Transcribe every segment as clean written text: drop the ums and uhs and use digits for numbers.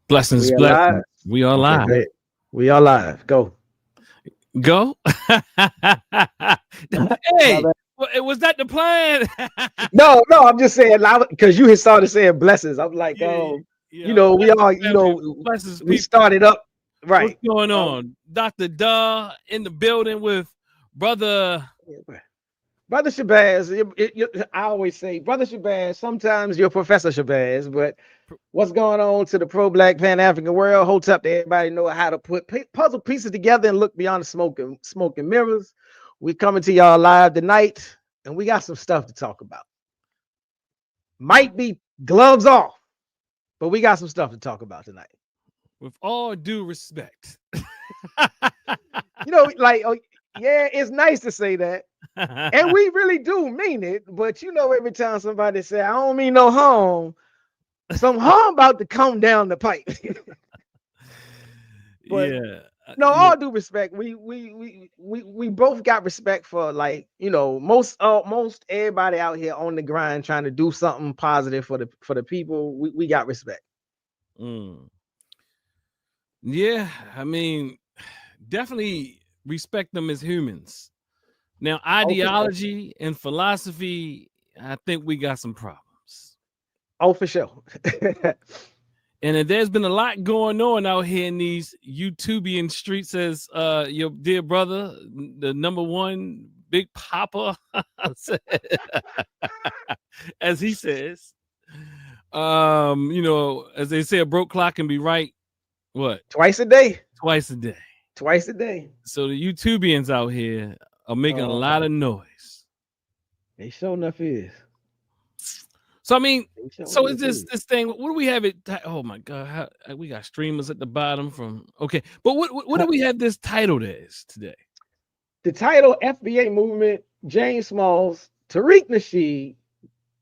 Blessings, We are blessings. live. We are Okay, live. great. We are live. Go. Go. My Hey, bad. was that the plan? No, no, I'm just saying loud because you had started saying blessings. I'm like, Yeah, you yeah. know, we Blessings, all, family. Blessings, we people. started up What's right. going Um, on? Dr. Duh in the building with brother. Brother Shabazz, I always say, Brother Shabazz, sometimes you're Professor Shabazz, but what's going on to the pro-black Pan-African world? Holds up to everybody know how to put puzzle pieces together and look beyond the smoke and mirrors. We coming to y'all live tonight, and we got some stuff to talk about. Might be gloves off, but we got some stuff to talk about tonight. With all due respect. You know, like, oh, yeah, it's nice to say that. And we really do mean it, but you know, every time somebody say, I don't mean no harm, some harm about to come down the pipe. But Yeah. no, all due respect, we both got respect for, like, you know, most everybody out here on the grind trying to do something positive for the people. We got respect. Mm. Yeah, I mean, definitely respect them as humans. Now, Oh, for sure. ideology and philosophy, I think we got some problems. Oh, for sure. And there's been a lot going on out here in these YouTubian streets, as your dear brother, the number one Big Papa, as he says. You know, as they say, a broke clock can be right, what? Twice a day. Twice a day. Twice a day. So the YouTubians out here are making a lot of noise. They sure enough is. So I mean, so is this thing? What do we have it? Oh my God, we got streamers at the bottom from. Okay, but what do we have this titled as today? The title: FBA movement, James Smalls, Tariq Nasheed,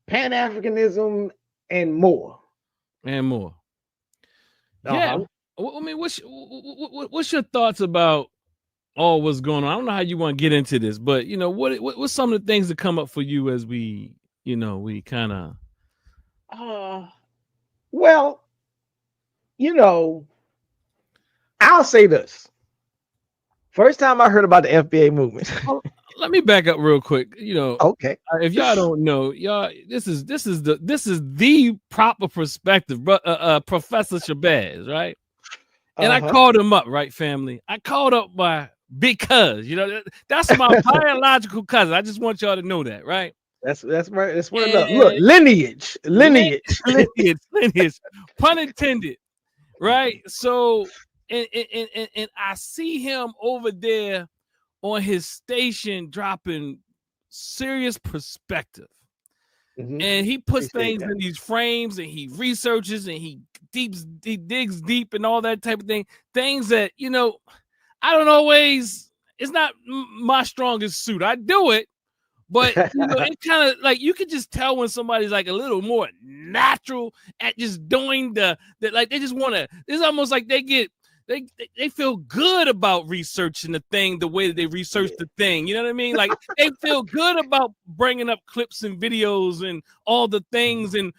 Pan-Africanism, and more. And more. Yeah, I mean, what's your thoughts about all what's going on? I don't know how you want to get into this, but you know, what's some of the things that come up for you as we, you know, we kind of. Well, you know, I'll say this. First time I heard about the FBA movement. Let me back up real quick. You know, okay. If y'all don't know, y'all, this is the proper perspective, Professor Shabazz, right? And I called him up, right, family? I called up because, you know, that's my biological cousin. I just want y'all to know that, right? That's right. That's what enough. Look, lineage. Pun intended, right? So, and I see him over there on his station dropping serious perspective. And he puts things in these frames and he researches and he digs deep and all that type of thing. Things that, you know, I don't always, it's not my strongest suit. I do it, but you know, it kind of like you can just tell when somebody's like a little more natural at just doing the like they just want to, it's almost like they feel good about researching the thing the way that they research the thing. You know what I mean? Like they feel good about bringing up clips and videos and all the things and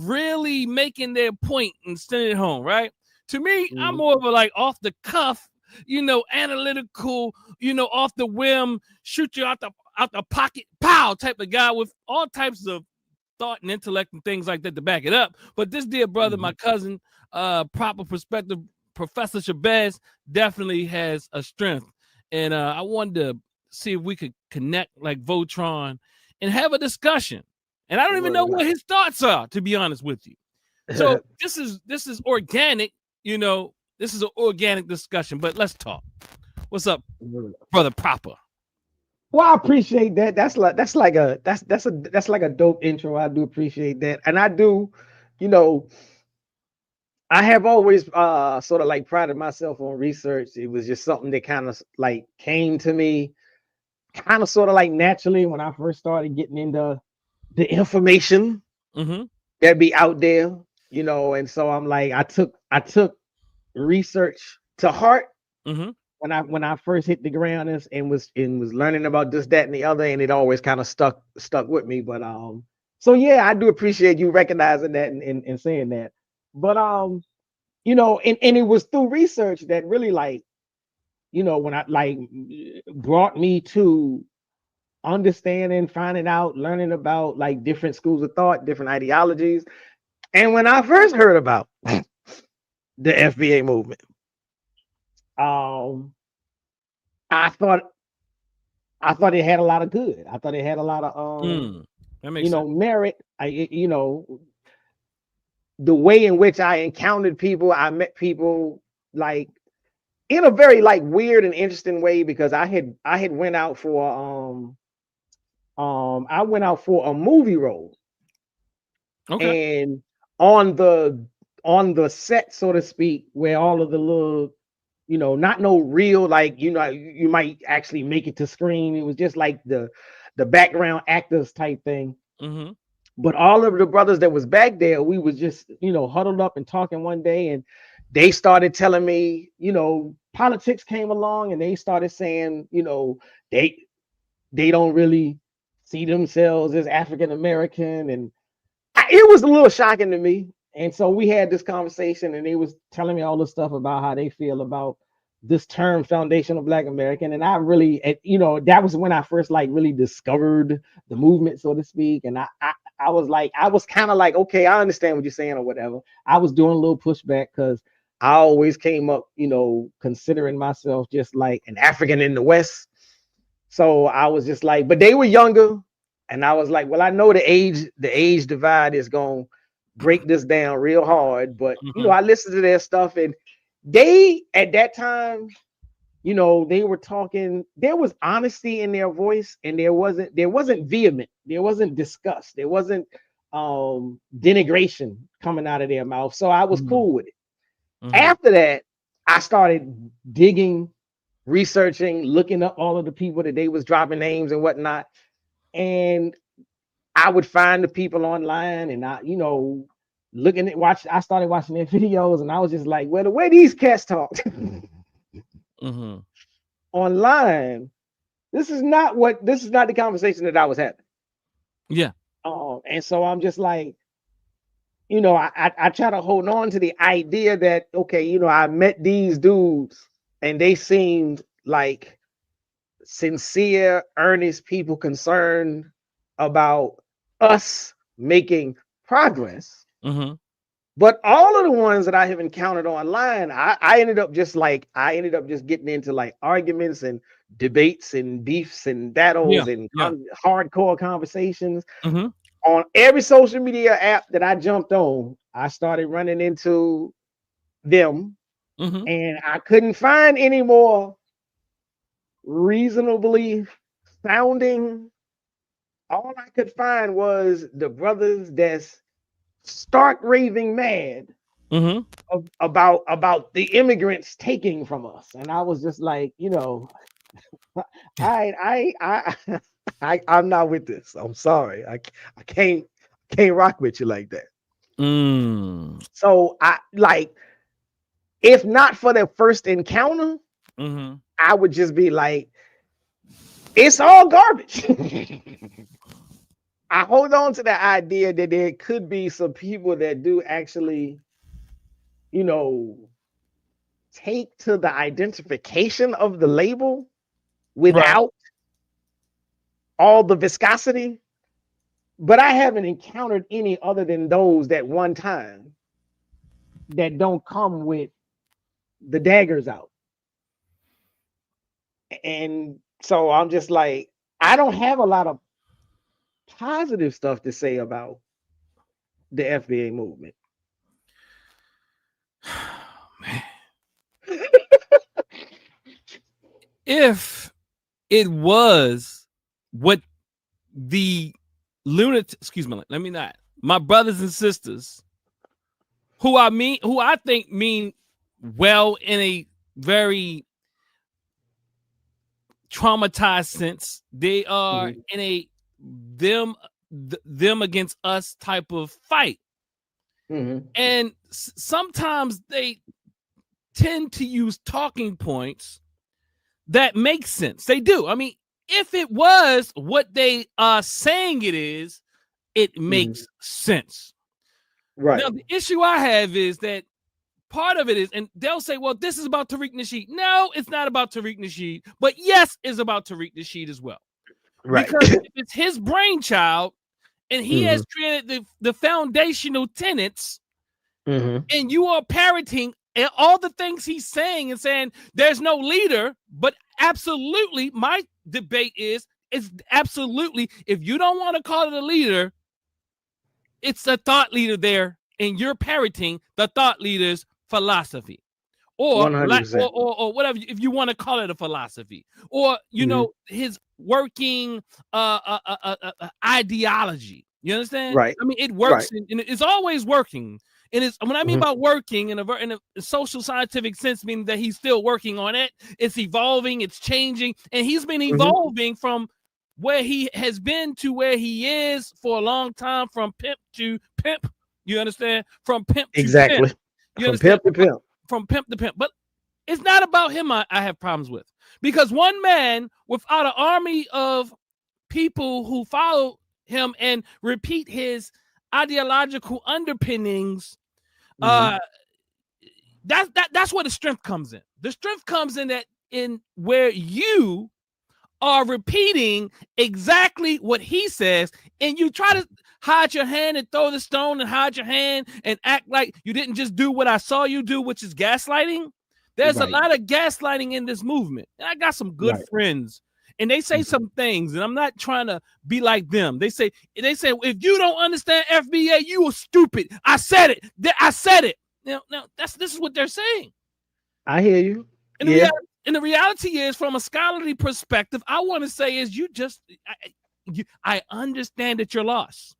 really making their point and sending it home, right? To me, I'm more of a like off the cuff, you know, analytical, you know, off the whim, shoot you out the pocket, pow type of guy with all types of thought and intellect and things like that to back it up. But this dear brother, my cousin, proper perspective, Professor Shabazz, definitely has a strength. And I wanted to see if we could connect like Voltron and have a discussion. And I don't even know what his thoughts are, to be honest with you. So this is organic, you know, this is an organic discussion, but let's talk. What's up, brother Proper? Well, I appreciate that. That's like a dope intro. I do appreciate that. And I do, you know, I have always sort of like prided myself on research. It was just something that kind of like came to me kind of sort of like naturally when I first started getting into the information that be out there, you know. And so I'm like, I took research to heart when I first hit the ground and was learning about this, that, and the other, and it always kind of stuck with me. But so yeah, I do appreciate you recognizing that and saying that. But you know, and it was through research that really like, you know, when I like brought me to understanding, finding out, learning about like different schools of thought, different ideologies. And when I first heard about the FBA movement, um, I thought it had a lot of good. I thought it had a lot of that makes sense. merit. You know, the way in which I encountered people, I met people like in a very like weird and interesting way because I had went out for I went out for a movie role. Okay. And on the set, so to speak, where all of the little, you know, not no real, like, you know, you might actually make it to screen. It was just like the background actors type thing. Mm-hmm. But all of the brothers that was back there, we was just, you know, huddled up and talking one day, and they started telling me, you know, politics came along, and they started saying, you know, they don't really see themselves as African American, and it was a little shocking to me. And so we had this conversation, and they was telling me all this stuff about how they feel about this term foundational Black American. And I really, you know, that was when I first like really discovered the movement, so to speak. And I was like, I was kind of like, okay, I understand what you're saying or whatever. I was doing a little pushback because I always came up, you know, considering myself just like an African in the West. So I was just like, but they were younger. And I was like, well, I know the age divide is going to break this down real hard. But, you know, Mm-hmm. I listened to their stuff, and they, at that time, you know, they were talking, there was honesty in their voice, and there wasn't vehement, there wasn't disgust, there wasn't denigration coming out of their mouth. So I was Mm-hmm. cool with it. Mm-hmm. After that, I started digging, researching, looking up all of the people that they was dropping names and whatnot. And I would find the people online, and I, you know, I started watching their videos, and I was just like, well, the way these cats talk Mm-hmm. online, this is not the conversation that I was having. Yeah. And so I'm just like, you know, I try to hold on to the idea that, okay, you know, I met these dudes, and they seemed like sincere, earnest people concerned about us making progress. Mm-hmm. But all of the ones that I have encountered online, I ended up just getting into like arguments and debates and beefs and Yeah. battles and Yeah. hardcore conversations Mm-hmm. on every social media app that I jumped on. I started running into them, Mm-hmm. and I couldn't find any more reasonably sounding. All I could find was the brothers that's stark raving mad Mm-hmm. about the immigrants taking from us. And I was just like, you know, I I'm not with this. I'm sorry. I can't rock with you like that. Mm. So I like, if not for the first encounter, Mm-hmm. I would just be like, it's all garbage. I hold on to the idea that there could be some people that do actually, you know, take to the identification of the label Right. without all the viscosity. But I haven't encountered any other than those that one time that don't come with the daggers out. And so I'm just like, I don't have a lot of positive stuff to say about the FBA movement. Man. If it was what the excuse me, let me not, my brothers and sisters, who I think mean well in a very traumatized sense. They are Mhm. in a them against us type of fight. Mhm. And sometimes they tend to use talking points that make sense. They do. I mean, if it was what they are saying it is, it Mhm. makes sense. Right. Now, the issue I have is that part of it is, and they'll say, well, this is about Tariq Nasheed. No, it's not about Tariq Nasheed, but yes, it's about Tariq Nasheed as well. Right. Because it's his brainchild, and he has Mm-hmm. created the foundational tenets, Mm-hmm. and you are parroting all the things he's saying and saying there's no leader. But absolutely, my debate is absolutely, if you don't want to call it a leader, it's a thought leader there, and you're parroting the thought leader's philosophy. Or, 100%. or whatever, if you want to call it a philosophy, or you Mm-hmm. know, his working ideology. You understand? Right. I mean, it Right. works, and it's always working. And it's, when I mean Mm-hmm. about working in a social scientific sense, meaning that he's still working on it. It's evolving, it's changing, and he's been Mm-hmm. evolving from where he has been to where he is for a long time, from pimp to pimp. You understand? From pimp to pimp. Exactly. You From understand? pimp to pimp. From pimp to pimp. But it's not about him I have problems with, because one man without an army of people who follow him and repeat his ideological underpinnings, Mm-hmm. that's where the strength comes in. The strength comes in that, in where you are repeating exactly what he says, and you try to hide your hand and throw the stone and hide your hand and act like you didn't just do what I saw you do, which is gaslighting. There's Right. a lot of gaslighting in this movement. And I got some good Right. friends, and they say some things, and I'm not trying to be like them. They say, if you don't understand FBA, you are stupid. I said it. I said it. Now this is what they're saying. I hear you. And Yeah. the reality is, from a scholarly perspective, I want to say is, I understand that you're lost.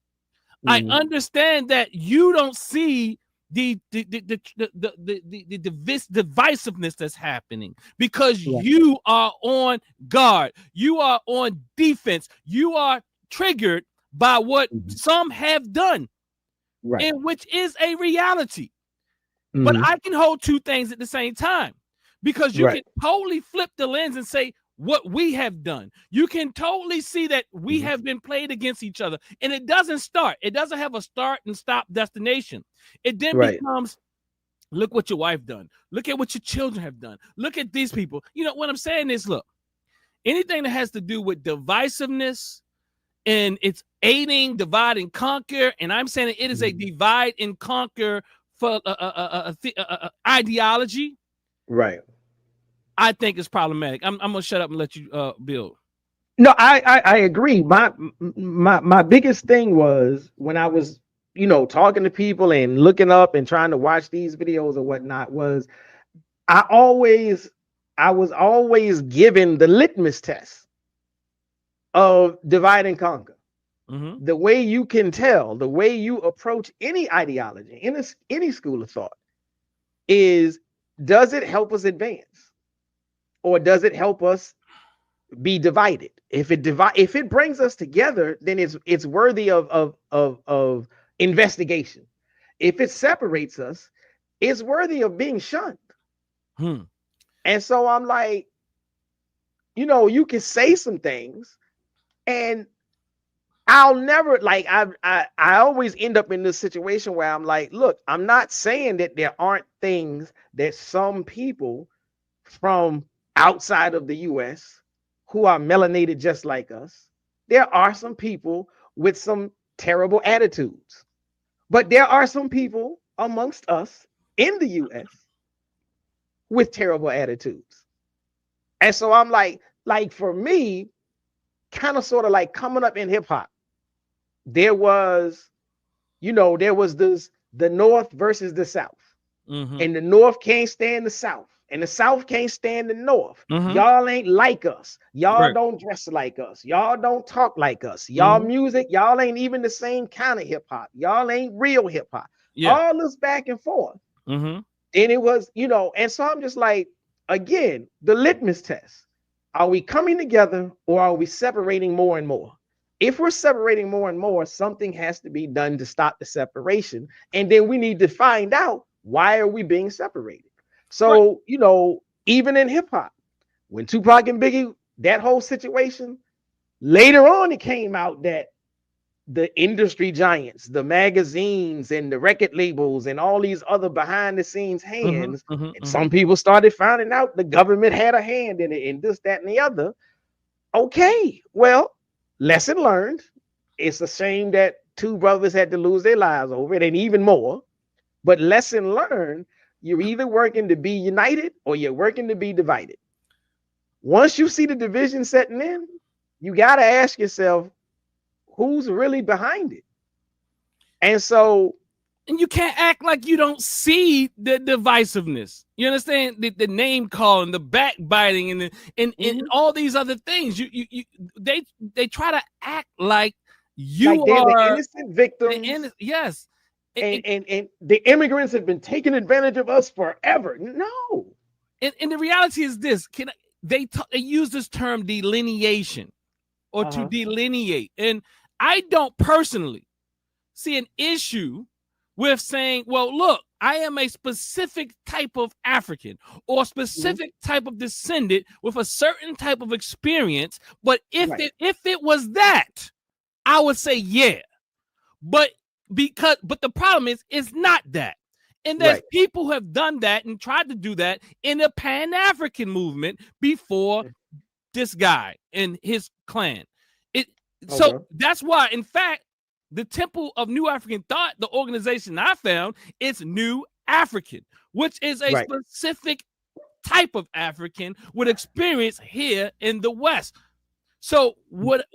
I Mhm. understand that you don't see the divisiveness that's happening, because Right. you are on guard. You are on defense. You are triggered by what Mhm. some have done, Right. and which is a reality. But Mhm. I can hold two things at the same time, because you Right. can totally flip the lens and say what we have done. You can totally see that we Mhm. have been played against each other, and it doesn't start. It doesn't have a start and stop destination. It then Right. becomes, look what your wife done. Look at what your children have done. Look at these people. You know what I'm saying is, look, anything that has to do with divisiveness, and it's aiding, divide and conquer, and I'm saying it is a divide and conquer for ideology, Right. I think it's problematic. I'm gonna shut up and let you build. No, I agree. My biggest thing was when I was, talking to people and looking up and trying to watch these videos or whatnot, was I always I was always given the litmus test of divide and conquer. Mm-hmm. The way you can tell, the way you approach any ideology in any school of thought is, does it help us advance, or does it help us be divided? If it brings us together, then it's worthy of investigation. If it separates us, it's worthy of being shunned. Hmm. And so I'm like, you can say some things, and I'll never, like, I always end up in this situation where I'm like, look, I'm not saying that there aren't things that some people from outside of the US who are melanated just like us. There are some people with some terrible attitudes, but there are some people amongst us in the US with terrible attitudes. And so I'm like for me, kind of sort of like coming up in hip hop, there was, there was this the North versus the South. Mm-hmm. And the North can't stand the South, and the South can't stand the North. Mm-hmm. Y'all ain't like us. Y'all Right. don't dress like us. Y'all don't talk like us. Y'all Mm-hmm. music, y'all ain't even the same kind of hip hop. Y'all ain't real hip hop. Yeah. All this back and forth. Mm-hmm. And it was, and so I'm just like, again, the litmus test. Are we coming together, or are we separating more and more? If we're separating more and more, something has to be done to stop the separation. And then we need to find out, why are we being separated? Right. So, even in hip hop, when Tupac and Biggie, that whole situation, later on it came out that the industry giants, the magazines and the record labels and all these other behind the scenes hands. And some people started finding out the government had a hand in it and this, that, and the other. Okay, well, lesson learned. It's a shame that two brothers had to lose their lives over it, and even more. But lesson learned, you're either working to be united or you're working to be divided. Once you see the division setting in, you got to ask yourself, who's really behind it? And so, and you can't act like you don't see the divisiveness. You understand the name calling, the backbiting, and all these other things. They try to act like you like they're are the innocent victims. Yes. And the immigrants have been taking advantage of us forever. No. And the reality is this: they use this term delineation, or to delineate, and I don't personally see an issue with saying, well, look, I am a specific type of African or specific type of descendant with a certain type of experience. But if it was that, I would say, yeah. But the problem is, it's not that. And there's people who have done that and tried to do that in the Pan-African movement before this guy and his clan. So that's why, in fact, the Temple of New African Thought, the organization I found, is New African, which is a specific type of African with experience here in the West. So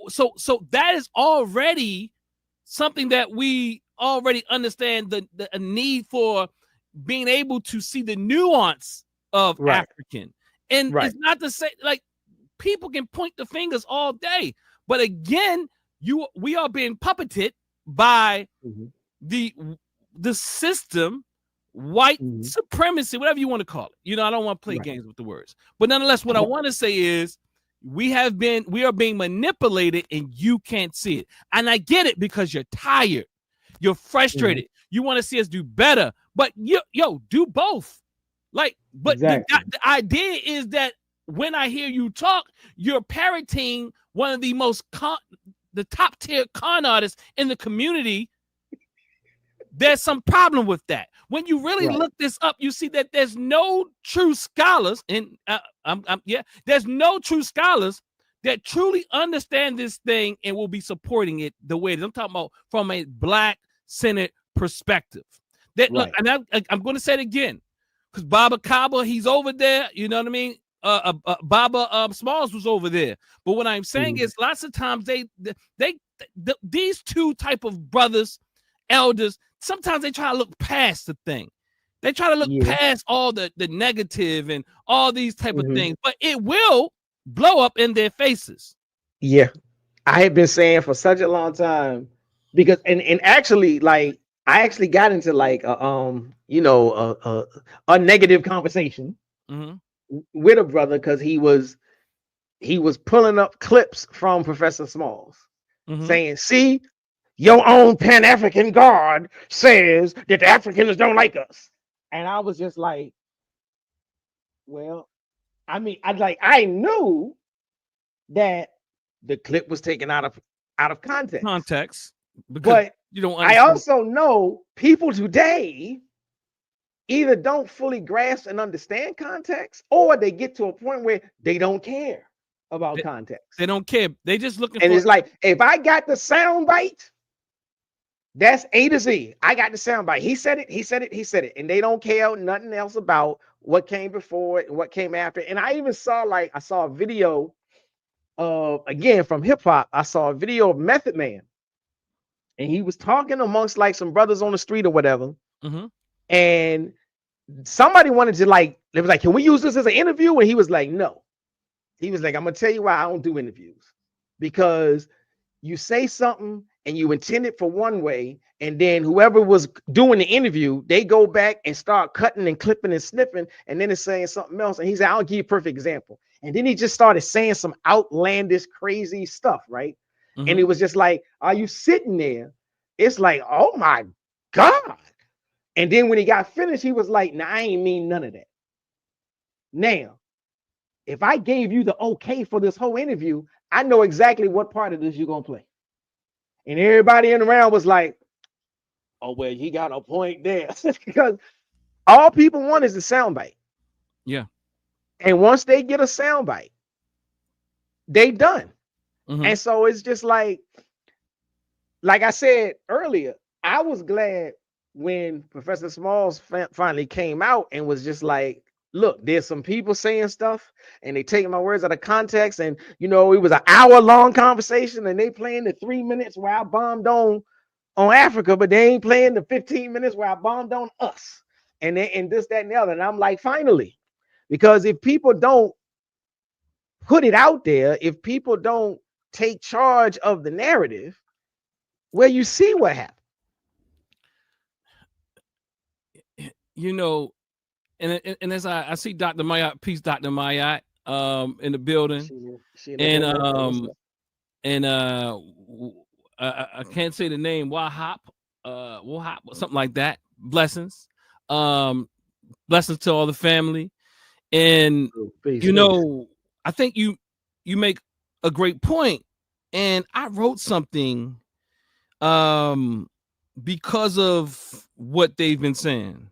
so that is already something that we already understand, the need for being able to see the nuance of African. And it's not to say, like, people can point the fingers all day, but again, we are being puppeted by the system, white supremacy, whatever you want to call it. You know, I don't want to play games with the words, but nonetheless, what I want to say is we are being manipulated, and you can't see it. And I get it, because you're tired, you're frustrated, you want to see us do better, but do both. Like, but the idea is that when I hear you talk, you're parroting one of the the top tier con artists in the community. There's some problem with that. When you really look this up, you see that there's no true scholars, and there's no true scholars that truly understand this thing and will be supporting it the way it is. I'm talking about from a Black-centered perspective. That look, and I'm going to say it again, because Baba Kaba, he's over there. You know what I mean? Baba Smalls was over there. But what I'm saying is, lots of times these two type of brothers, elders, sometimes they try to look past the thing. They try to look past all the negative and all these type of things, but it will blow up in their faces. Yeah, I have been saying for such a long time, because and actually, like, I actually got into like a negative conversation with a brother, because he was pulling up clips from Professor Smalls saying, see, your own Pan-African guard says that the Africans don't like us. And I was just like, well, I mean, I knew that the clip was taken out of context. But you don't understand. I also know people today either don't fully grasp and understand context, or they get to a point where they don't care about context. They don't care. They just looking and it's like, if I got the sound bite, that's A to Z. I got the sound bite. He said it. And they don't care nothing else about what came before it and what came after. And I even saw a video of, again, from hip hop. I saw a video of Method Man, and he was talking amongst like some brothers on the street or whatever. And somebody wanted to they was like, can we use this as an interview? And he was like, no. He was like, I'm gonna tell you why I don't do interviews, because you say something and you intend it for one way, and then whoever was doing the interview, they go back and start cutting and clipping and snipping, and then it's saying something else. And he said, I'll give you a perfect example. And then he just started saying some outlandish, crazy stuff, right? And it was just like, are you sitting there? It's like, oh my God. And then when he got finished, he was like, nah, I ain't mean none of that. Now, if I gave you the okay for this whole interview, I know exactly what part of this you're going to play. And everybody in the round was like, oh, well, he got a point there. Because all people want is a soundbite. Yeah. And once they get a soundbite, they done. Mm-hmm. And so it's just like I said earlier, I was glad when Professor Smalls finally came out and was just like, look, there's some people saying stuff and they taking my words out of context. And, you know, it was an hour-long conversation and they playing the 3 minutes where I bombed on Africa, but they ain't playing the 15 minutes where I bombed on us. And this, that, and the other. And I'm like, finally, because if people don't put it out there, if people don't take charge of the narrative, well, you see what happened. You know, and as I see Dr. Mayat, peace, Dr. Mayat, in the building, I can't say the name, Wahop, something like that. Blessings, blessings to all the family, and peace, you know, I think you make a great point, and I wrote something, because of what they've been saying,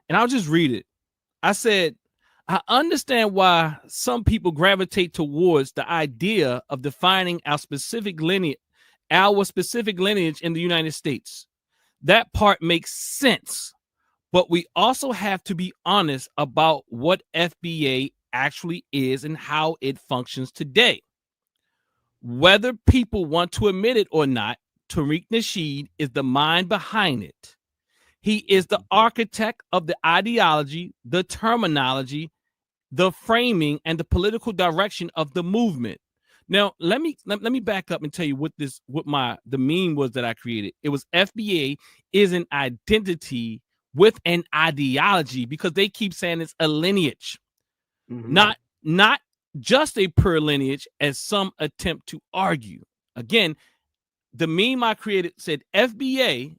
and I'll just read it. I said, I understand why some people gravitate towards the idea of defining our specific lineage in the United States. That part makes sense, but we also have to be honest about what FBA actually is and how it functions today. Whether people want to admit it or not, Tariq Nasheed is the mind behind it. He is the architect of the ideology, the terminology, the framing, and the political direction of the movement. Now, let me back up and tell you what the meme was that I created. It was FBA is an identity with an ideology, because they keep saying it's a lineage, not just a pure lineage, as some attempt to argue. Again, the meme I created said FBA.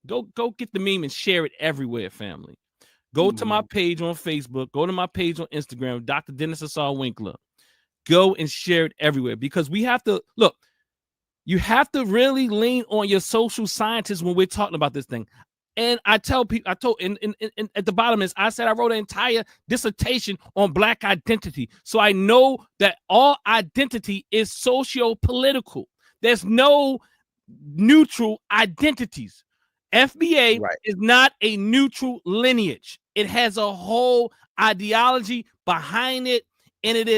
Go get the meme and share it everywhere, family. Go to my page on Facebook. Go to my page on Instagram, Dr. Dennis Asar Winkler. Go and share it everywhere, because we have to look. You have to really lean on your social scientists when we're talking about this thing. And I tell people, at the bottom is, I said I wrote an entire dissertation on Black identity, so I know that all identity is socio-political. There's no neutral identities. FBA is not a neutral lineage. It has a whole ideology behind it, and it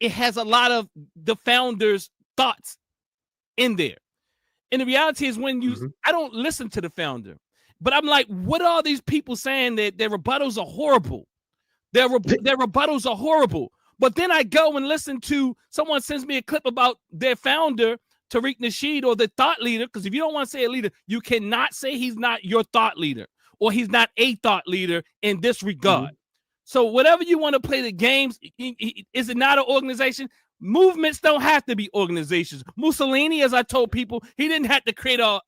has a lot of the founders' thoughts in there. And the reality is, when I don't listen to the founder, but I'm like, what are these people saying that their rebuttals are horrible? Their rebuttals are horrible. But then I go and listen to someone sends me a clip about their founder, Tariq Nasheed, or the thought leader, because if you don't want to say a leader, you cannot say he's not your thought leader, or he's not a thought leader in this regard. So whatever you want to play the games, is it not an organization? Movements don't have to be organizations. Mussolini, as I told people, he didn't have to create a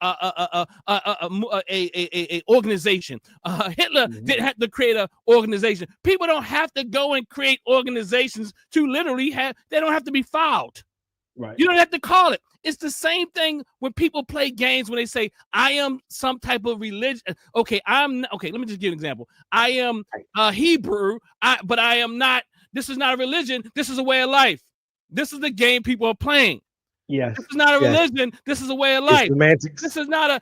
organization. Hitler didn't have to create an organization. People don't have to go and create organizations to literally have. They don't have to be filed. Right. You don't have to call it. It's the same thing when people play games, when they say, I am some type of religion. Okay, let me just give an example. I am Hebrew, but I am not. This is not a religion. This is a way of life. This is the game people are playing. Yes. This is not a religion. This is a way of life. This is not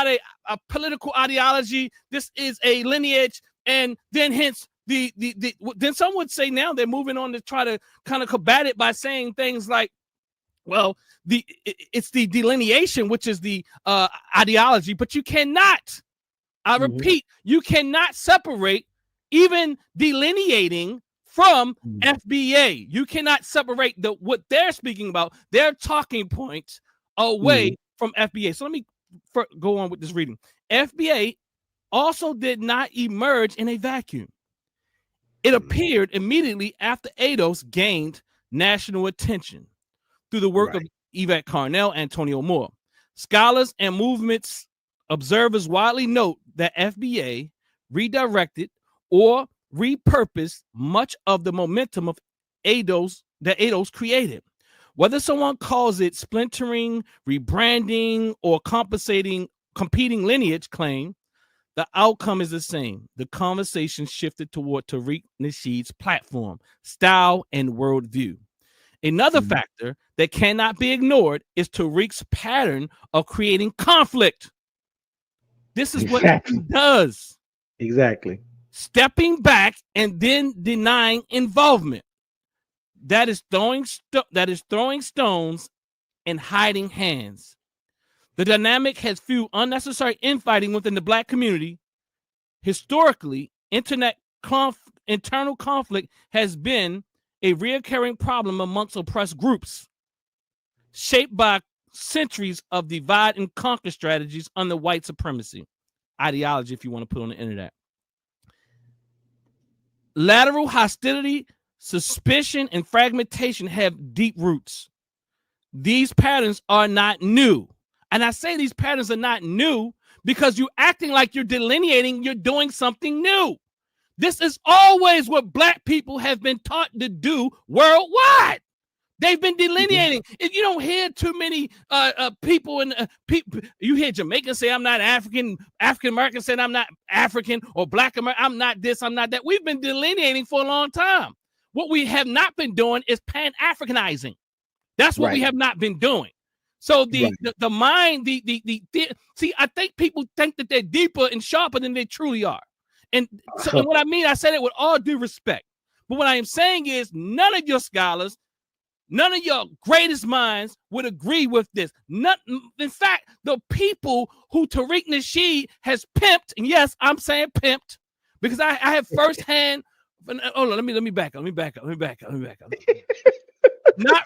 a political ideology. This is a lineage. And then hence then some would say now they're moving on to try to kind of combat it by saying things like, well, it's the delineation, which is the ideology, but you cannot, I repeat, you cannot separate even delineating from FBA. You cannot separate what they're speaking about, their talking points, away from FBA. So let me go on with this reading. FBA also did not emerge in a vacuum. It appeared immediately after ADOS gained national attention through the work of Yvette Carnell, Antonio Moore. Scholars and movements observers widely note that FBA redirected or repurposed much of the momentum of ADOS that ADOS created. Whether someone calls it splintering, rebranding, or competing lineage claim, the outcome is the same. The conversation shifted toward Tariq Nasheed's platform, style, and worldview. Another factor that cannot be ignored is Tariq's pattern of creating conflict. This is what he does. Exactly. Stepping back and then denying involvement. That is throwing stones and hiding hands. The dynamic has fueled unnecessary infighting within the Black community. Historically, internal conflict has been a recurring problem amongst oppressed groups, shaped by centuries of divide and conquer strategies under white supremacy ideology, if you want to put on the internet. Lateral hostility, suspicion, and fragmentation have deep roots. These patterns are not new. And I say these patterns are not new because you're acting like you're delineating, you're doing something new. This is always what Black people have been taught to do worldwide. They've been delineating. If you don't hear too many people, you hear Jamaicans say, I'm not African, African-Americans say, I'm not African, or Black American, I'm not this, I'm not that. We've been delineating for a long time. What we have not been doing is Pan-Africanizing. That's what we have not been doing. So the mind, see, I think people think that they're deeper and sharper than they truly are. And so and what I mean, I said it with all due respect. But what I am saying is none of your scholars, none of your greatest minds would agree with this. In fact, the people who Tariq Nasheed has pimped, and yes, I'm saying pimped, because I have firsthand. Hold on, let me back up. Not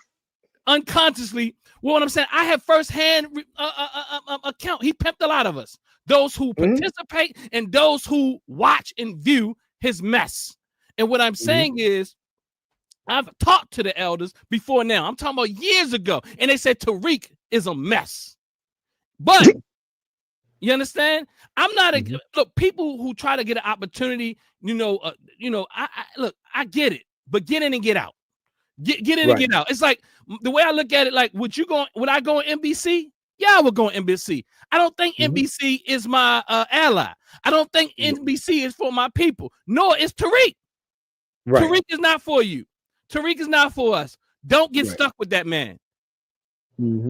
unconsciously. Well, what I'm saying, I have firsthand account. He pimped a lot of us. Those who participate and those who watch and view his mess. And what I'm saying is, I've talked to the elders before now. I'm talking about years ago. And they said Tariq is a mess. But you understand? I'm not look, people who try to get an opportunity, I get it, but get in and get out. Get in and get out. It's like the way I look at it, like, would I go on NBC? Yeah, I would go on NBC. I don't think NBC is my ally. I don't think NBC is for my people. Nor is Tariq. Tariq is not for you. Tariq is not for us. Don't get stuck with that man.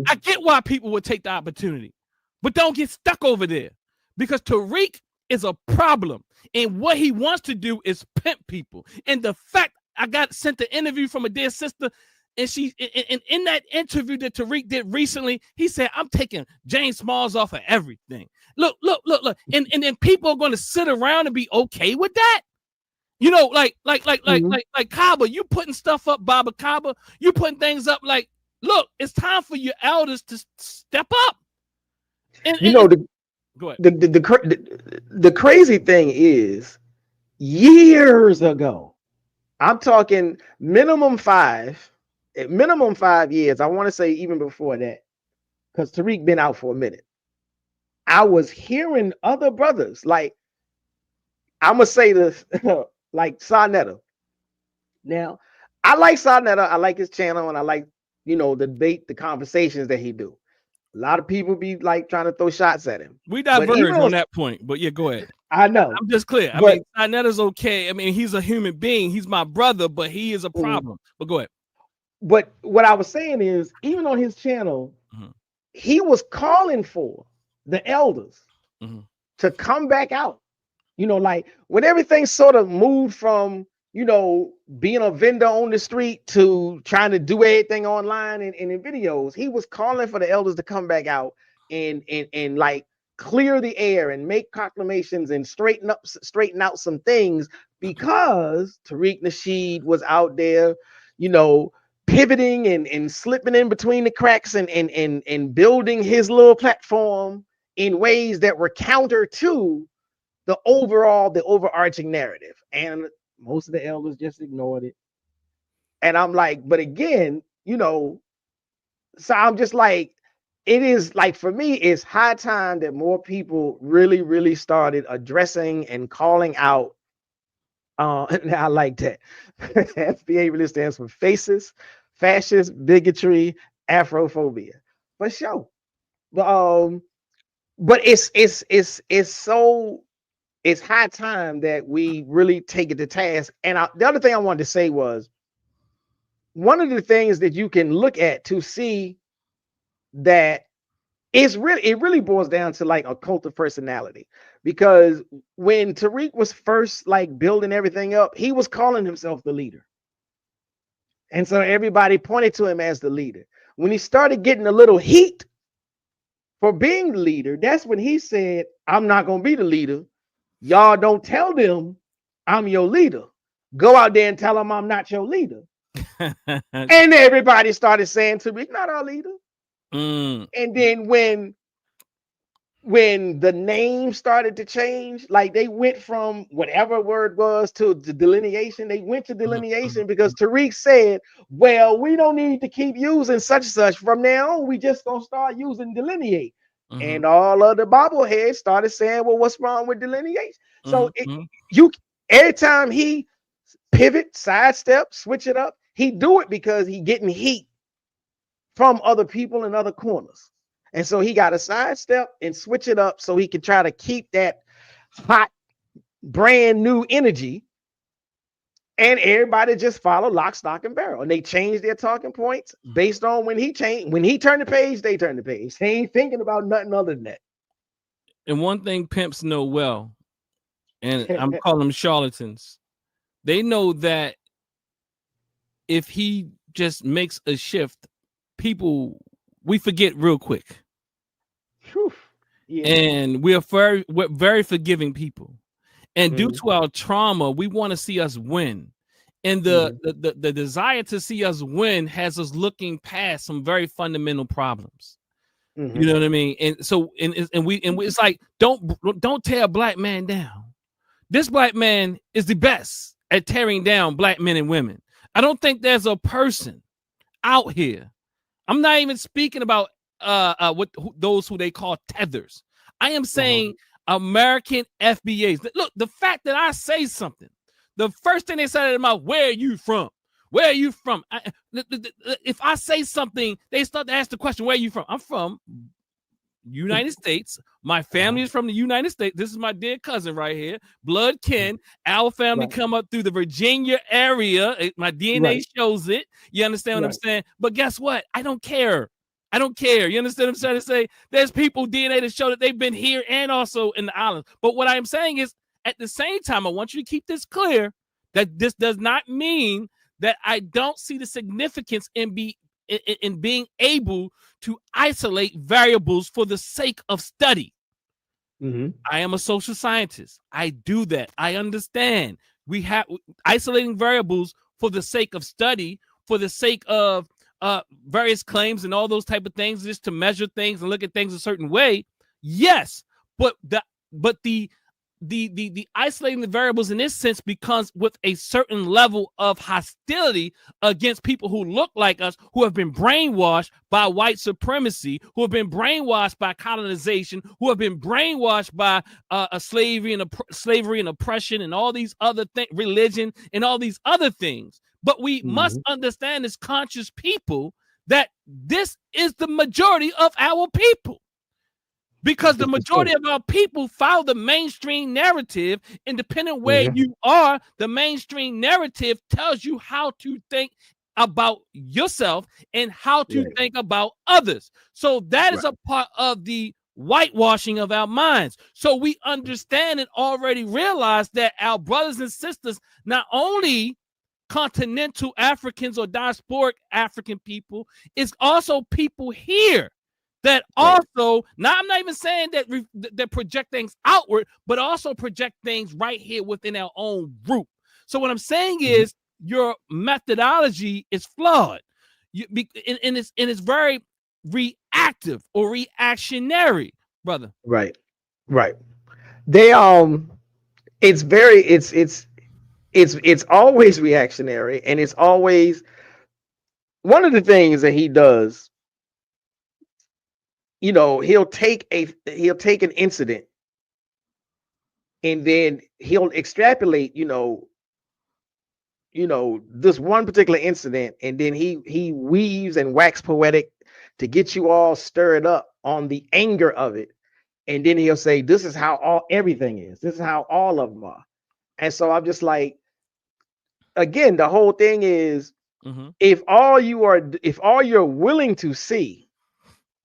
I get why people would take the opportunity, but don't get stuck over there, because Tariq is a problem. And what he wants to do is pimp people. And the fact I got sent the interview from a dear sister, and in that interview that Tariq did recently, he said, I'm taking James Smalls off of everything. Look. And then people are going to sit around and be okay with that. Like Kaba, you putting stuff up, Baba Kaba, you putting things up. Like, look, it's time for your elders to step up. Go ahead. The crazy thing is, years ago, I'm talking minimum 5 years. I want to say even before that, because Tariq been out for a minute. I was hearing other brothers, like, I'm gonna say this, like Sarnetta. Now, I like Sarnetta. I like his channel, and I like, the debate, the conversations that he do. A lot of people be like trying to throw shots at him. We diverge on that point, but yeah, go ahead. I know. I'm just clear. I mean, Sarnetta's okay. I mean, he's a human being. He's my brother, but he is a problem. But go ahead. But what I was saying is, even on his channel, he was calling for the elders to come back out. Like when everything sort of moved from, being a vendor on the street to trying to do everything online and in videos, he was calling for the elders to come back out and like clear the air and make proclamations and straighten out some things, because Tariq Nasheed was out there, pivoting and slipping in between the cracks and building his little platform in ways that were counter to the overarching narrative. And most of the elders just ignored it. And I'm like, but again, so I'm just like, it is like, for me, it's high time that more people really, really started addressing and calling out. And I like that. FBA really stands for faces, fascist bigotry, Afrophobia, for sure. But but it's high time that we really take it to task. And the other thing I wanted to say was, one of the things that you can look at to see that it really boils down to like a cult of personality. Because when Tariq was first like building everything up, he was calling himself the leader. And so everybody pointed to him as the leader. When he started getting a little heat for being the leader, that's when he said, I'm not going to be the leader. Y'all don't tell them I'm your leader. Go out there and tell them I'm not your leader. And everybody started saying to me, not our leader. And then when the name started to change, like they went from whatever word was to the delineation, they went to delineation because Tariq said, well, we don't need to keep using such and such. From now on, we just gonna start using delineate. And all of the bobbleheads started saying, well, what's wrong with delineation? So every time he pivot, sidestep, switch it up, he do it because he getting heat from other people in other corners. And so he got to sidestep and switch it up so he can try to keep that hot, brand new energy. And everybody just follow lock, stock, and barrel. And they change their talking points based on when he changed. When he turned the page, they turn the page. They ain't thinking about nothing other than that. And one thing pimps know well, and I'm calling them charlatans, they know that if he just makes a shift, we forget real quick. Yeah. And we're very forgiving people. And due to our trauma, we want to see us win. And the desire to see us win has us looking past some very fundamental problems. You know what I mean? And so it's like, don't tear a black man down. This black man is the best at tearing down black men and women. I don't think there's a person out here. I'm not even speaking about those who they call tethers. I am saying American FBAs. Look, the fact that I say something, the first thing they said to my, where are you from? Where are you from? If I say something, they start to ask the question, where are you from? I'm from United States. My family is from the United States. This is my dear cousin right here. Blood kin. Our family come up through the Virginia area. My DNA shows it. You understand what I'm saying? But guess what? I don't care. I don't care. You understand what I'm trying to say? There's people DNA that show that they've been here and also in the islands. But what I'm saying is, at the same time, I want you to keep this clear that this does not mean that I don't see the significance in being able to isolate variables for the sake of study. I am a social scientist. I do that. I understand. We have isolating variables for the sake of study, for the sake of various claims and all those type of things, just to measure things and look at things a certain way. Yes, but the isolating the variables in this sense becomes with a certain level of hostility against people who look like us, who have been brainwashed by white supremacy, who have been brainwashed by colonization, who have been brainwashed by slavery and oppression and all these other things, religion and all these other things. But we must understand as conscious people that this is the majority of our people. Because the majority of our people follow the mainstream narrative, and depending where you are, the mainstream narrative tells you how to think about yourself and how to think about others. So that is a part of the whitewashing of our minds. So we understand and already realize that our brothers and sisters, not only continental Africans or diasporic African people, is also people here that also, now I'm not even saying that project things outward, but also project things right here within our own group. So what I'm saying is your methodology is flawed, and it's very reactive or reactionary, brother. Right. They it's always reactionary, and it's always one of the things that he does. You know, he'll take an incident and then he'll extrapolate, this one particular incident, and then he weaves and wax poetic to get you all stirred up on the anger of it. And then he'll say, this is how everything is. This is how all of them are. And so I'm just like, again, the whole thing is, if all you're willing to see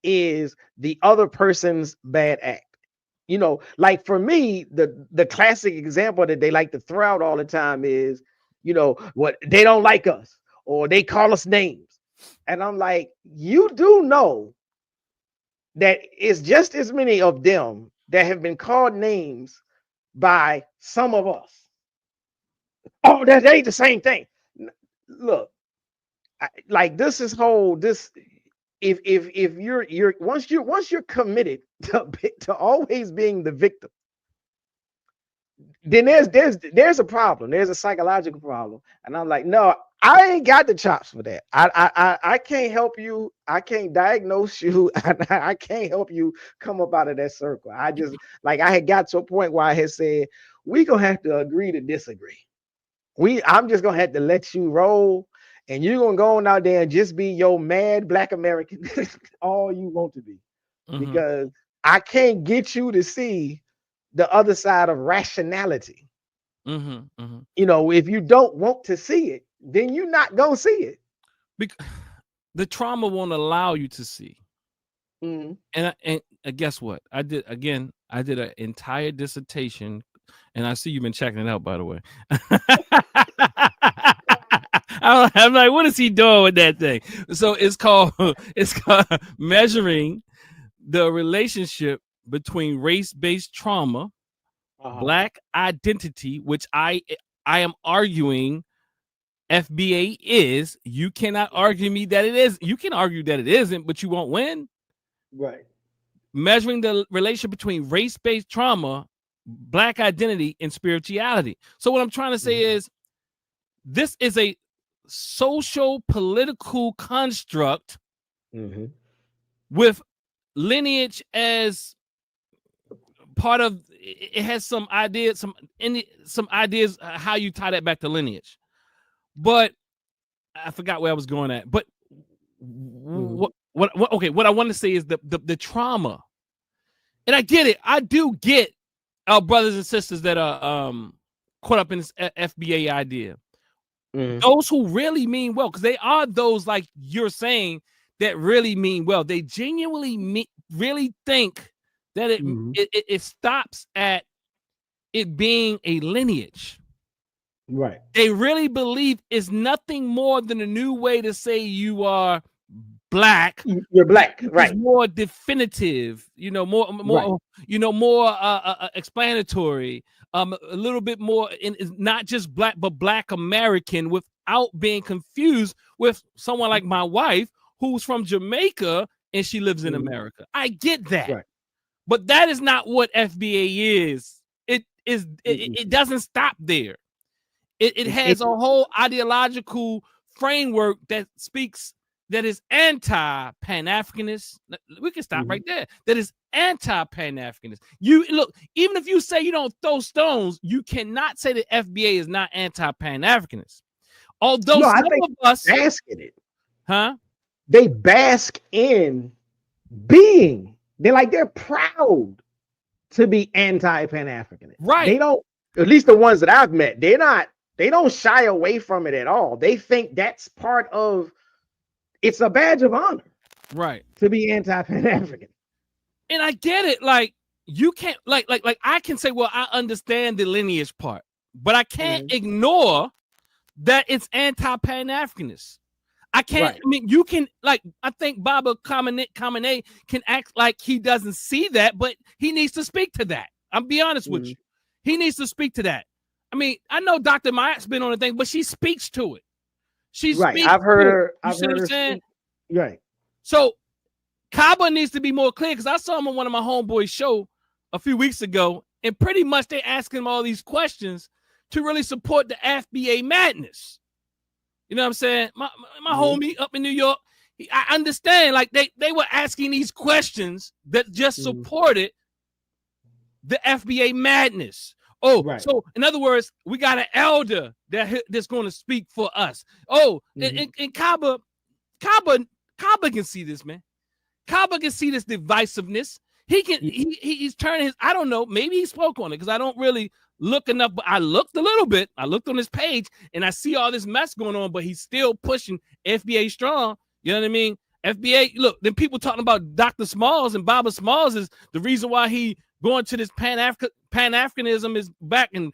is the other person's bad act, like for me, the classic example that they like to throw out all the time is, what they don't like us or they call us names. And I'm like, you do know that it's just as many of them that have been called names by some of us. Oh, that ain't the same thing. Look, if you're once you're committed to always being the victim, then there's a problem. There's a psychological problem. And I'm like, no, I ain't got the chops for that. I can't help you. I can't diagnose you. I can't help you come up out of that circle. I just, like, I had got to a point where I had said, we gonna have to agree to disagree. I'm just gonna have to let you roll, and you're gonna go on out there and just be your mad Black American all you want to be. Because I can't get you to see the other side of rationality. If you don't want to see it, then you're not gonna see it. Because the trauma won't allow you to see. And guess what? I did an entire dissertation, and I see you've been checking it out, by the way. I'm like, what is he doing with that thing? So it's called measuring the relationship between race-based trauma, Black identity, which I am arguing FBA is. You cannot argue me that it is. You can argue that it isn't, but you won't win. Right. Measuring the relationship between race-based trauma, Black identity, and spirituality. So what I'm trying to say is, this is a social political construct with lineage as part of it. Has some ideas how you tie that back to lineage, but I forgot where I was going at. But what I want to say is the trauma, and I get it. I do get our brothers and sisters that are caught up in this FBA idea. Those who really mean well, because they are those, like you're saying, that really mean well. They genuinely really think that it stops at it being a lineage. Right. They really believe it's nothing more than a new way to say you are Black. You're Black, right? It's more definitive, more, more explanatory. A little bit more in not just Black, but Black American, without being confused with someone like my wife, who's from Jamaica and she lives in America. I get that, right. But that is not what FBA is. It doesn't stop there. It has a whole ideological framework that is anti-Pan-Africanist. We can stop right there. That is anti-Pan-Africanist. You look, even if you say you don't throw stones, you cannot say that FBA is not anti-Pan-Africanist. Although some of us bask in it. Huh? They bask in being. They're proud to be anti-Pan-Africanist. Right. They don't, at least the ones that I've met, they don't shy away from it at all. They think that's part of, it's a badge of honor, right, to be anti-Pan-African. And I get it. Like, you can't, like I can say, well, I understand the lineage part, but I can't ignore that it's anti-Pan-Africanist. I can't. Right. I mean, you can, like, I think Baba Khamenei can act like he doesn't see that, but he needs to speak to that. I'll be honest with you. He needs to speak to that. I mean, I know Dr. Mayat's been on the thing, but she speaks to it. She's right. I've heard her. I've heard her saying? Right. So Kaba needs to be more clear, because I saw him on one of my homeboys' show a few weeks ago, and pretty much they asking him all these questions to really support the FBA madness. You know what I'm saying? My homie up in New York, I understand. Like they were asking these questions that just supported the FBA madness. Oh, Right. so in other words, we got an elder that's going to speak for us. Oh, and Kaba can see this, man. Kaba can see this divisiveness. He's turning his, I don't know, maybe he spoke on it because I don't really look enough, but I looked a little bit. I looked on his page and I see all this mess going on, but he's still pushing FBA strong. You know what I mean? FBA, look, then people talking about Dr. Smalls and Baba Smalls is the reason why he going to this Pan-Africanism is back and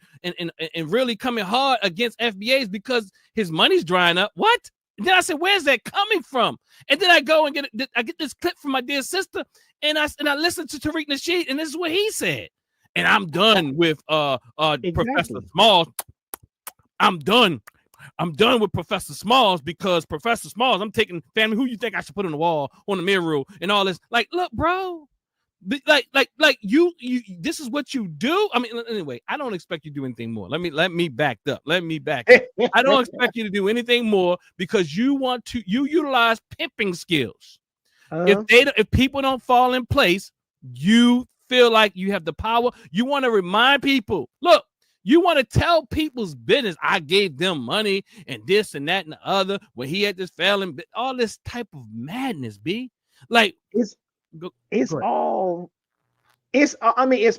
really coming hard against FBA is because his money's drying up. What? And then I said, where's that coming from? And then I go and get this clip from my dear sister, and I listened to Tariq Nasheed, and this is what he said. And I'm done with Professor Smalls. I'm done with Professor Smalls because Professor Smalls, I'm taking family. Who you think I should put on the wall, on the mirror, and all this? Like, look, bro. Like you this is what you do. I mean, anyway, I don't expect you to do anything more. Let me back up. I don't expect you to do anything more because you utilize pimping skills. If people don't fall in place, you feel like you have the power. You want to remind people, look, you want to tell people's business. I gave them money and this and that and the other when he had this failing, all this type of madness, B. Like it's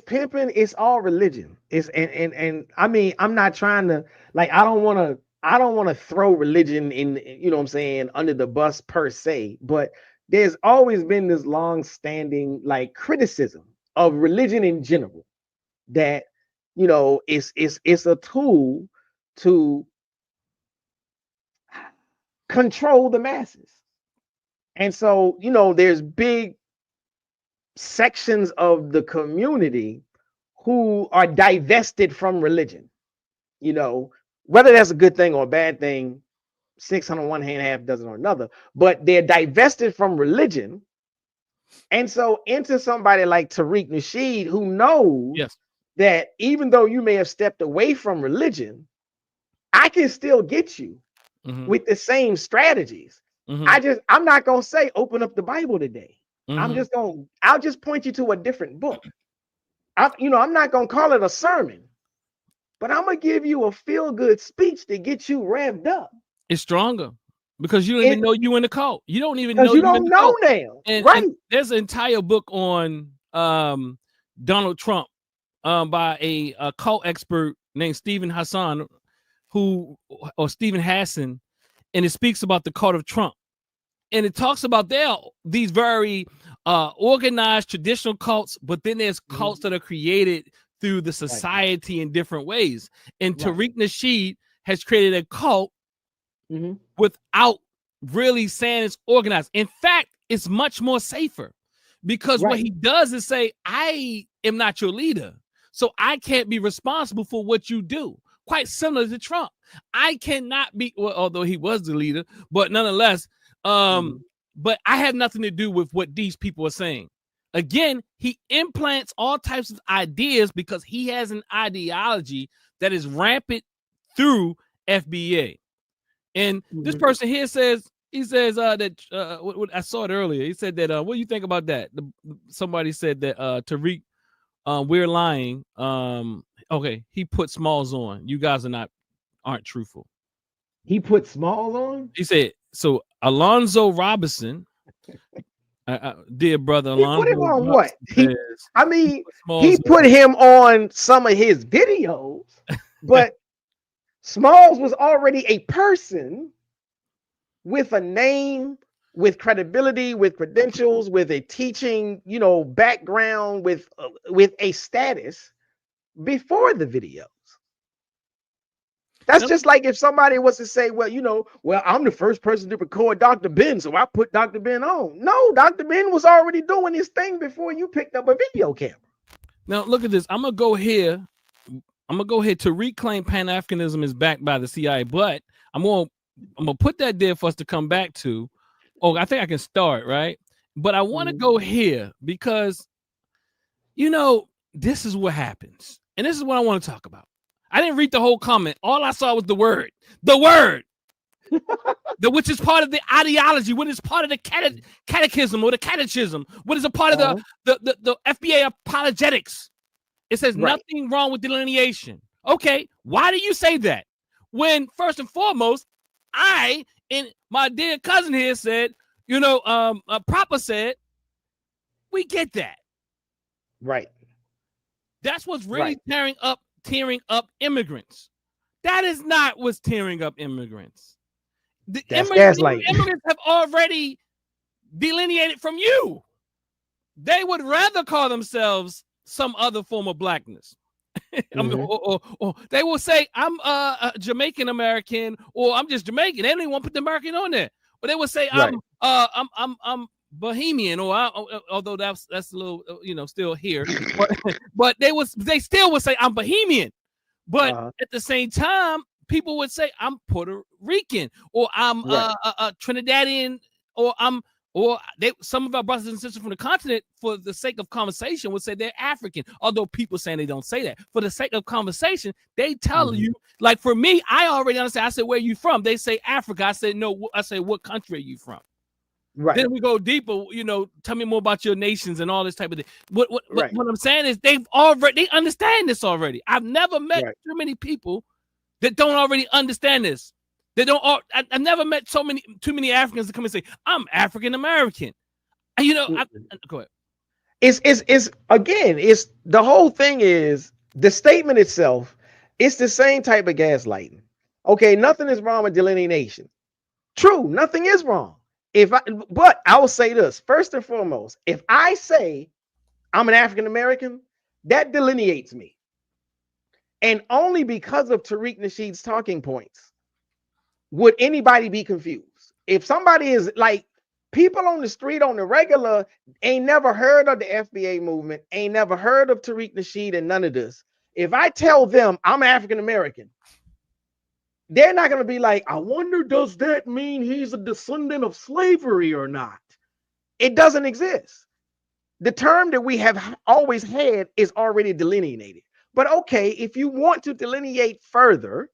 pimping, it's all religion. And I mean, I'm not trying to, like, I don't want to throw religion in, you know what I'm saying, under the bus per se, but there's always been this long-standing like criticism of religion in general that, you know, it's a tool to control the masses. And so, you know, there's big sections of the community who are divested from religion. You know, whether that's a good thing or a bad thing, 6 on one hand, half dozen on another, but they're divested from religion. And so into somebody like Tariq Nasheed, who knows that even though you may have stepped away from religion, I can still get you with the same strategies. I'm not gonna say open up the Bible today. I'll just point you to a different book. I'm not gonna call it a sermon, but I'm gonna give you a feel-good speech to get you revved up. It's stronger because you don't even know you in the cult. You don't even know you don't know now. And there's an entire book on Donald Trump by a cult expert named Stephen Hassan, or Stephen Hassan, and it speaks about the cult of Trump. And it talks about these very organized traditional cults, but then there's cults that are created through the society in different ways. And Tariq Nasheed has created a cult without really saying it's organized. In fact, it's much more safer because what he does is say, I am not your leader, so I can't be responsible for what you do. Quite similar to Trump. I cannot be, well, although he was the leader, but nonetheless, but I have nothing to do with what these people are saying. Again, he implants all types of ideas because he has an ideology that is rampant through FBA. And this person here says, that what I saw it earlier. He said that what do you think about that? Somebody said that Tariq, we're lying. Okay, he put Smalls on. You guys aren't truthful. He put Smalls on? He said, so Alonzo Robinson, dear brother Alonzo. He put him on what? He put him on some of his videos, but Smalls was already a person with a name, with credibility, with credentials, with a teaching, background, with a status before the videos. That's just like if somebody was to say, well, I'm the first person to record Dr. Ben, so I put Dr. Ben on. No, Dr. Ben was already doing his thing before you picked up a video camera. Now, look at this. I'm going to go here. To reclaim Pan-Africanism is backed by the CIA, but I'm going to put that there for us to come back to. Oh, I think I can start, right? But I want to go here because, this is what happens. And this is what I want to talk about. I didn't read the whole comment. All I saw was the word, which is part of the ideology, what is part of the catechism or the catechism, what is a part of the FBA apologetics. It says nothing wrong with delineation. Okay, why do you say that? When first and foremost, I and my dear cousin here said, Proper said, we get that. Right. That's what's really tearing up immigrants. That is not what's tearing up immigrants. The immigrants have already delineated from you. They would rather call themselves some other form of blackness. Or they will say, I'm a Jamaican American, or I'm just Jamaican. They don't even want to put the American on there. Or they will say, I'm Bohemian, or although that's a little, still here. but they still would say, I'm Bohemian. But at the same time, people would say, I'm Puerto Rican, or I'm Trinidadian, or some of our brothers and sisters from the continent, for the sake of conversation, would say they're African. Although people saying they don't say that, for the sake of conversation, they tell you. Like for me, I already understand. I said, "Where are you from?" They say Africa. I said, "No." I say, "What country are you from?" Right. Then we go deeper. Tell me more about your nations and all this type of thing. What I'm saying is they understand this already. I've never met too many people that don't already understand this. They don't. I've never met too many Africans to come and say, "I'm African American." Go ahead. It's again. It's the whole thing is the statement itself. It's the same type of gaslighting. Okay, nothing is wrong with delineation. True, nothing is wrong. But I will say this first and foremost: if I say I'm an African American, that delineates me, and only because of Tariq Nasheed's talking points would anybody be confused. If somebody is like, people on the street on the regular ain't never heard of the FBA movement, ain't never heard of Tariq Nasheed and none of this. If I tell them I'm African American, they're not going to be like, I wonder, does that mean he's a descendant of slavery or not? It doesn't exist. The term that we have always had is already delineated. But okay, if you want to delineate further,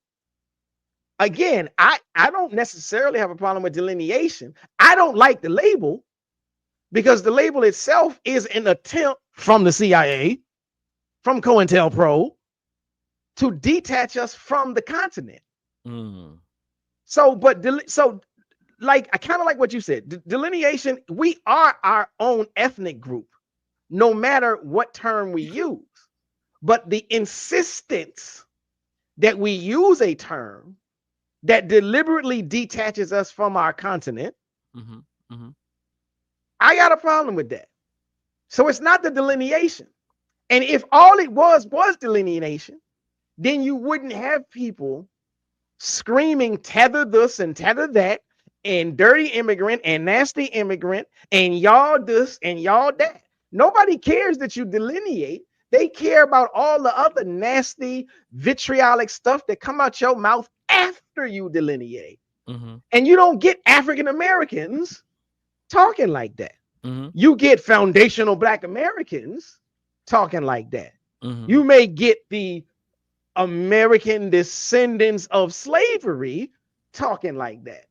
again, I don't necessarily have a problem with delineation. I don't like the label because the label itself is an attempt from the CIA, from COINTELPRO, to detach us from the continent. So like, I kind of like what you said. Delineation, we are our own ethnic group, no matter what term we use. But the insistence that we use a term that deliberately detaches us from our continent, I got a problem with that. So it's not the delineation. And if all it was delineation, then you wouldn't have people screaming tether this and tether that and dirty immigrant and nasty immigrant and y'all this and y'all that. Nobody cares that you delineate. They care about all the other nasty vitriolic stuff that come out your mouth after you delineate. And you don't get African Americans talking like that. You get foundational Black Americans talking like that. You may get the American descendants of slavery talking like that.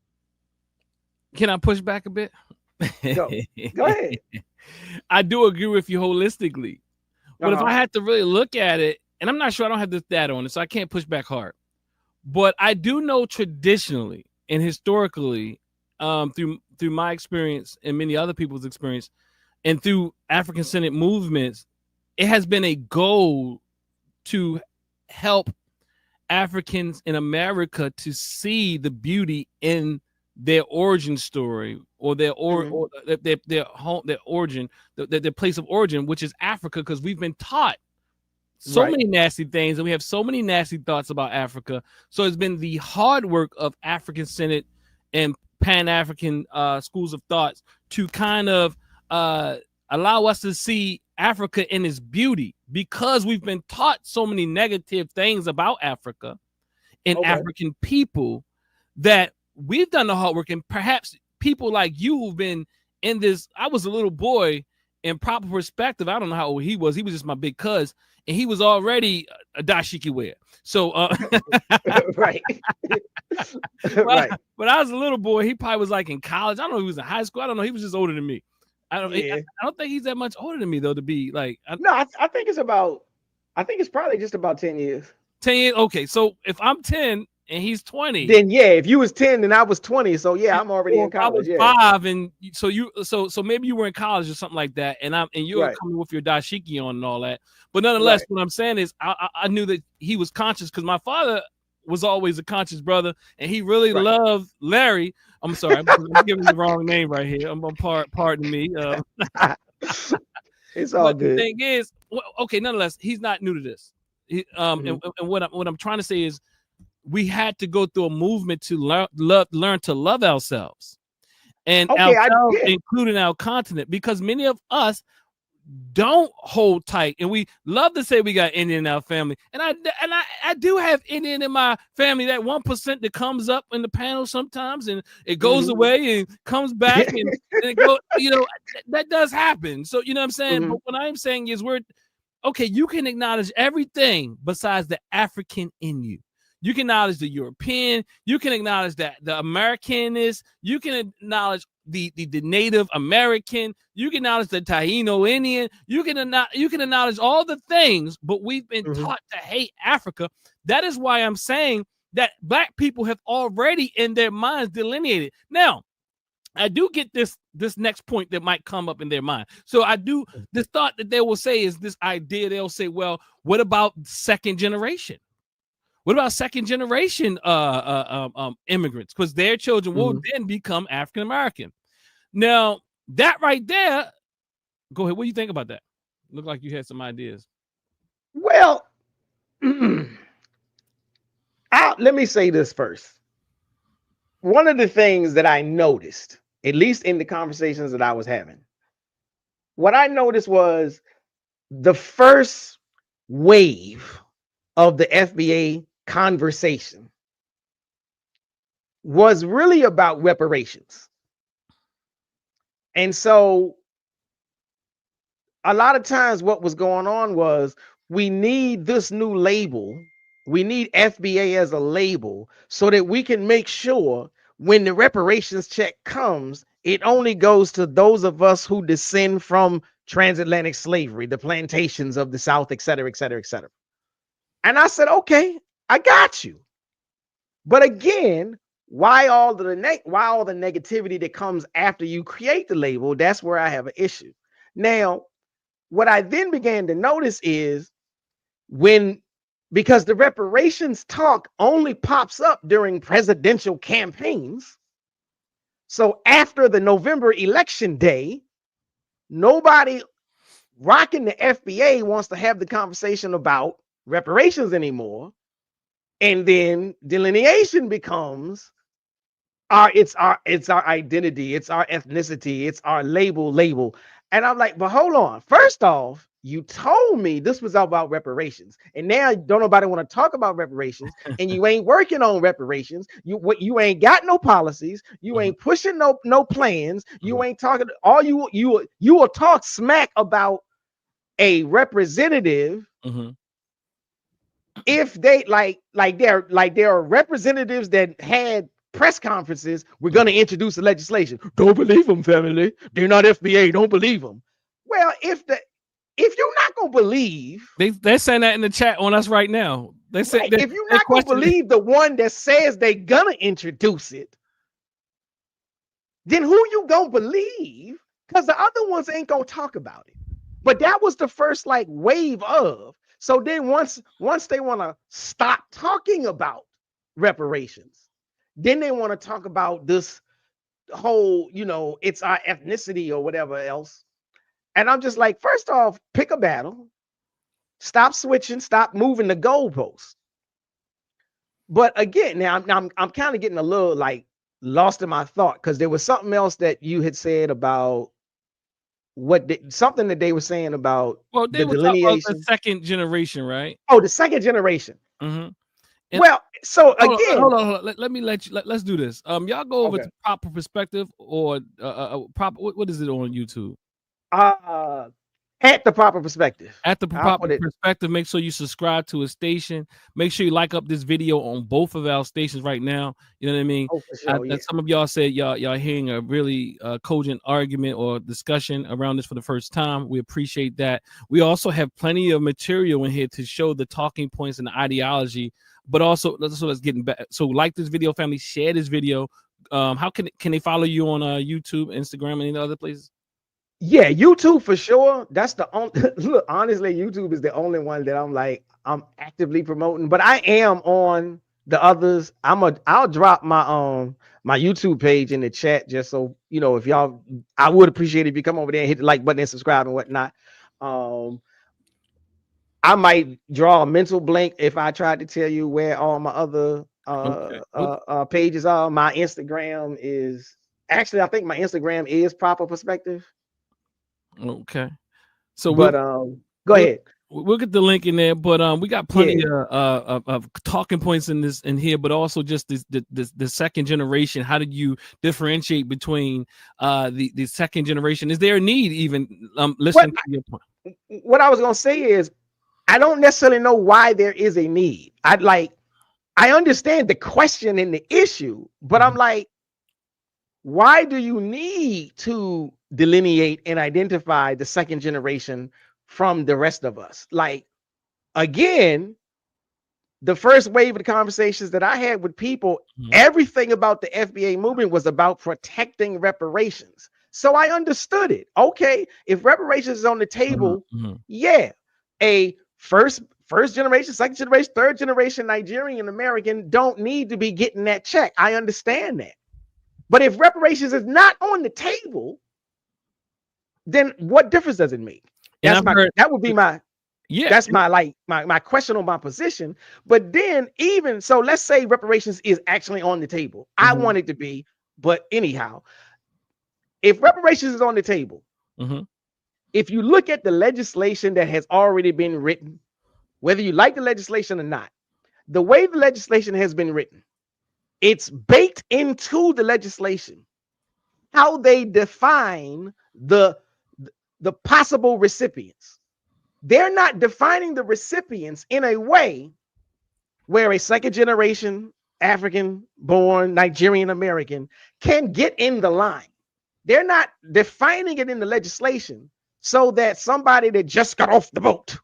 Can I push back a bit? Go ahead. I do agree with you holistically. But if I had to really look at it, and I'm not sure, I don't have this data on it, so I can't push back hard. But I do know traditionally and historically, through my experience and many other people's experience, and through African-centered movements, it has been a goal to help Africans in America to see the beauty in their origin story, or their origin, their place of origin, which is Africa, because we've been taught so many nasty things and we have so many nasty thoughts about Africa. So it's been the hard work of African-centered and Pan-African schools of thoughts to kind of allow us to see Africa in its beauty, because we've been taught so many negative things about Africa and African people, that we've done the hard work. And perhaps people like you who've been in this, I was a little boy in Proper Perspective. I don't know how old he was. He was just my big cuz, and he was already a dashiki wear. So right. But I was a little boy. He probably was like in college. I don't know if he was in high school. I don't know. He was just older than me. I don't think he's that much older than me though, to be like. I think it's about I think it's probably just about 10 years. 10 years. Okay, so if I'm 10 and he's 20, then yeah, if you was 10 and I was 20, so yeah, I'm already in college. I was yeah. 5, and so maybe you were in college or something like that, and you're Right. coming with your dashiki on and all that. But nonetheless, Right. what I'm saying is I knew that he was conscious because my father was always a conscious brother, and he really Right. loved Larry. I'm sorry, I'm giving the wrong name right here. Pardon me. It's all But good. the thing is, okay, nonetheless, he's not new to this. And what I'm trying to say is, we had to go through a movement to learn to love ourselves, and ourselves, including our continent, because many of us don't hold tight, and we love to say we got Indian in our family, and I do have Indian in my family, that 1% that comes up in the panel sometimes, and it goes away and comes back, and it go, that does happen. So you know what I'm saying. But what I'm saying is, okay, you can acknowledge everything besides the African in you. You can acknowledge the European. You can acknowledge that the Americanist. You can acknowledge the Native American. You can acknowledge the Taino Indian. You can acknowledge all the things, but we've been taught to hate Africa. That is why I'm saying that Black people have already in their minds delineated. Now, I do get this next point that might come up in their mind. So I do, the thought that they will say is this idea. They'll say, well, what about second generation? What about second generation immigrants? Because their children will then become African American. Now, that right there, go ahead. What do you think about that? Look like you had some ideas. Well, let me say this first. One of the things that I noticed, at least in the conversations that I was having, what I noticed was the first wave of the FBA conversation was really about reparations. And so a lot of times what was going on was, we need this new label. We need FBA as a label so that we can make sure when the reparations check comes, it only goes to those of us who descend from transatlantic slavery, the plantations of the South, et cetera, et cetera, et cetera. And I said, okay, I got you. But again, why all the negativity that comes after you create the label? That's where I have an issue. Now, what I then began to notice is, because the reparations talk only pops up during presidential campaigns. So after the November election day, nobody rocking the FBA wants to have the conversation about reparations anymore. And then delineation becomes it's our identity, it's our ethnicity, it's our label. And I'm like, but hold on. First off, you told me this was about reparations, and now don't nobody want to talk about reparations, and you ain't working on reparations. You ain't got no policies. You ain't pushing no plans. You ain't talking. All you will talk smack about a representative. If they there are representatives that had press conferences, we're going to introduce the legislation. Don't believe them, family. They're not FBA. Don't believe them. Well, if you're not going to believe, they're saying that in the chat on us right now. They said, right, if you're not going to believe the one that says they're going to introduce it, then who you going to believe? Because the other ones ain't going to talk about it. But that was the first wave of. So then once they want to stop talking about reparations, then they want to talk about this whole, it's our ethnicity or whatever else. And I'm just like, first off, pick a battle, stop switching, stop moving the goalposts. But again, now I'm kind of getting a little lost in my thought, because there was something else that you had said about something that they were saying about they were talking about the second generation, right? Oh, the second generation. Well, so again, hold on. Let's do this. Y'all go over to Proper Perspective or Proper. What is it on YouTube? At the proper perspective. At the proper perspective, make sure you subscribe to a station. Make sure you like up this video on both of our stations right now. You know what I mean? Oh, for sure, yeah. Some of y'all said y'all hearing a really cogent argument or discussion around this for the first time. We appreciate that. We also have plenty of material in here to show the talking points and the ideology, but also let's get back. So like this video, family, share this video. How can they follow you on YouTube, Instagram, and any other places? Yeah, YouTube for sure. That's the only look. Honestly, YouTube is the only one that I'm actively promoting. But I am on the others. I'll drop my my YouTube page in the chat just so you know if y'all. I would appreciate it if you come over there and hit the like button and subscribe and whatnot. I might draw a mental blank if I tried to tell you where all my other pages are. My Instagram is actually I think my Instagram is Proper Perspective. Okay, so but go ahead. We'll get the link in there, but we got plenty of talking points in here, but also just the second generation. How did you differentiate between the second generation? Is there a need even listening to your point? What I was gonna say is I don't necessarily know why there is a need. I understand the question and the issue, but I'm like, why do you need to delineate and identify the second generation from the rest of us? Like, again, the first wave of the conversations that I had with people, everything about the FBA movement was about protecting reparations. So I understood it. Okay, if reparations is on the table, yeah, a first generation, second generation, third generation Nigerian American don't need to be getting that check. I understand that. But if reparations is not on the table, then what difference does it make? That would be my that's my question on my position. But then even so, let's say reparations is actually on the table. I want it to be, but anyhow, if reparations is on the table, if you look at the legislation that has already been written, whether you like the legislation or not, the way the legislation has been written, it's baked into the legislation how they define the possible recipients. They're not defining the recipients in a way where a second generation African born Nigerian American can get in the line. They're not defining it in the legislation so that somebody that just got off the boat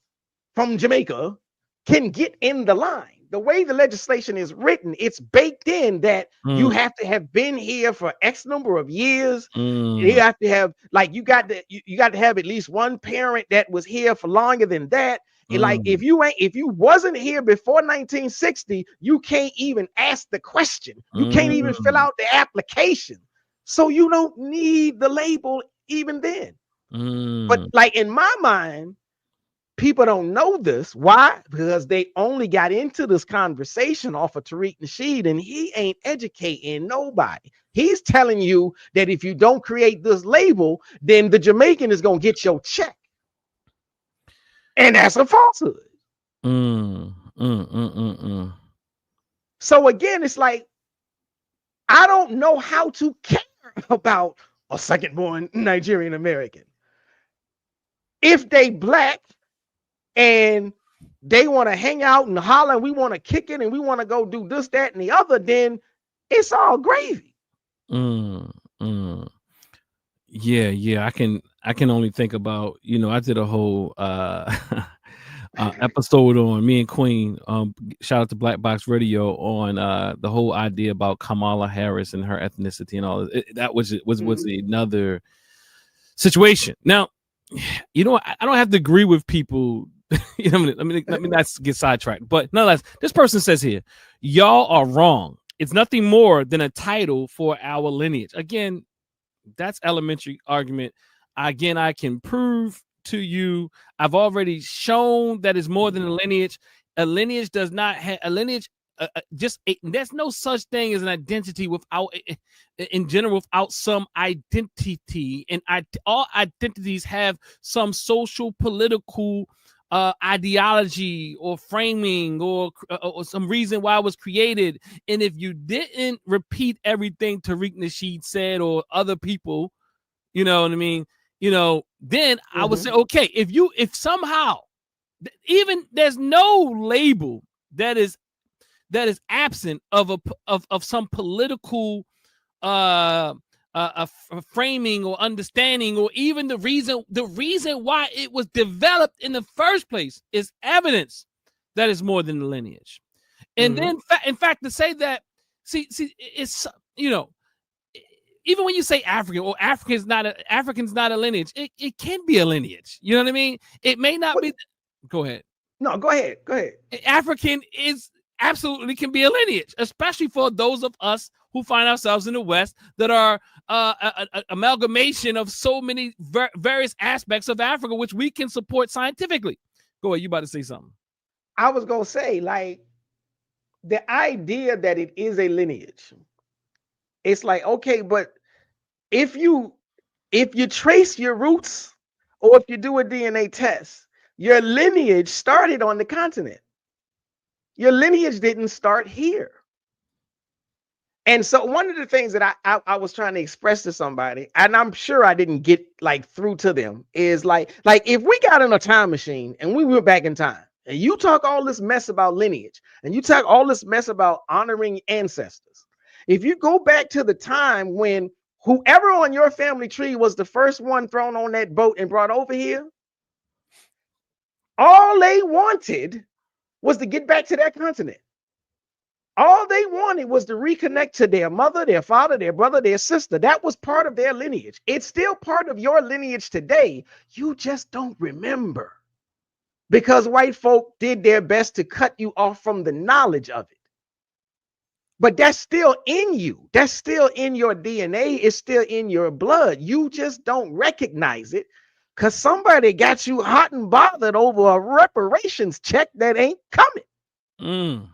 from Jamaica can get in the line. The way the legislation is written, it's baked in that you have to have been here for X number of years. You have to have you got to have at least one parent that was here for longer than that. Like if you wasn't here before 1960, you can't even ask the question. You can't even fill out the application. So you don't need the label even then. But like in my mind, people don't know this. Why? Because they only got into this conversation off of Tariq Nasheed, and he ain't educating nobody. He's telling you that if you don't create this label, then the Jamaican is going to get your check. And that's a falsehood. So again, it's like, I don't know how to care about a second-born Nigerian American. If they black, and they want to hang out and holler, and we want to kick it, and we want to go do this, that, and the other, then it's all gravy. Yeah. I can only think about, I did a whole episode on me and Queen. Shout out to Black Box Radio on the whole idea about Kamala Harris and her ethnicity and all that. Was another situation. Now, I don't have to agree with people. Let me not get sidetracked. But nonetheless, this person says here, y'all are wrong. It's nothing more than a title for our lineage. Again, that's elementary argument. Again, I can prove to you. I've already shown that it's more than a lineage. A lineage does not have a lineage. There's no such thing as an identity without, in general, without some identity. And all identities have some social, political ideology or framing or some reason why it was created. And if you didn't repeat everything Tariq Nasheed said or other people, you know what I mean, then I would say, okay, if somehow even there's no label that is absent of some political framing or understanding, or even the reason why it was developed in the first place is evidence that is more than the lineage. And then in fact to say that, see it's, you know, even when you say African or African's not a lineage, it can be a lineage. You know what I mean? It may not be. Go ahead. No, go ahead. African is absolutely can be a lineage, especially for those of us who find ourselves in the West that are an amalgamation of so many various aspects of Africa, which we can support scientifically. Go ahead. You about to say something? I was going to say, like, the idea that it is a lineage, it's like, okay, but if you trace your roots, or if you do a DNA test, your lineage started on the continent. Your lineage didn't start here. And so one of the things that I was trying to express to somebody, and I'm sure I didn't get like through to them, is like if we got in a time machine and we went back in time, and you talk all this mess about lineage, and you talk all this mess about honoring ancestors, if you go back to the time when whoever on your family tree was the first one thrown on that boat and brought over here, all they wanted was to get back to that continent. All they wanted was to reconnect to their mother, their father, their brother, their sister. That was part of their lineage. It's still part of your lineage today. You just don't remember because white folk did their best to cut you off from the knowledge of it. But that's still in you. That's still in your DNA. It's still in your blood. You just don't recognize it because somebody got you hot and bothered over a reparations check that ain't coming.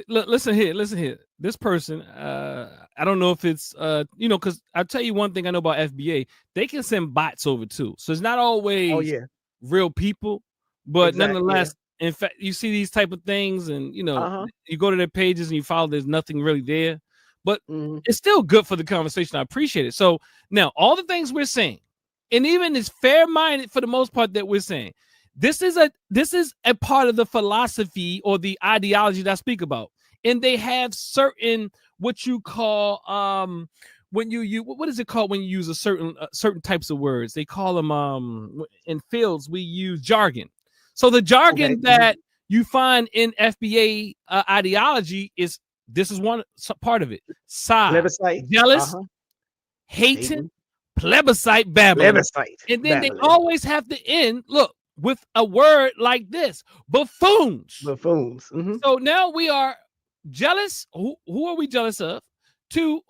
Listen here. This person, I don't know if it's, because I'll tell you one thing I know about FBA. They can send bots over too. So it's not always real people, but nonetheless, in fact, you see these type of things and, you go to their pages and you follow, there's nothing really there, but it's still good for the conversation. I appreciate it. So now all the things we're saying, and even is fair-minded for the most part that we're saying, this is a part of the philosophy or the ideology that I speak about. And they have certain, what you call, when you what is it called when you use a certain types of words? They call them, in fields, we use jargon. So the jargon that you find in FBA ideology this is one part of it. Plebiscite, jealous, hating, plebiscite, babbling. And then they always have to end, look, with a word like this: buffoons. So now we are jealous. Who are we jealous of? 2,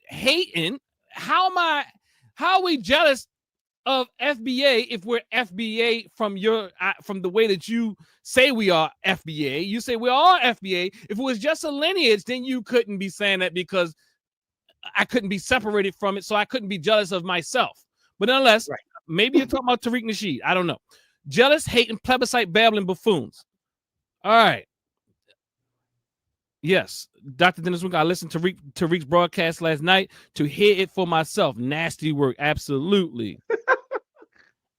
hating. How are we jealous of FBA if we're FBA from the way that you say we are FBA? You say we are FBA. If it was just a lineage, then you couldn't be saying that because I couldn't be separated from it, so I couldn't be jealous of myself. But nonetheless, maybe you're talking about Tariq Nasheed. I don't know. Jealous, hating, plebiscite, babbling buffoons. All right. Yes, Dr. Dennis Winkle, I listened to Tariq's broadcast last night to hear it for myself. Nasty work, absolutely.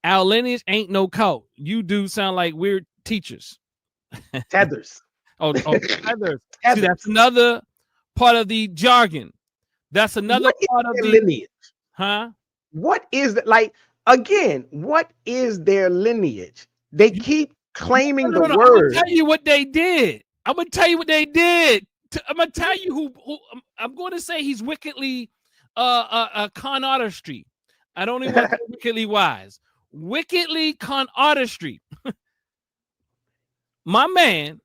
Our lineage ain't no cult. You do sound like weird teachers. Tethers. Tethers. See, that's another part of the jargon. That's another part of the lineage. Huh? What is that? Like, again, what is their lineage? They keep claiming the word. I'm gonna tell you what they did. I'm gonna tell you who I'm going to say he's wickedly con artistry. I don't even want to say wickedly wise. Wickedly con artistry. My man,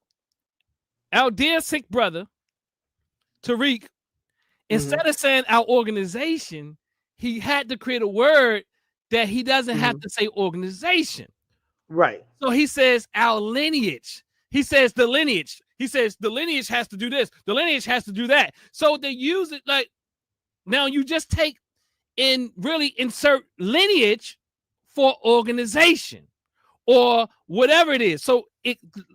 our dear sick brother, Tariq, instead of saying our organization, he had to create a word that he doesn't have to say organization. Right. So he says our lineage. He says the lineage. He says the lineage has to do this. The lineage has to do that. So they use it like, now you just take and really insert lineage for organization or whatever it is. So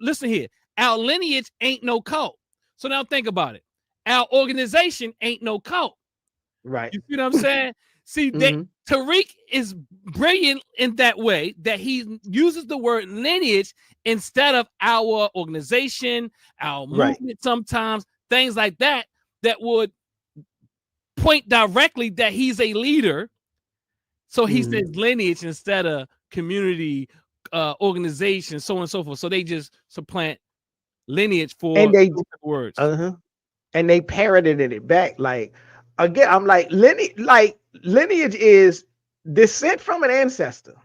listen here, our lineage ain't no cult. So now think about it. Our organization ain't no cult. Right. You see what I'm saying? See, Tariq is brilliant in that way that he uses the word lineage instead of our organization, our movement, sometimes things like that would point directly that he's a leader. So he says lineage instead of community, organization, so on and so forth. So they just supplant lineage for words. And they parroted it back. Like, again, I'm like, lineage is descent from an ancestor.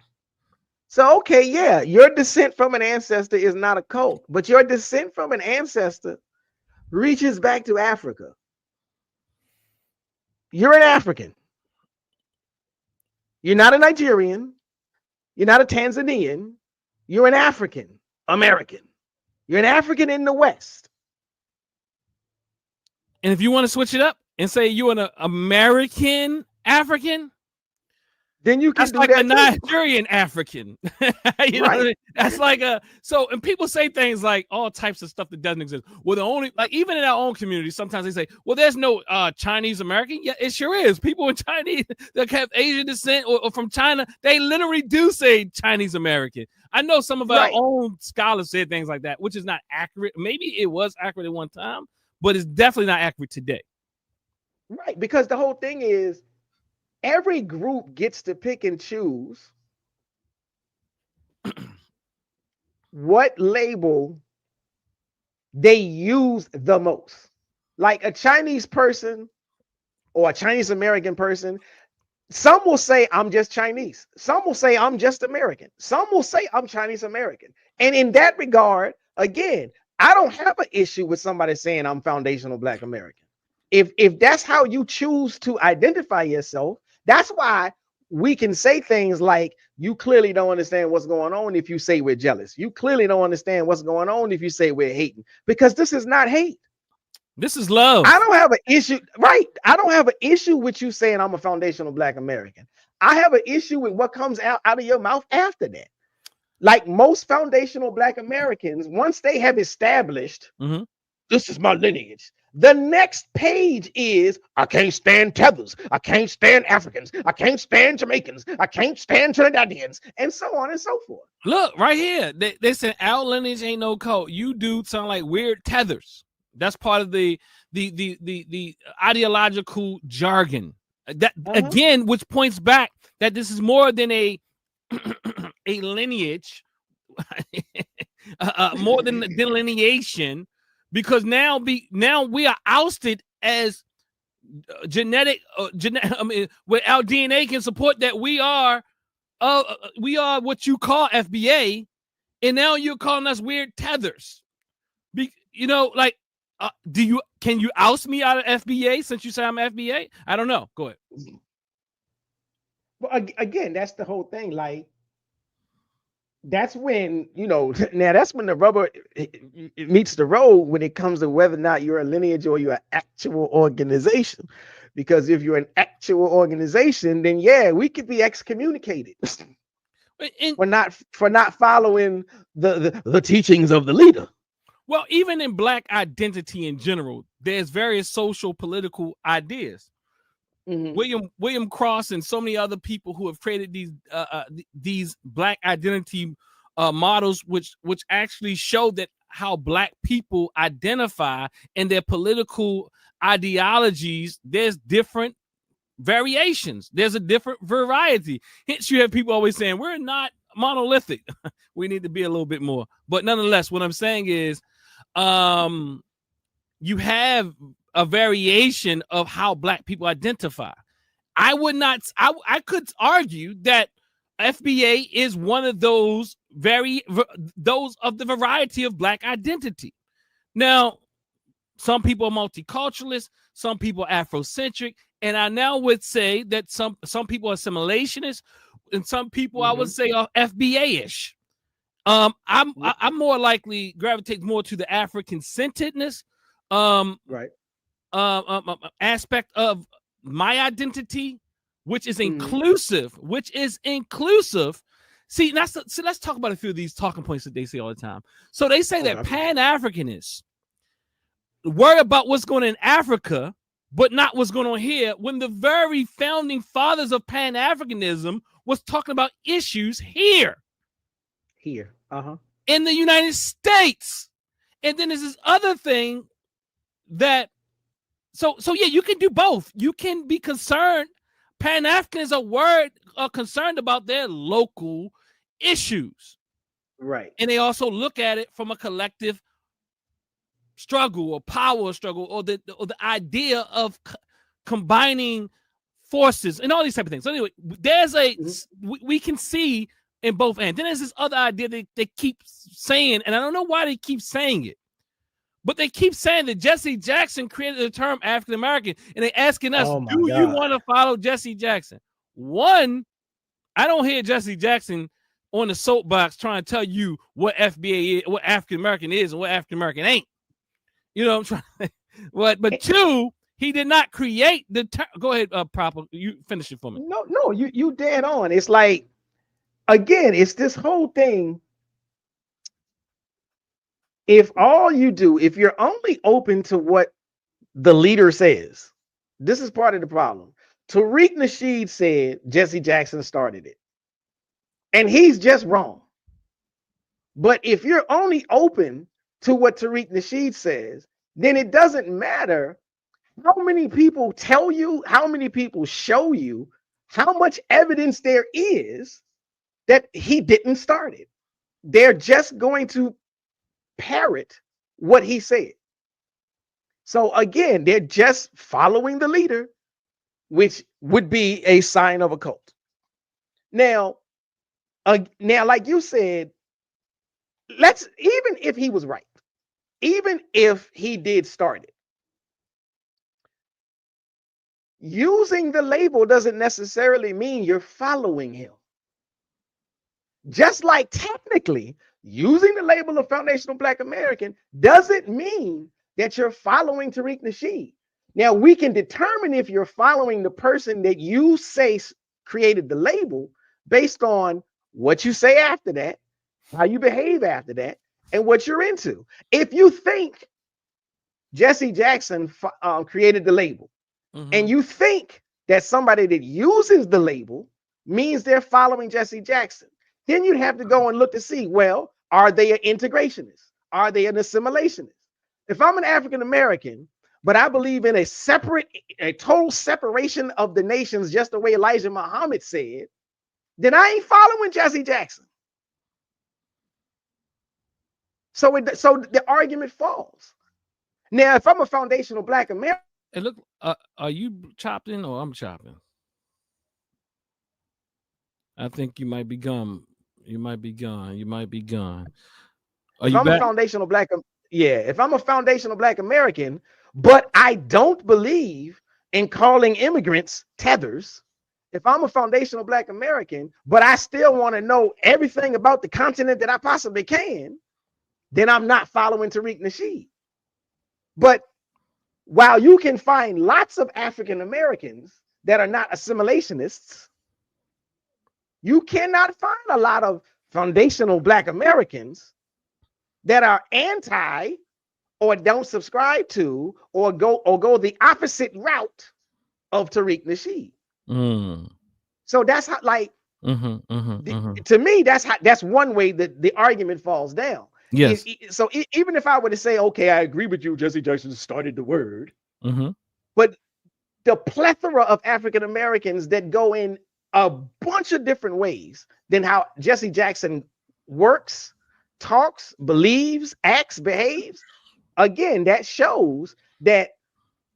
So, okay, yeah, your descent from an ancestor is not a cult, but your descent from an ancestor reaches back to Africa. You're an African. You're not a Nigerian. You're not a Tanzanian. You're an African American. You're an African in the West. And if you want to switch it up and say you're an American African, then you can that's do like that a Nigerian African. You know what I mean? That's like and people say things like all types of stuff that doesn't exist. Well, the only, like, even in our own community, sometimes they say, well, there's no Chinese American. Yeah, it sure is. People in Chinese that have Asian descent or from China, they literally do say Chinese American. I know some of our own scholars said things like that, which is not accurate. Maybe it was accurate at one time, but it's definitely not accurate today. Right, because the whole thing is, every group gets to pick and choose what label they use the most. Like a Chinese person or a Chinese American person, some will say, I'm just Chinese. Some will say, I'm just American. Some will say, I'm Chinese American. And in that regard, again, I don't have an issue with somebody saying I'm foundational Black American. If that's how you choose to identify yourself, that's why we can say things like, you clearly don't understand what's going on if you say we're jealous. You clearly don't understand what's going on if you say we're hating, because this is not hate. This is love. I don't have an issue, right? I don't have an issue with you saying I'm a foundational Black American. I have an issue with what comes out of your mouth after that. Like most foundational Black Americans, once they have established, this is my lineage, the next page is, I can't stand tethers. I can't stand Africans. I can't stand Jamaicans. I can't stand Trinidadians, and so on and so forth. Look, right here. They said our lineage ain't no cult. You dudes sound like weird tethers. That's part of the ideological jargon. That again, which points back that this is more than a lineage, more than delineation. Because now we are ousted as genetic. I mean, where our DNA can support that we are what you call FBA, and now you're calling us weird tethers. You know, like, can you oust me out of FBA since you say I'm FBA? I don't know. Go ahead. Well, again, that's the whole thing. Like, that's when, now that's when the rubber meets the road when it comes to whether or not you're a lineage or you're an actual organization. Because if you're an actual organization, then yeah, we could be excommunicated for not following the teachings of the leader. Well, even in Black identity in general, there's various social political ideas. William Cross and so many other people who have created these Black identity models, which actually show that how Black people identify and their political ideologies. There's different variations. There's a different variety. Hence, you have people always saying we're not monolithic. We need to be a little bit more. But nonetheless, what I'm saying is, you have a variation of how Black people identify. I could argue that FBA is one of those of the variety of Black identity. Now, some people are multiculturalists, some people are Afrocentric, and I now would say that some people are assimilationists, and some people I would say are FBA-ish. I'm more likely gravitate more to the African-centeredness aspect of my identity, which is inclusive. See, let's talk about a few of these talking points that they say all the time. So they say that Pan-Africanists worry about what's going on in Africa, but not what's going on here, when the very founding fathers of Pan-Africanism was talking about issues here. In the United States. And then there's this other thing that, so yeah, you can do both. You can be concerned. Pan-Africans are concerned about their local issues. Right. And they also look at it from a collective struggle or power struggle, or the idea of combining forces and all these type of things. So anyway, there's we can see in both ends. Then there's this other idea that they keep saying, and I don't know why they keep saying it, but they keep saying that Jesse Jackson created the term African American, and they're asking us, do you want to follow Jesse Jackson? One, I don't hear Jesse Jackson on the soapbox trying to tell you what FBA is, what African American is, and what African American ain't. You know what I'm trying to, but two, he did not create the term. Go ahead, proper. You finish it for me. No, you dead on. It's like, again, it's this whole thing. If you're only open to what the leader says, this is part of the problem. Tariq Nasheed said Jesse Jackson started it, and he's just wrong. But if you're only open to what Tariq Nasheed says, then it doesn't matter how many people tell you, how many people show you, how much evidence there is that he didn't start it. They're just going to parrot what he said. So again, they're just following the leader, which would be a sign of a cult. Now, like you said, even if he was right, even if he did start it, using the label doesn't necessarily mean you're following him. Just like technically using the label of Foundational Black American doesn't mean that you're following Tariq Nasheed. Now, we can determine if you're following the person that you say created the label based on what you say after that, how you behave after that, and what you're into. If you think Jesse Jackson created the label, and you think that somebody that uses the label means they're following Jesse Jackson, then you'd have to go and look to see, well, are they an integrationist? Are they an assimilationist? If I'm an African American, but I believe in a total separation of the nations, just the way Elijah Muhammad said, then I ain't following Jesse Jackson. So the argument falls. Now, if I'm a foundational Black American, hey, look, are you chopping or I'm chopping? I think you might be gone. You might be gone. You might be gone. If I'm a foundational Black American, but I don't believe in calling immigrants tethers. If I'm a foundational Black American, but I still want to know everything about the continent that I possibly can, then I'm not following Tariq Nasheed. But while you can find lots of African Americans that are not assimilationists, you cannot find a lot of foundational Black Americans that are anti or don't subscribe to or go the opposite route of Tariq Nasheed. So that's how, like, to me, that's one way that the argument falls down. Yes. So even if I were to say, okay, I agree with you, Jesse Jackson started the word, but the plethora of African Americans that go in a bunch of different ways than how Jesse Jackson works, talks, believes, acts, behaves, again, that shows that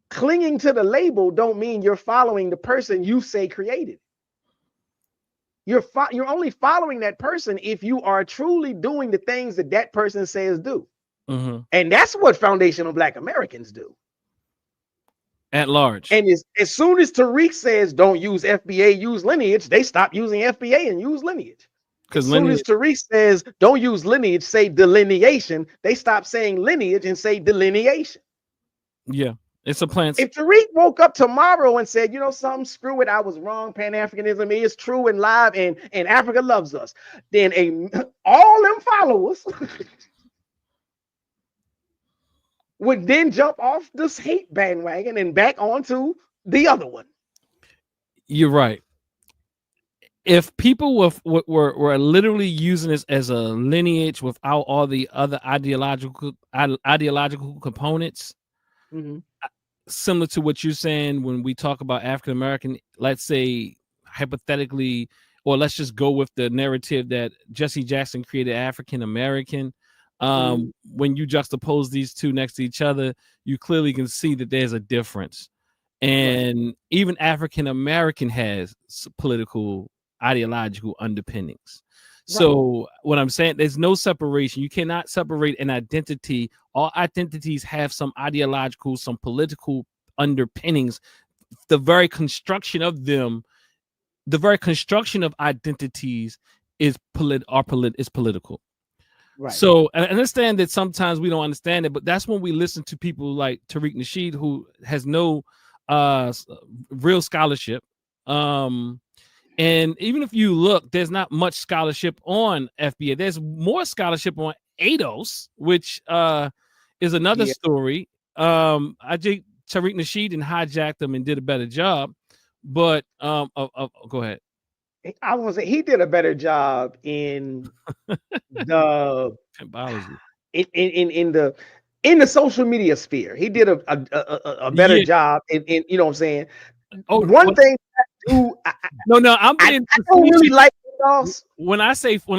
clinging to the label don't mean you're following the person you say created. You're only following that person if you are truly doing the things that that person says do. And that's what foundational Black Americans do. At large. And as soon as Tariq says don't use FBA, use lineage, they stop using FBA and use lineage. As soon as Tariq says don't use lineage, say delineation, they stop saying lineage and say delineation. Yeah. It's a plan. If Tariq woke up tomorrow and said, you know something, screw it, I was wrong, Pan-Africanism is true and live, and Africa loves us, then all them followers would then jump off this hate bandwagon and back onto the other one. You're right. If people were literally using this as a lineage without all the other ideological components, similar to what you're saying when we talk about African American, let's say hypothetically, or let's just go with the narrative that Jesse Jackson created African American. When you juxtapose these two next to each other, you clearly can see that there's a difference. And even African American has political ideological underpinnings. So what I'm saying, there's no separation. You cannot separate an identity. All identities have some ideological, some political underpinnings. The very construction of them, the very construction of identities is political. Right. So I understand that sometimes we don't understand it, but that's when we listen to people like Tariq Nasheed, who has no real scholarship. And even if you look, there's not much scholarship on FBA. There's more scholarship on ADOS, which is another story. I think Tariq Nasheed and hijacked them and did a better job. But go ahead. I was say he did a better job in the in the social media sphere. He did a better job in you know what I'm saying. One thing I'm being I don't really like ADOS. When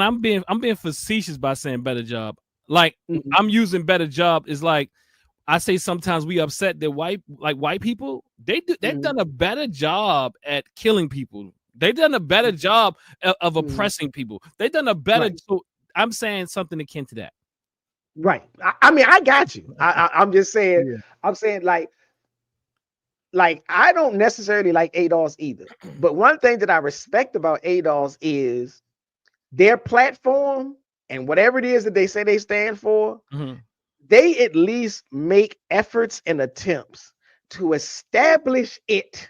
I'm being facetious by saying better job. Like I'm using better job is like I say sometimes we upset that white people, they've done a better job at killing people. They've done a better job of oppressing people. They've done a better. So I'm saying something akin to that. Right. I mean, I got you. I'm just saying. Yeah. I'm saying like I don't necessarily like ADOS either. But one thing that I respect about ADOS is their platform and whatever it is that they say they stand for. They at least make efforts and attempts to establish it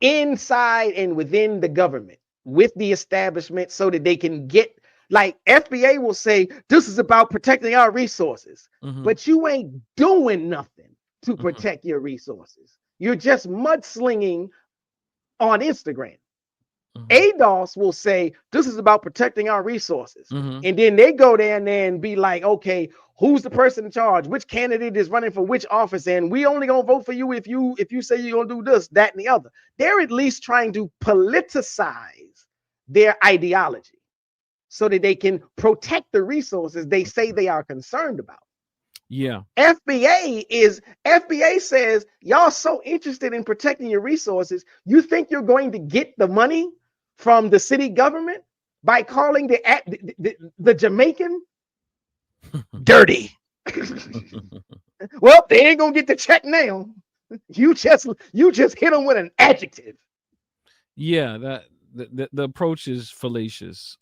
inside and within the government with the establishment so that they can get, like FBA will say, this is about protecting our resources, but you ain't doing nothing to protect your resources. You're just mudslinging on Instagram. ADOS will say, this is about protecting our resources. And then they go down there and be like, okay, who's the person in charge? Which candidate is running for which office? And we only gonna vote for you if you say you're gonna do this, that, and the other. They're at least trying to politicize their ideology so that they can protect the resources they say they are concerned about. Yeah. FBA says, y'all so interested in protecting your resources, you think you're going to get the money from the city government by calling the Jamaican dirty. Well, they ain't gonna get the check now. You just hit them with an adjective. Yeah, that the approach is fallacious.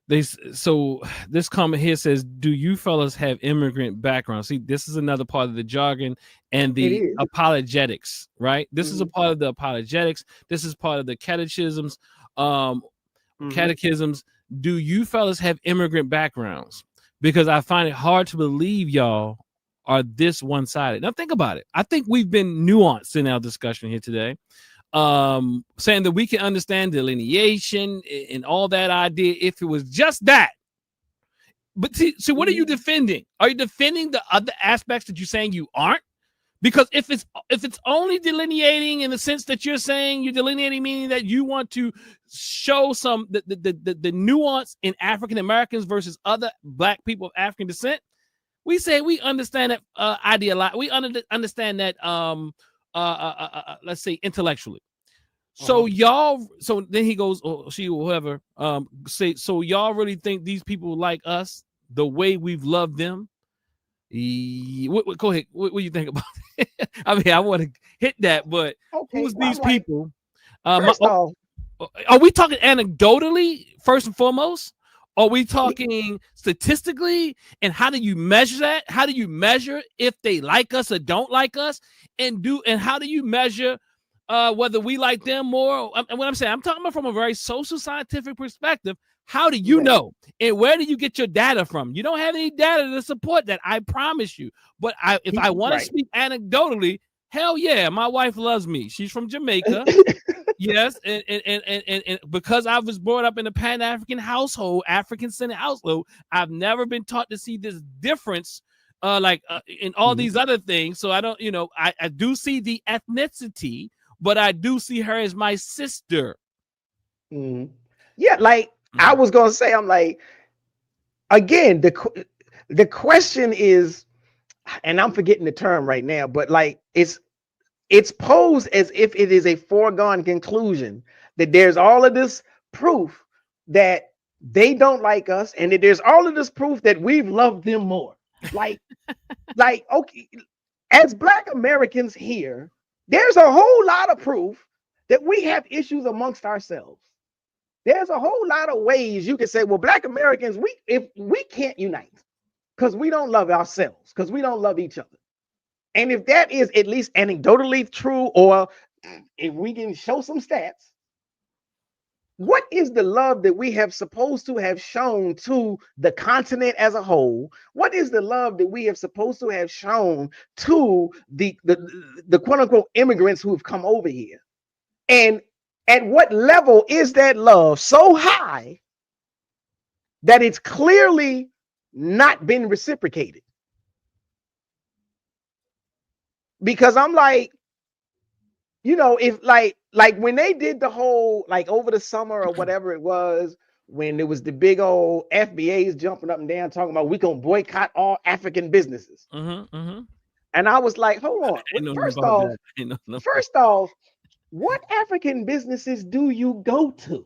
This comment here says, do you fellas have immigrant background? See, this is another part of the jargon and the apologetics, right? This is a part of the apologetics. This is part of the catechisms. Catechisms. Do you fellas have immigrant backgrounds? Because I find it hard to believe y'all are this one-sided. Now think about it. I think we've been nuanced in our discussion here today. Saying that we can understand delineation and all that idea if it was just that. But see, so what are you defending? Are you defending the other aspects that you're saying you aren't? Because if it's only delineating in the sense that you're saying you're delineating, meaning that you want to show some the nuance in African Americans versus other Black people of African descent, we say we understand that we understand that let's say intellectually. So y'all, so then he goes, or she or whoever, say, so y'all really think these people like us the way we've loved them? Go ahead. What do you think about it? I mean, I want to hit that, but who's these people? Are we talking anecdotally first and foremost? Are we talking statistically? And how do you measure that? How do you measure if they like us or don't like us? And how do you measure whether we like them more? And what I'm saying, I'm talking about from a very social scientific perspective. How do you know? And where do you get your data from? You don't have any data to support that. I promise you. But if I want to speak anecdotally, hell yeah, my wife loves me. She's from Jamaica. Yes, and because I was brought up in a Pan-African household, African-centered household, I've never been taught to see this difference in all these other things. So I don't, I do see the ethnicity, but I do see her as my sister. Yeah, like I was gonna say, I'm like, again, the question is, and I'm forgetting the term right now, but like it's posed as if it is a foregone conclusion that there's all of this proof that they don't like us, and that there's all of this proof that we've loved them more. Like, okay, as Black Americans here, there's a whole lot of proof that we have issues amongst ourselves. There's a whole lot of ways you can say, well, Black Americans, if we can't unite because we don't love ourselves, because we don't love each other. And if that is at least anecdotally true, or if we can show some stats, what is the love that we have supposed to have shown to the continent as a whole? What is the love that we have supposed to have shown to the quote unquote immigrants who have come over here? And at what level is that love so high that it's clearly not been reciprocated? Because I'm like, if like when they did the whole, like over the summer or whatever it was, when there was the big old FBAs jumping up and down talking about we gonna boycott all African businesses. And I was like, hold on. First off, what African businesses do you go to?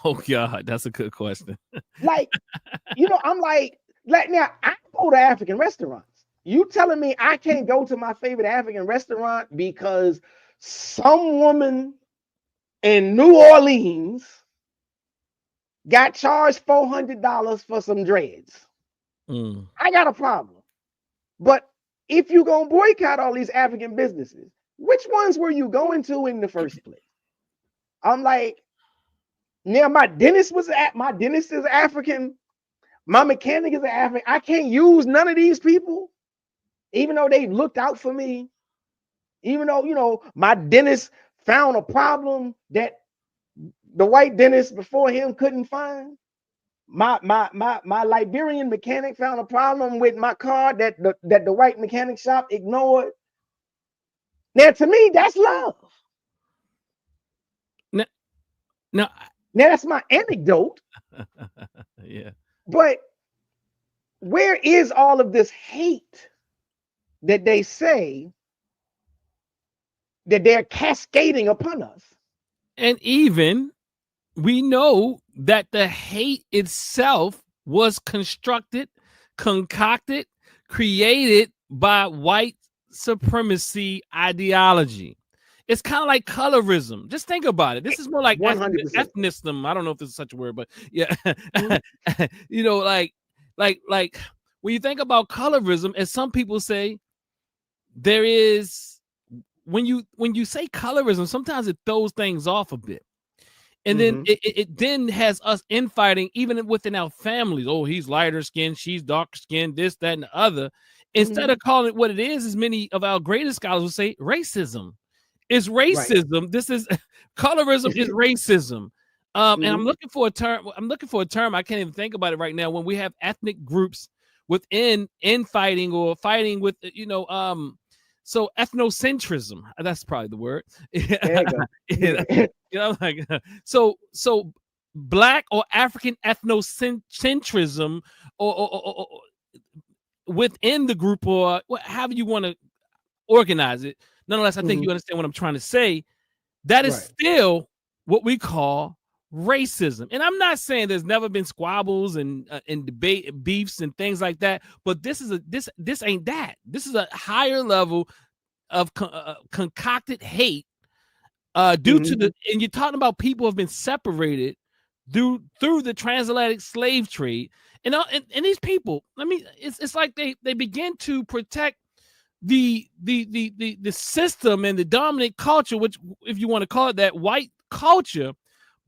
Oh God, that's a good question. Like, I'm like now I go to African restaurants. You telling me I can't go to my favorite African restaurant because some woman in New Orleans got charged $400 for some dreads? I got a problem. But if you're gonna boycott all these African businesses, which ones were you going to in the first place? I'm like, now my dentist is African, my mechanic is African. I can't use none of these people, even though they looked out for me, even though, my dentist found a problem that the white dentist before him couldn't find. My Liberian mechanic found a problem with my car that the white mechanic shop ignored. Now, to me, that's love. Now that's my anecdote. Yeah. But where is all of this hate that they say that they're cascading upon us? And even we know that the hate itself was constructed, concocted, created by white supremacy ideology. It's kind of like colorism. Just think about it. This is more like 100%. Ethnicism. I don't know if this is such a word, but yeah. Like when you think about colorism, as some people say, there is, when you say colorism, sometimes it throws things off a bit. And then it then has us infighting even within our families. Oh, he's lighter skinned, she's darker skinned, this, that, and the other. Instead of calling it what it is, as many of our greatest scholars will say, racism. It's racism. Right. This is colorism is racism. And I'm looking for a term. I can't even think about it right now. When we have ethnic groups within infighting or fighting with, so ethnocentrism. That's probably the word. So Black or African ethnocentrism or within the group, or however you want to organize it. Nonetheless, I think you understand what I'm trying to say. That is still what we call racism. And I'm not saying there's never been squabbles and debate, beefs and things like that. But this ain't that. This is a higher level of concocted hate due to the. And you're talking about people who have been separated through the transatlantic slave trade, and these people. I mean, it's like they begin to protect the system and the dominant culture, which, if you want to call it that, white culture,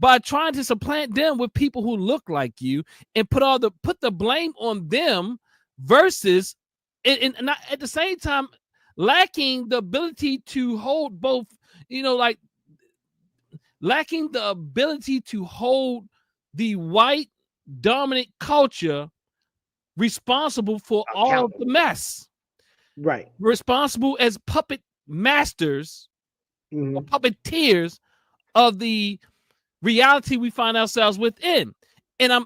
by trying to supplant them with people who look like you and put the blame on them versus and not, at the same time lacking the ability to hold both, like lacking the ability to hold the white dominant culture responsible for all of the mess. Right. Responsible as puppet masters or puppeteers of the reality we find ourselves within. And I'm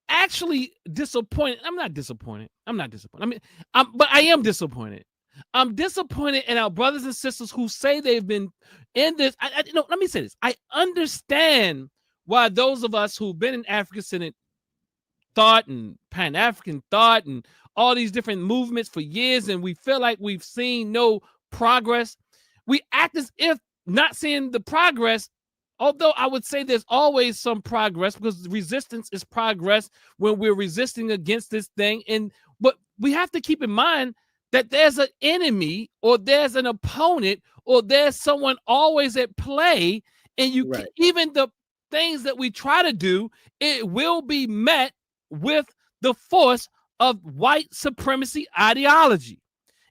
actually disappointed. I'm not disappointed. But I am disappointed. I'm disappointed in our brothers and sisters who say they've been in this. Let me say this. I understand why those of us who've been in African-centered thought and Pan-African thought and all these different movements for years, and we feel like we've seen no progress. We act as if not seeing the progress, although I would say there's always some progress, because resistance is progress when we're resisting against this thing. But we have to keep in mind that there's an enemy, or there's an opponent, or there's someone always at play, and even the things that we try to do, it will be met with the force of white supremacy ideology.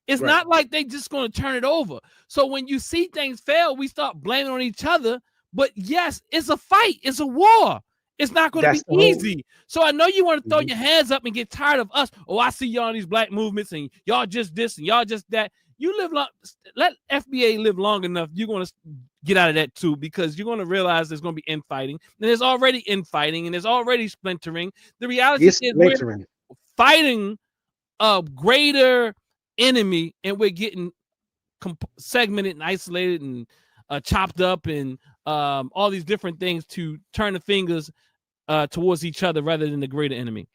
It's not like they just going to turn it over. So when you see things fail, we start blaming on each other. But yes, it's a fight. It's a war. It's not going to be easy. So I know you want to throw your hands up and get tired of us. Oh, I see y'all in these black movements and y'all just this and y'all just that. You live long. Let FBA live long enough. You're going to get out of that too, because you're going to realize there's going to be infighting. And there's already infighting, and there's already splintering. The reality is we're fighting a greater enemy, and we're getting segmented and isolated and chopped up and all these different things to turn the fingers towards each other rather than the greater enemy.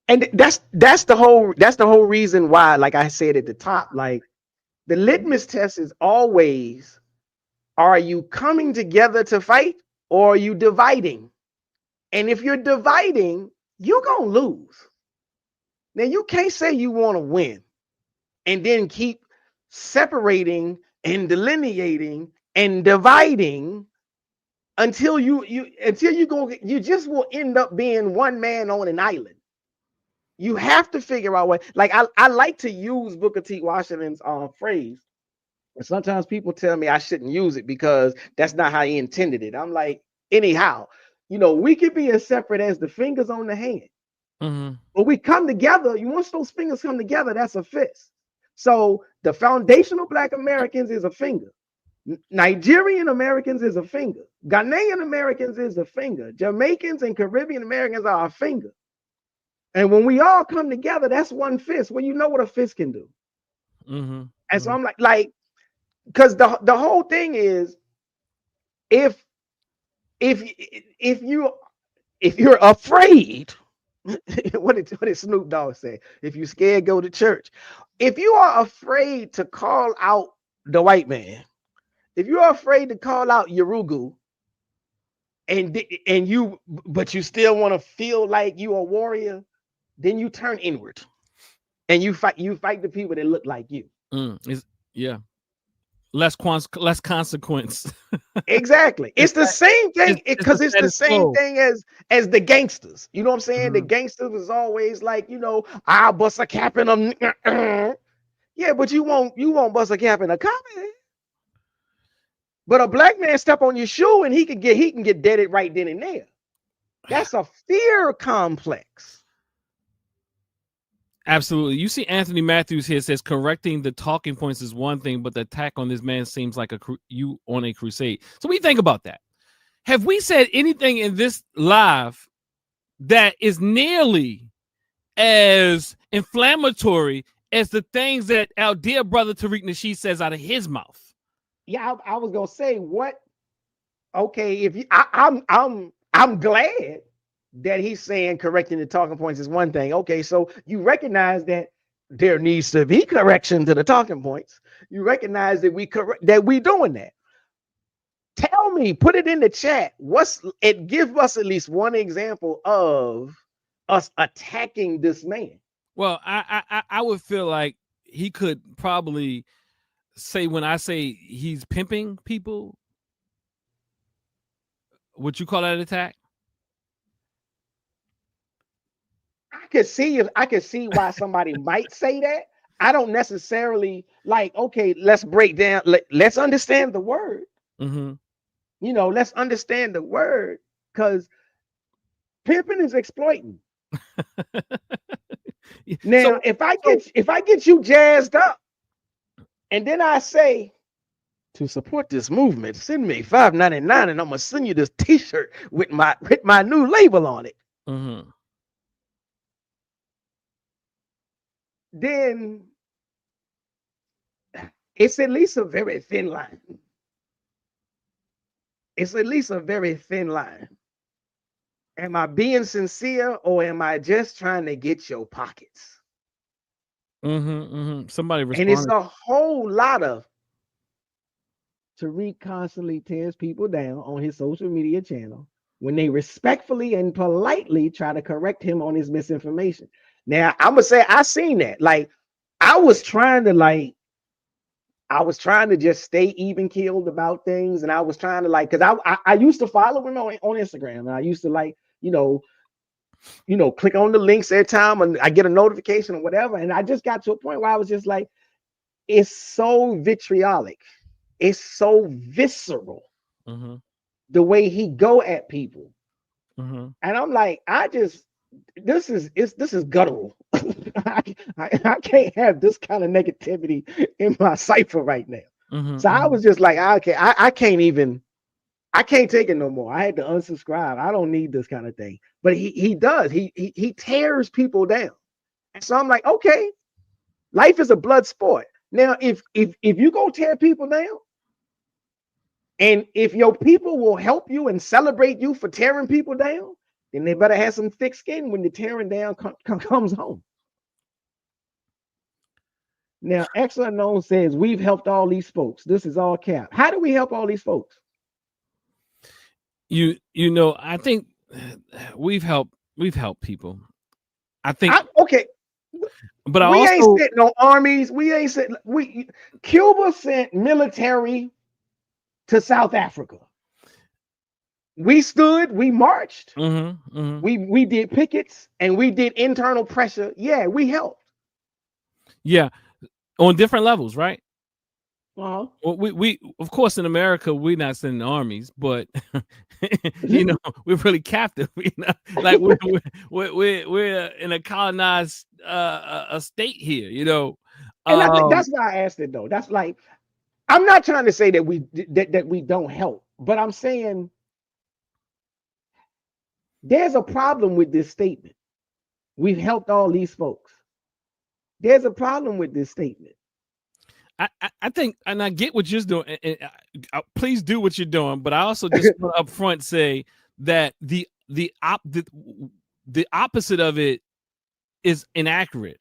And that's the whole reason why, like I said at the top, like the litmus test is always, are you coming together to fight, or are you dividing? And if you're dividing, you're going to lose. Now, you can't say you want to win and then keep separating and delineating and dividing until you just will end up being one man on an island. You have to figure out what, like, I like to use Booker T. Washington's phrase. And sometimes people tell me I shouldn't use it because that's not how he intended it. I'm like, anyhow, we could be as separate as the fingers on the hand. But we come together. Once those fingers come together, that's a fist. So the foundational Black Americans is a finger. Nigerian Americans is a finger. Ghanaian Americans is a finger. Jamaicans and Caribbean Americans are a finger. And when we all come together, that's one fist. Well, you know what a fist can do. And so I'm like, because the whole thing is, if you're afraid, what did Snoop Dogg say? If you scared, go to church. If you are afraid to call out the white man, if you're afraid to call out Yorugu, but you still want to feel like you a warrior, then you turn inward and you fight the people that look like you. Less consequence. Exactly. It's the same thing, because it's the same thing as the gangsters. You know what I'm saying? The gangsters is always like, I'll bust a cap in them. Yeah, but you won't bust a cap in a cop. But a black man step on your shoe and he can get deaded right then and there. That's a fear complex. Absolutely. You see Anthony Matthews here says correcting the talking points is one thing, but the attack on this man seems like you on a crusade. So we think about that. Have we said anything in this live that is nearly as inflammatory as the things that our dear brother Tariq Nasheed says out of his mouth? Yeah, I was gonna say what. Okay, if you, I'm glad that he's saying correcting the talking points is one thing. Okay, so you recognize that there needs to be correction to the talking points. You recognize that we doing that. Tell me, put it in the chat. Give us at least one example of us attacking this man. Well, I would feel like he could probably say, when I say he's pimping people, Would you call that an attack? I could see why somebody might say that. I don't necessarily like, okay, let's break down, let's understand the word. Mm-hmm. You know, let's understand the word, because pimping is exploiting. Now, So if I get you jazzed up, and then I say, to support this movement, send me $5.99, and I'm gonna send you this T-shirt with my new label on it. mm-hmm. Then it's at least a very thin line. It's at least a very thin line. Am I being sincere, or am I just trying to get your pockets? Mm-hmm, mm-hmm. Somebody And it's responded. a whole lot of Tariq constantly tears people down on his social media channel when they respectfully and politely try to correct him on his misinformation. Now, I'm gonna say I seen that. Like, I was trying to just stay even keeled about things, and I was trying to, like, because I used to follow him on Instagram, and I used to, like, click on the links every time, and I get a notification or whatever. And I just got to a point where I was just like, it's so vitriolic, it's so visceral, Mm-hmm. the way he go at people. Mm-hmm. And I'm like, this is guttural. I can't have this kind of negativity in my cipher right now. Mm-hmm. So I was just like, okay, I can't take it no more. I had to unsubscribe. I don't need this kind of thing. But he does. He tears people down. And so I'm like, okay, life is a blood sport. Now, if you go tear people down, and if your people will help you and celebrate you for tearing people down, then they better have some thick skin when the tearing down comes home. Now, X Unknown says, we've helped all these folks. This is all cap. How do we help all these folks? You know, I think we've helped people. I think, okay. but we I ain't also sent no armies. Cuba sent military to South Africa. We stood, we marched, mm-hmm, mm-hmm. we did pickets, and we did internal pressure. Yeah, we helped. Yeah, on different levels, right? Uh-huh. Well, we of course in America we're not sending armies, but you know we're really captive. You know, like we're in a colonized a state here. You know, And I think that's why I asked it though. That's like, I'm not trying to say that we don't help, but I'm saying there's a problem with this statement. We've helped all these folks. There's a problem with this statement. I think, and I get what you're doing. And please do what you're doing, but I also just want to up front say that the opposite of it is inaccurate.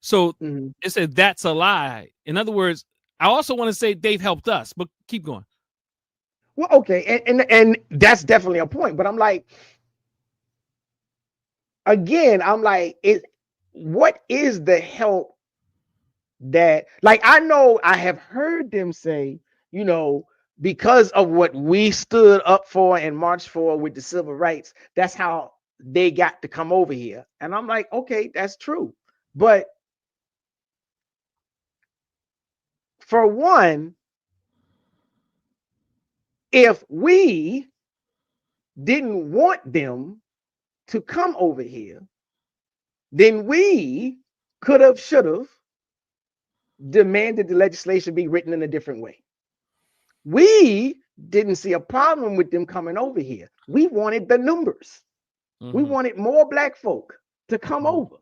So it said that's a lie. In other words, I also want to say they've helped us, but keep going. Well, okay, and that's definitely a point. But I'm like, again, I'm like, what is the help that, like, I know I have heard them say, because of what we stood up for and marched for with the civil rights, that's how they got to come over here. And I'm like, okay, that's true. But for one, if we didn't want them to come over here, then we could have, should have demanded the legislation be written in a different way. We didn't see a problem with them coming over here. We wanted the numbers. We wanted more black folk to come over.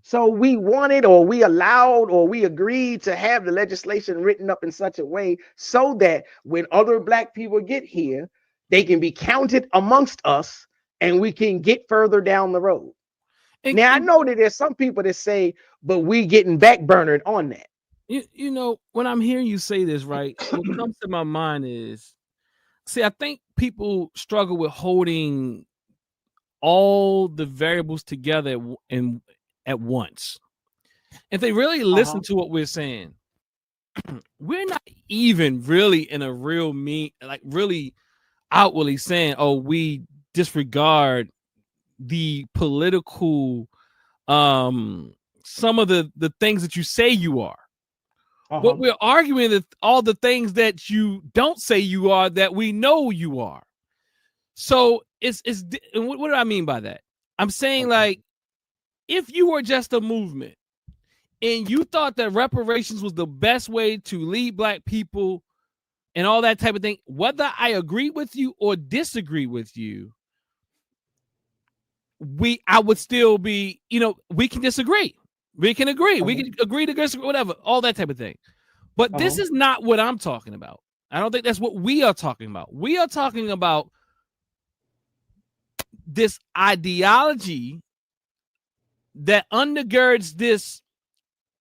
So we wanted, or we allowed, or we agreed to have the legislation written up in such a way so that when other black people get here, they can be counted amongst us and we can get further down the road. Now, I know that there's some people that say, but we getting backburnered on that. You know, when I'm hearing you say this, right, what comes to my mind is, see, I think people struggle with holding all the variables together and at once. If they really listen to what we're saying, we're not even really in a real really outwardly saying, "Oh, we disregard the political, some of the things that you say you are." What we're arguing is all the things that you don't say you are that we know you are. So it's and what do I mean by that? I'm saying like, if you were just a movement and you thought that reparations was the best way to lead Black people and all that type of thing, whether I agree with you or disagree with you, I would still be, we can disagree. We can agree. We can agree to disagree, whatever, all that type of thing. But this is not what I'm talking about. I don't think that's what we are talking about. We are talking about this ideology that undergirds this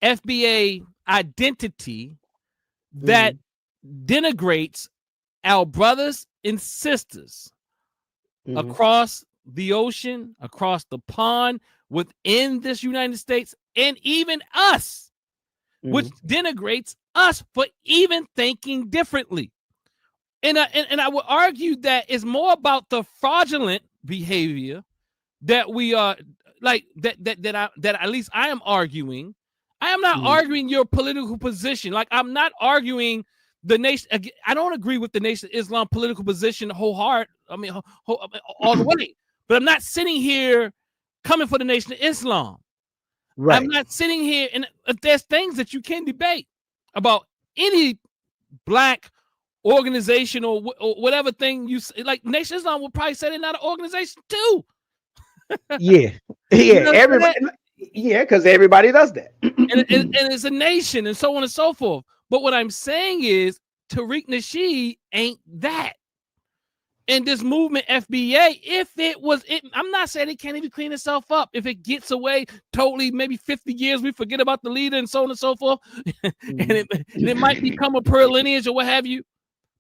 FBA identity that denigrates our brothers and sisters across the ocean, across the pond, within this United States, and even us, which denigrates us for even thinking differently. And I would argue that it's more about the fraudulent behavior that we are like that at least I am arguing. I am not arguing your political position. Like, I'm not arguing the nation. I don't agree with the Nation of Islam political position all the way. But I'm not sitting here coming for the Nation of Islam. Right. I'm not sitting here, and there's things that you can debate about any Black organization or whatever thing you like. Nation of Islam would probably say they're not an organization too. Yeah, everybody. Yeah, because everybody does that, and it's a nation, and so on and so forth. But what I'm saying is, Tariq Nasheed ain't that. And this movement, FBA, if it was, I'm not saying it can't even clean itself up. If it gets away totally, maybe 50 years, we forget about the leader and so on and so forth, and it might become a pearl lineage or what have you.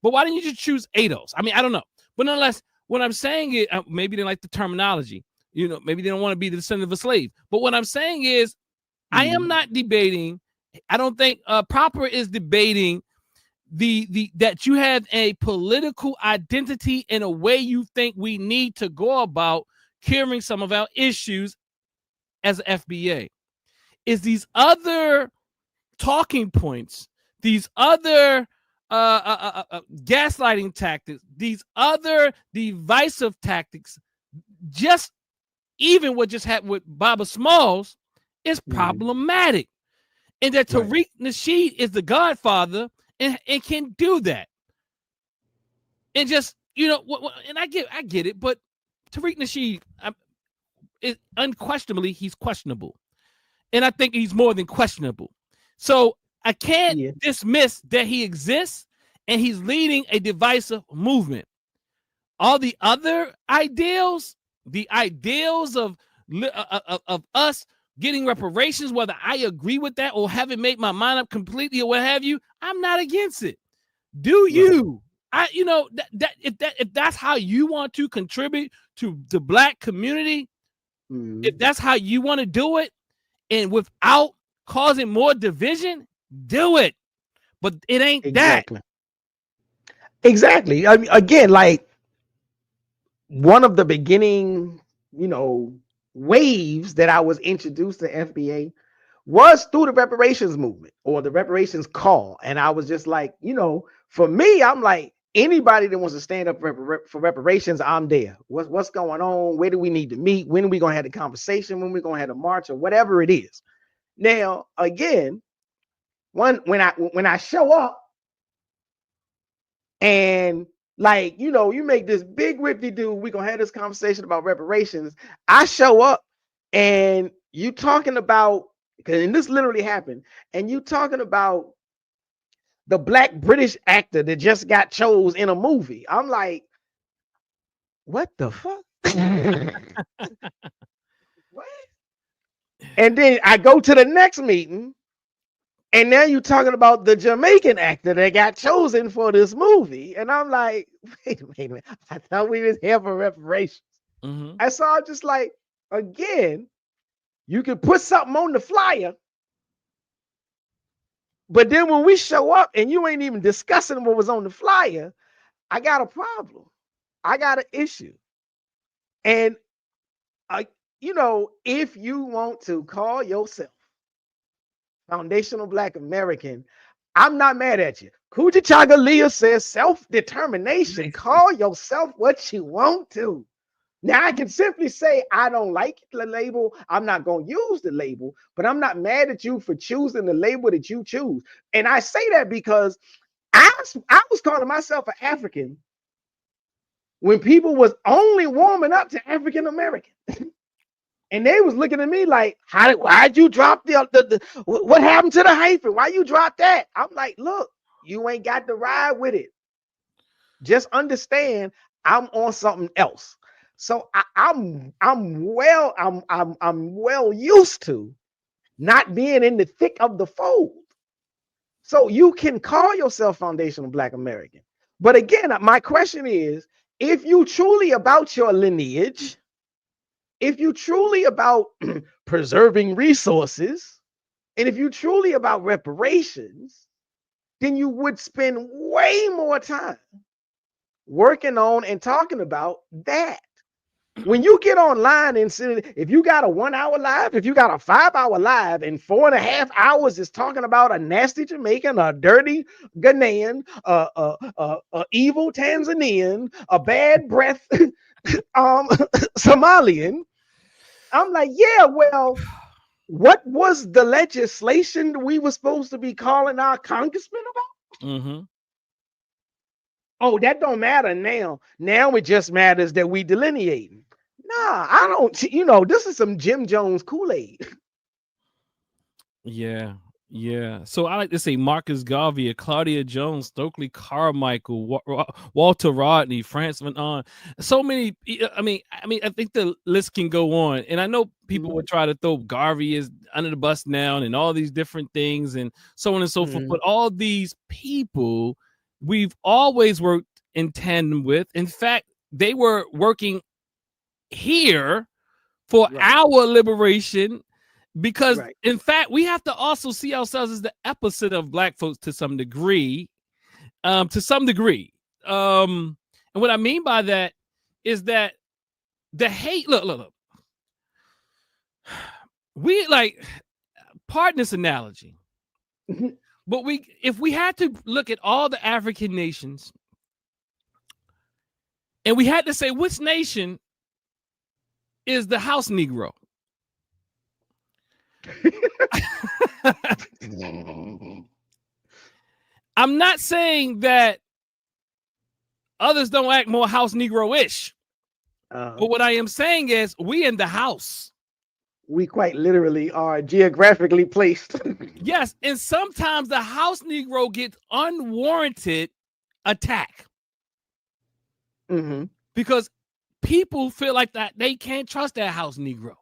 But why didn't you just choose ADOS? I mean, I don't know. But nonetheless, what I'm saying is, maybe they like the terminology. Maybe they don't want to be the descendant of a slave. But what I'm saying is, I am not debating. I don't think Proper is debating that you have a political identity in a way you think we need to go about curing some of our issues as FBA. Is these other talking points, these other gaslighting tactics, these other divisive tactics, just even what just happened with Baba Smalls is problematic. And that Tariq Nasheed is the godfather and can do that. And just, and I get it, but Tariq Nasheed, unquestionably, he's questionable. And I think he's more than questionable. So I can't dismiss that he exists and he's leading a divisive movement. All the other ideals, the ideals of us getting reparations, whether I agree with that or haven't made my mind up completely or what have you, I'm not against it. Do you? If that's how you want to contribute to the Black community, if that's how you want to do it, and without causing more division, do it. But it ain't that. Exactly. I mean, again, like one of the beginning, waves that I was introduced to FBA was through the reparations movement or the reparations call. And I was just like, for me, I'm like, anybody that wants to stand up for reparations, I'm there. What's going on? Where do we need to meet? When are we going to have the conversation? When are we going to have a march or whatever it is? Now, again, when I show up and like, you make this big whippy dude, we're going to have this conversation about reparations. I show up and you talking about, and this literally happened, and you talking about the Black British actor that just got chose in a movie. I'm like, what the fuck? What? And then I go to the next meeting, and now you're talking about the Jamaican actor that got chosen for this movie. And I'm like, wait a minute. I thought we was here for reparations. And so I'm just like, again, you can put something on the flyer, but then when we show up and you ain't even discussing what was on the flyer, I got a problem. I got an issue. And if you want to call yourself foundational Black American, I'm not mad at you. Kujichaga Leah says self-determination. Call yourself what you want to. Now, I can simply say, I don't like the label. I'm not going to use the label, but I'm not mad at you for choosing the label that you choose. And I say that because I was calling myself an African when people was only warming up to African American. And they was looking at me like, why'd you drop what happened to the hyphen? Why you drop that? I'm like, look, you ain't got to ride with it. Just understand I'm on something else. So I'm well used to not being in the thick of the fold. So you can call yourself foundational Black American. But again, my question is, if you truly about your lineage, if you truly about preserving resources, and if you truly about reparations, then you would spend way more time working on and talking about that. When you get online and if you got a 1 hour live, if you got a 5 hour live, and 4.5 hours is talking about a nasty Jamaican, a dirty Ghanaian, a evil Tanzanian, a bad breath Somalian, I'm like, yeah, well, what was the legislation we were supposed to be calling our congressman about? Mm-hmm. Oh, that don't matter now. Now it just matters that we delineating. Nah, I don't, this is some Jim Jones Kool-Aid. Yeah. So I like to say Marcus Garvey, Claudia Jones, Stokely Carmichael, Walter Rodney, Franz Fanon. So many. I mean, I think the list can go on. And I know people would try to throw Garvey as under the bus now and all these different things and so on and so forth. But all these people we've always worked in tandem with. In fact, they were working here for our liberation. Because, in fact, we have to also see ourselves as the epicenter of Black folks to some degree. And what I mean by that is that the hate, look. We pardon this analogy, but if we had to look at all the African nations and we had to say which nation is the house Negro, I'm not saying that others don't act more house Negro-ish, but what I am saying is we in the house. We quite literally are geographically placed. Yes, and sometimes the house Negro gets unwarranted attack because people feel like that they can't trust that house Negro.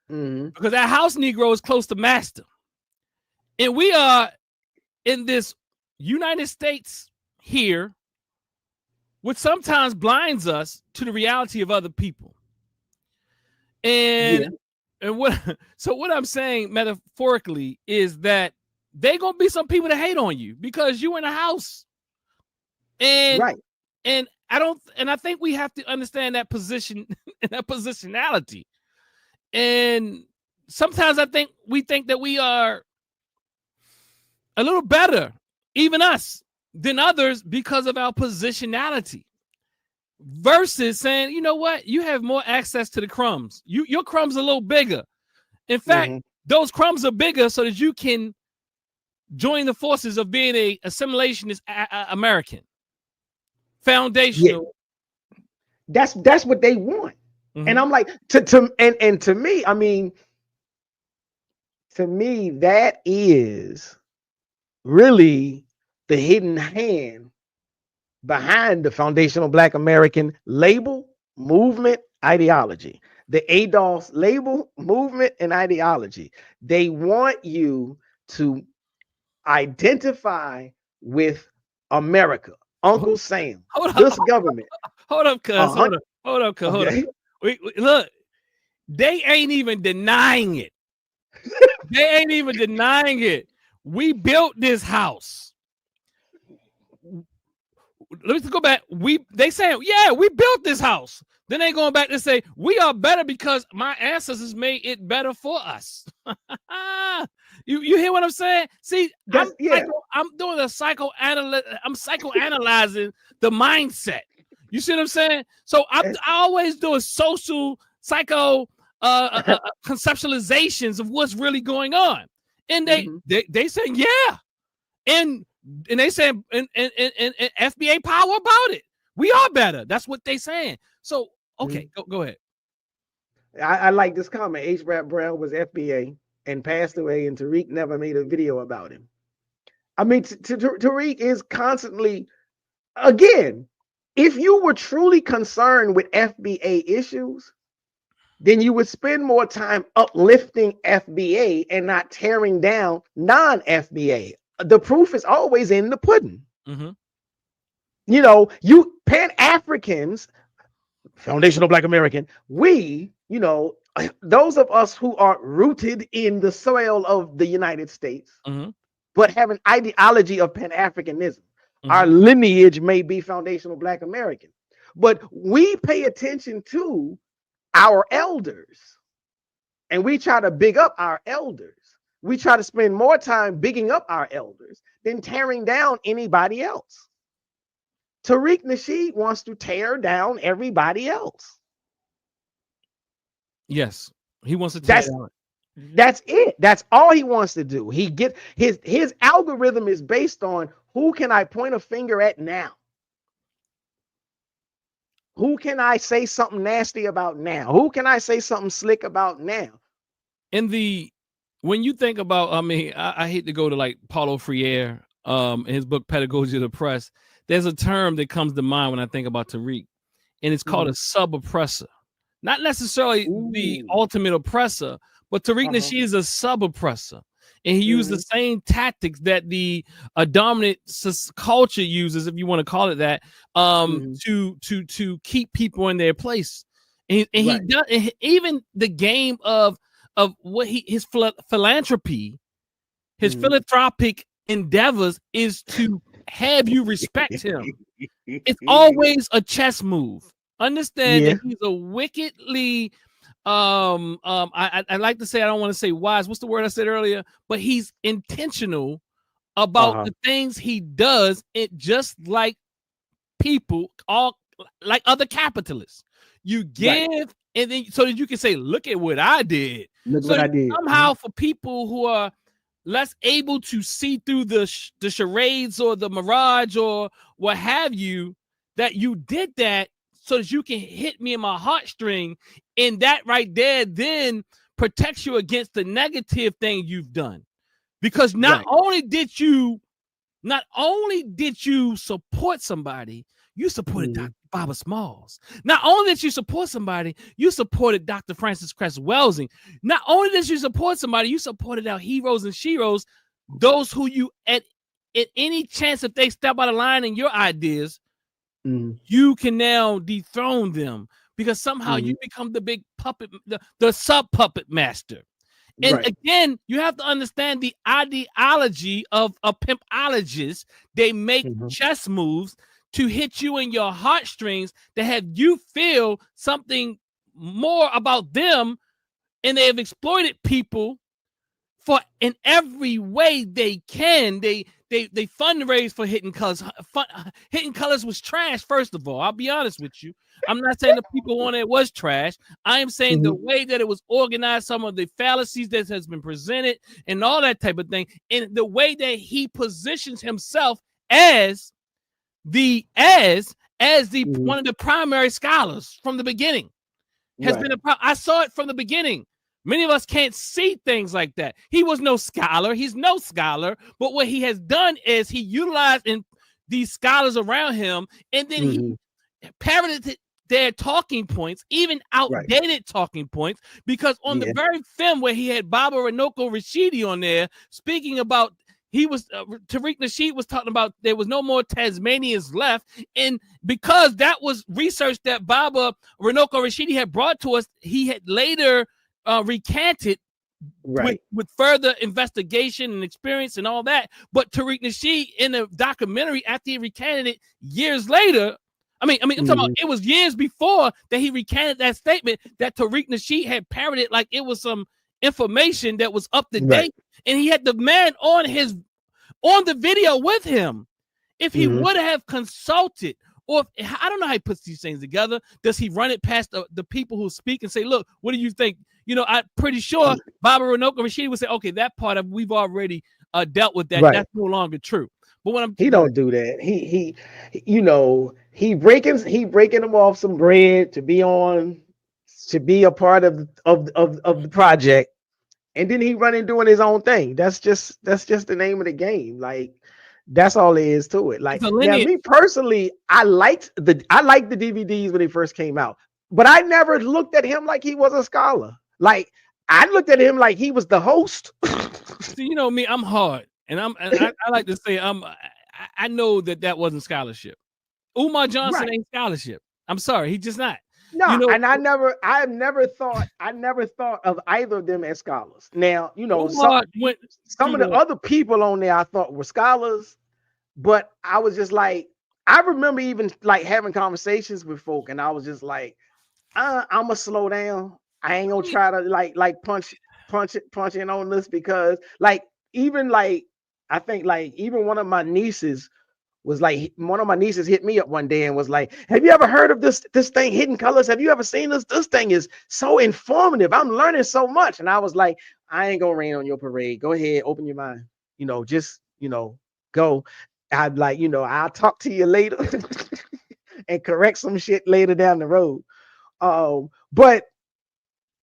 Because that house Negro is close to master. And we are in this United States here, which sometimes blinds us to the reality of other people. And what I'm saying metaphorically is that there gonna be some people that hate on you because you in a house. And I think we have to understand that position and that positionality. And sometimes we think that we are a little better, even us, than others because of our positionality. Versus saying, you know what, you have more access to the crumbs. Your crumbs are a little bigger. In fact, those crumbs are bigger so that you can join the forces of being a assimilationist American. Foundational. Yeah. That's what they want. And I'm like, to me, I mean, to me, that is really the hidden hand behind the foundational Black American label, movement, ideology. The ADOS label, movement, and ideology. They want you to identify with America, Uncle Sam, this government. Hold up, cuz. Hold up. Look, they ain't even denying it. We built this house. let's go back. They say, yeah, we built this house. Then they going back to say we are better because my ancestors made it better for us. You hear what I'm saying? See, I'm doing a I'm psychoanalyzing the mindset. You see what I'm saying? So I always do a social psycho conceptualizations of what's really going on, and they say yeah, and they say and FBA power about it. We are better. That's what they saying. So okay, go ahead. I like this comment. H. Rap Brown was FBA and passed away, and Tariq never made a video about him. I mean, Tariq is constantly, again, if you were truly concerned with FBA issues, then you would spend more time uplifting FBA and not tearing down non-FBA. The proof is always in the pudding. You know, you Pan-Africans, foundational Black American, we, you know, those of us who are rooted in the soil of the United States, but have an ideology of Pan-Africanism, our lineage may be foundational Black American, but we pay attention to our elders and we try to big up our elders. We try to spend more time bigging up our elders than tearing down anybody else. Tariq Nasheed wants to tear down everybody else. Yes, he wants to tear down. That's it. That's all he wants to do. He get his algorithm is based on who can I point a finger at now? Who can I say something nasty about now? Who can I say something slick about now? When you think about, I mean, I hate to go to like Paulo Freire, in his book Pedagogy of the Press. There's a term that comes to mind when I think about Tariq, and it's called a sub-oppressor. Not necessarily the ultimate oppressor, but Tariq Nasheed is a sub-oppressor. And he used the same tactics that the dominant culture uses, if you want to call it that, to keep people in their place. And he does, and even the game of what his philanthropy, his philanthropic endeavors is to have you respect him. It's always a chess move. Understand that he's a wickedly I like to say, I don't want to say wise. What's the word I said earlier? But he's intentional about the things he does. It just like people, all like other capitalists. You give, and then so that you can say, "Look at what I did." Look what I did. Somehow, for people who are less able to see through the charades or the mirage or what have you, that you did that so that you can hit me in my heartstring, and that right there then protects you against the negative thing you've done. Because not only did you support somebody, you supported Dr. Baba Smalls. Not only did you support somebody, you supported Dr. Francis Cress Welsing. Not only did you support somebody, you supported our heroes and sheroes, those who you at any chance if they step out of line in your ideas, you can now dethrone them because somehow you become the big puppet, the sub puppet master. And again, you have to understand the ideology of a pimpologist. They make chess moves to hit you in your heartstrings to have you feel something more about them, and they have exploited people for in every way they can. They fundraise for Hidden Colors. Hidden Colors was trash, first of all. I'll be honest with you. I'm not saying the people on it was trash. I am saying the way that it was organized, some of the fallacies that has been presented, and all that type of thing, and the way that he positions himself as the one of the primary scholars from the beginning has been I saw it from the beginning. Many of us can't see things like that. He was no scholar. He's no scholar. But what he has done is he utilized these scholars around him, and then he parroted their talking points, even outdated talking points, because on the very film where he had Baba Ranoko Rashidi on there speaking about, Tariq Nasheed was talking about there was no more Tasmanians left. And because that was research that Baba Ranoko Rashidi had brought to us, he had later recanted Right. with further investigation and experience and all that. But Tariq Nasheed in the documentary, after he recanted it years later, I'm talking about it was years before that he recanted that statement that Tariq Nasheed had parroted like it was some information that was up to date, and he had the man on the video with him. If he would have consulted, or if, I don't know how he puts these things together. Does he run it past the people who speak and say, look, what do you think? You know, I'm pretty sure Baba Ronoka Rashid would say, okay, that part of we've already dealt with that. Right. That's no longer true. But when he don't do that. He you know, he breaking them off some bread to be a part of the project, and then he running doing his own thing. That's just the name of the game. Like, that's all there is to it. Like, now, me personally, I liked the DVDs when they first came out, but I never looked at him like he was a scholar. Like, I looked at him like he was the host. See, you know me, I'm hard, and I like to say I know that wasn't scholarship. Umar Johnson ain't scholarship. I'm sorry, he's just not. No, you know, and I never thought of either of them as scholars. Now, you know, some of the other people on there I thought were scholars, but I was just like, I remember even like having conversations with folk, and I was just like, I'm gonna slow down. I ain't gonna try to like punch in on this, because like even like I think like even one of my nieces hit me up one day and was like, have you ever heard of this thing, Hidden Colors? Have you ever seen this? This thing is so informative. I'm learning so much. And I was like, I ain't gonna rain on your parade. Go ahead, open your mind. You know, just, you know, go. I'd like, you know, I'll talk to you later and correct some shit later down the road. But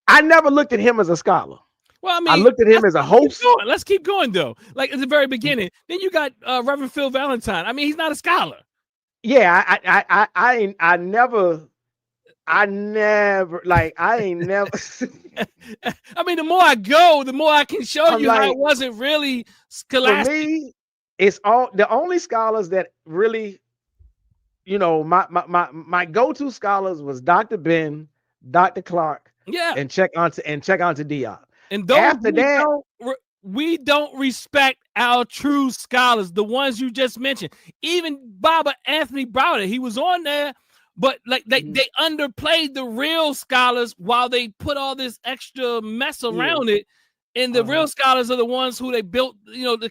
I never looked at him as a scholar. Well, I mean, I looked at him as a host. Let's keep going though. Like at the very beginning, then you got Reverend Phil Valentine. I mean, he's not a scholar. Yeah, I never. I ain't never. I mean, the more I go, the more I can show you how it wasn't really scholastic. For me, it's all the only scholars that really, you know, my go-to scholars was Dr. Ben, Dr. Clark, and check onto Diop. And those after that, we don't respect our true scholars, the ones you just mentioned. Even Baba Anthony Browder, he was on there, but like they underplayed the real scholars while they put all this extra mess around it. And the real scholars are the ones who they built, you know, they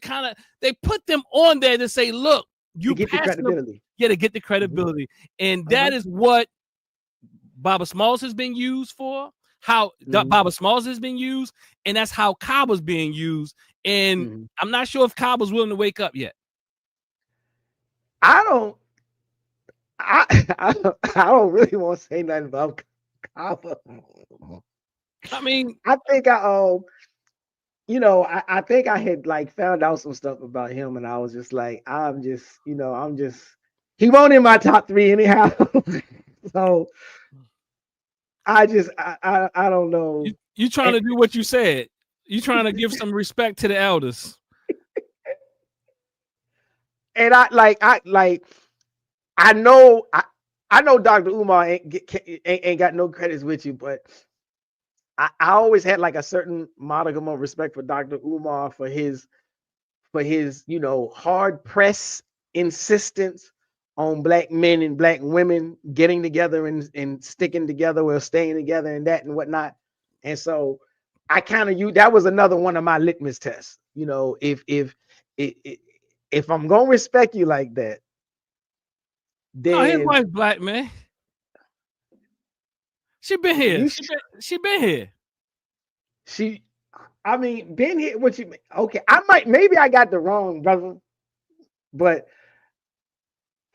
put them on there to say, look, you get the credibility. To get the credibility. And that is what Baba Smalls has been used for. How Baba Smalls has been used, and that's how Kaba's being used. And I'm not sure if Kaba's willing to wake up yet. I don't really want to say nothing about Kaba. I mean, I think I think I had like found out some stuff about him, and I was just like, he won't in my top 3 anyhow. So I don't know. You trying to do what you said. You trying to give some respect to the elders. And I know Dr. Umar ain't got no credits with you, but I always had like a certain modicum of respect for Dr. Umar for his you know, hard press insistence on Black men and Black women getting together and sticking together or staying together and that and whatnot. And so I kind of that was another one of my litmus tests. You know, if I'm gonna respect you like that, then his wife's Black, man. She been here. She been here. I mean, been here. What you mean? Okay, maybe I got the wrong brother, but.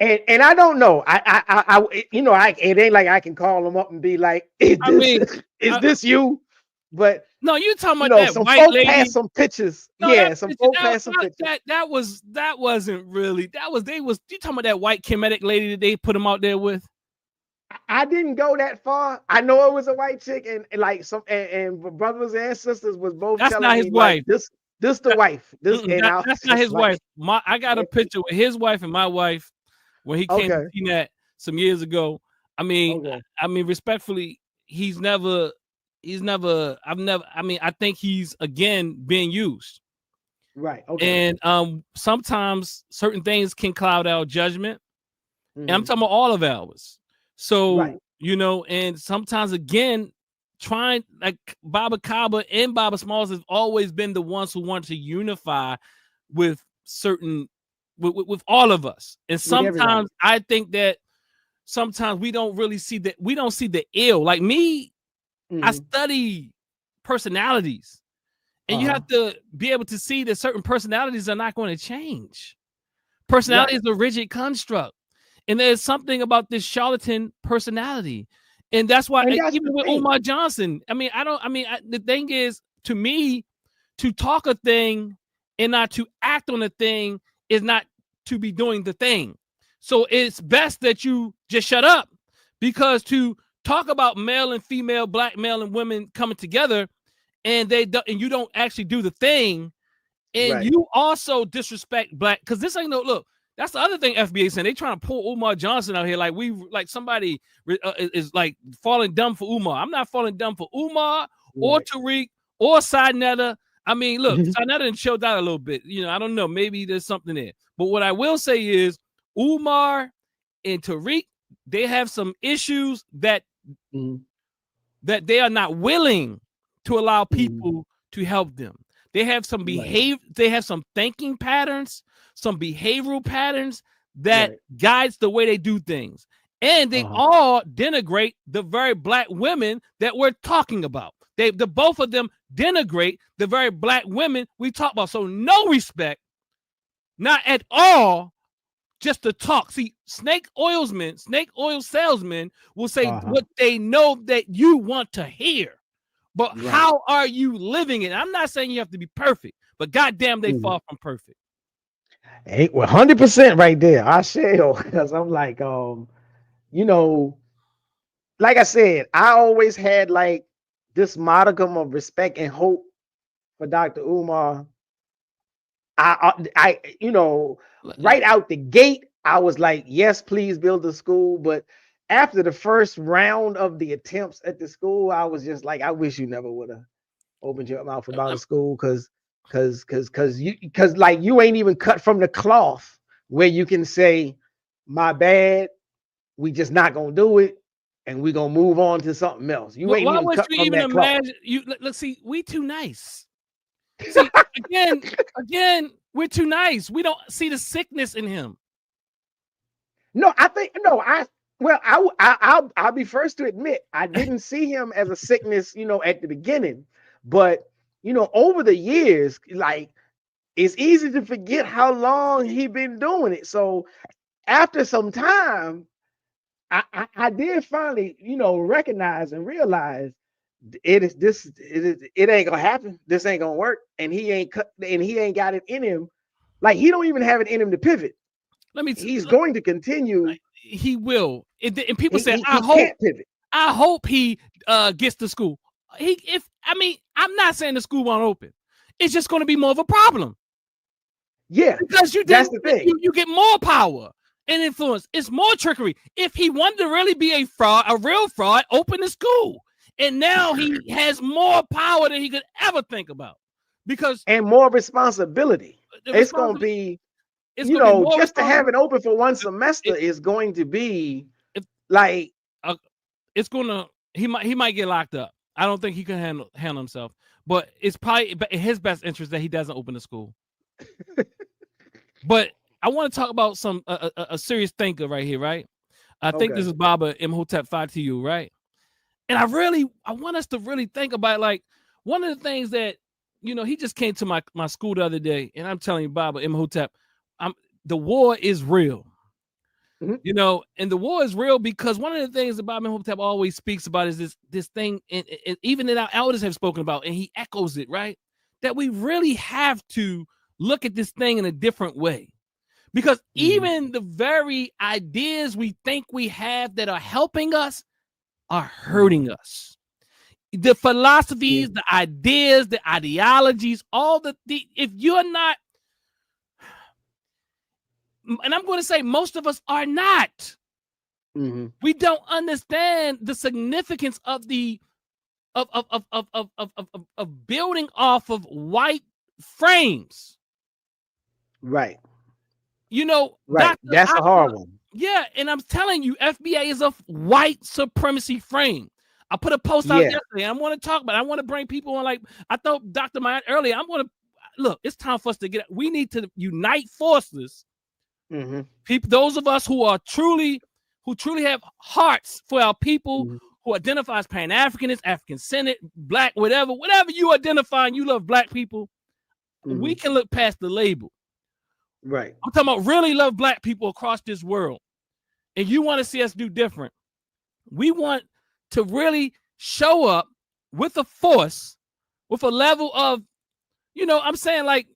And I don't know. It ain't like I can call them up and be like, is this you? But no, you talking about that some white folk lady? Passed some pictures. No, some folk passed some pictures. That wasn't really. You talking about that white Kemetic lady that they put him out there with? I didn't go that far. I know it was a white chick, and like and brothers and sisters was both. That's telling not his me, wife. Like, this the wife. That's not his wife. I got a picture with his wife and my wife. When he came to CNET some years ago, I mean, respectfully, he's never I think he's again being used. Right. Okay. And sometimes certain things can cloud our judgment. And I'm Mhm. talking about all of ours. Right. So, and sometimes again, trying like Baba Kaba and Baba Smalls have always been the ones who want to unify with certain with all of us. And With everybody. sometimes I think that sometimes we don't really see that we don't see the ill. Like me, I Mhm. study personalities. And you Uh-huh. have to be able to see that certain personalities are not going to change. Personality Right. is a rigid construct. And there's something about this charlatan personality. And that's why, And that's even the with thing. Umar Johnson, the thing is, to me, to talk a thing and not to act on a thing is not to be doing the thing. So it's best that you just shut up, because to talk about male and female, black male and women coming together, and you don't actually do the thing, and Right. you also disrespect black, because this ain't no look. That's the other thing FBA saying. They trying to pull Umar Johnson out here like somebody is like falling dumb for Umar. I'm not falling dumb for Umar or Right. Tariq or Sidnetta. I mean, look, Sidnetta chilled out a little bit. I don't know. Maybe there's something there. But what I will say is Umar and Tariq, they have some issues that Mhm. they are not willing to allow Mhm. people to help them. They have some Right. they have some thinking patterns, some behavioral patterns that Right. guides the way they do things. And they Uh-huh. all denigrate the very black women that we're talking about. The both of them denigrate the very black women we talk about. So no respect, not at all, just to talk. See, snake oil salesmen will say Uh-huh. what they know that you want to hear. But Right. how are you living it? I'm not saying you have to be perfect, but goddamn, they Mhm. far from perfect. 100% right there. I shall, because I'm like, you know, like I said, I always had like this modicum of respect and hope for Dr. Umar. Right out the gate, I was like, yes, please build a school. But after the first round of the attempts at the school, I was just like, I wish you never would have opened your mouth about a school, because like you ain't even cut from the cloth where you can say, my bad, we just not gonna do it, and we gonna move on to something else. You ain't Why even would cut you from even that cloth. imagine? Let's see, we too nice. See, again, we're too nice. We don't see the sickness in him. No, I think no. I'll be first to admit I didn't see him as a sickness, at the beginning, but over the years, like it's easy to forget how long he been doing it. So after some time, I did finally, recognize and realize it ain't gonna happen. This ain't gonna work, and he ain't got it in him. Like he don't even have it in him to pivot. Let me. He's going to continue. He will. And people say, He can't pivot. I hope he gets to school. I'm not saying the school won't open. It's just going to be more of a problem. Yeah, Because that's the thing. you get more power and influence. It's more trickery. If he wanted to really be a fraud, a real fraud, open the school. And now he has more power than he could ever think about. Because and more responsibility. the It's going to responsibility, be, it's going to be more just to have it responsibility. open for one semester It, is going to be it, like, it's going to, he might get locked up. I don't think he can handle himself. But it's probably in his best interest that he doesn't open the school. But I want to talk about a serious thinker right here, right? I think this is Baba Imhotep 5 to you, right? And I want us to really think about, like, one of the things that, he just came to my school the other day, and I'm telling you, Baba Imhotep, the war is real. mm-hmm. And the war is real because one of the things that Baba Imhotep always speaks about is this thing, and even that our elders have spoken about, and he echoes it, right? That we really have to look at this thing in a different way. Because even the very ideas we think we have that are helping us are hurting us. The philosophies, the ideas, the ideologies, if you're not, and I'm going to say most of us are not, we don't understand the significance of the of building off of white frames. Right. You know, Right. That's a hard one. Yeah, and I'm telling you, FBA is a white supremacy frame. I put a post out Yeah. yesterday. I want to talk about it. I want to bring people on, like I thought Dr. Maya earlier. I'm going to look, it's time for us to get, we need to unite forces. People, those of us who truly have hearts for our people, who identify as Pan-Africanists, African-centered, Black, whatever you identify and you love Black people, we can look past the label. Right. I'm talking about really love Black people across this world. And you want to see us do different. We want to really show up with a force, with a level of, you know, I'm saying like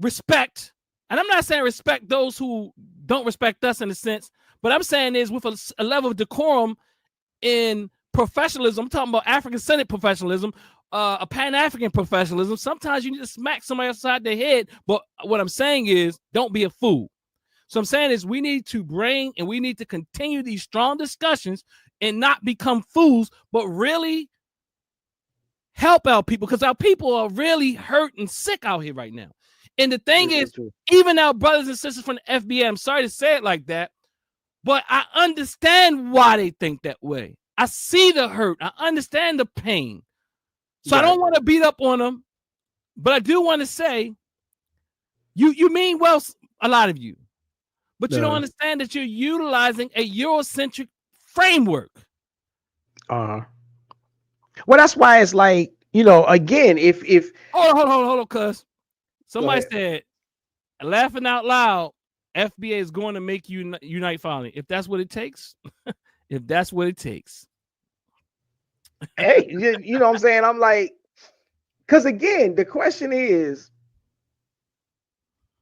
respect. And I'm not saying respect those who don't respect us in a sense, but I'm saying is with a level of decorum in professionalism. I'm talking about African-centered professionalism, a Pan-African professionalism. Sometimes you need to smack somebody upside their head, but what I'm saying is don't be a fool. So I'm saying is we need to bring and we need to continue these strong discussions and not become fools, but really help our people, because our people are really hurt and sick out here right now. And the thing is, even our brothers and sisters from the FBA, I'm sorry to say it like that, but I understand why they think that way. I see the hurt. I understand the pain. So I don't want to beat up on them, but I do want to say, you mean well, a lot of you, but you don't understand that you're utilizing a Eurocentric framework. Well, that's why it's like, you know, again, if hold on, cuz somebody said, laughing out loud, FBA is going to make you unite finally. If that's what it takes, if that's what it takes. Hey, you know what I'm saying? I'm like, because again, the question is,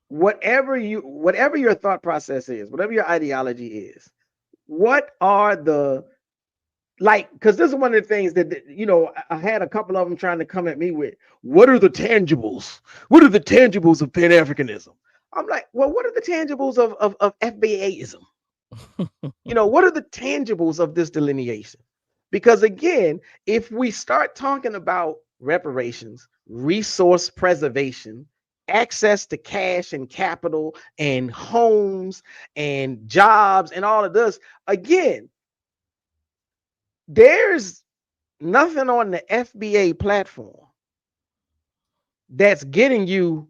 whatever your thought process is, whatever your ideology is, what are the, like, because this is one of the things that, you know, I had a couple of them trying to come at me with, what are the tangibles? What are the tangibles of Pan-Africanism? I'm like, well, what are the tangibles of FBAism? You know, what are the tangibles of this delineation? Because again, if we start talking about reparations, resource preservation, access to cash and capital and homes and jobs and all of this, again, there's nothing on the FBA platform that's getting you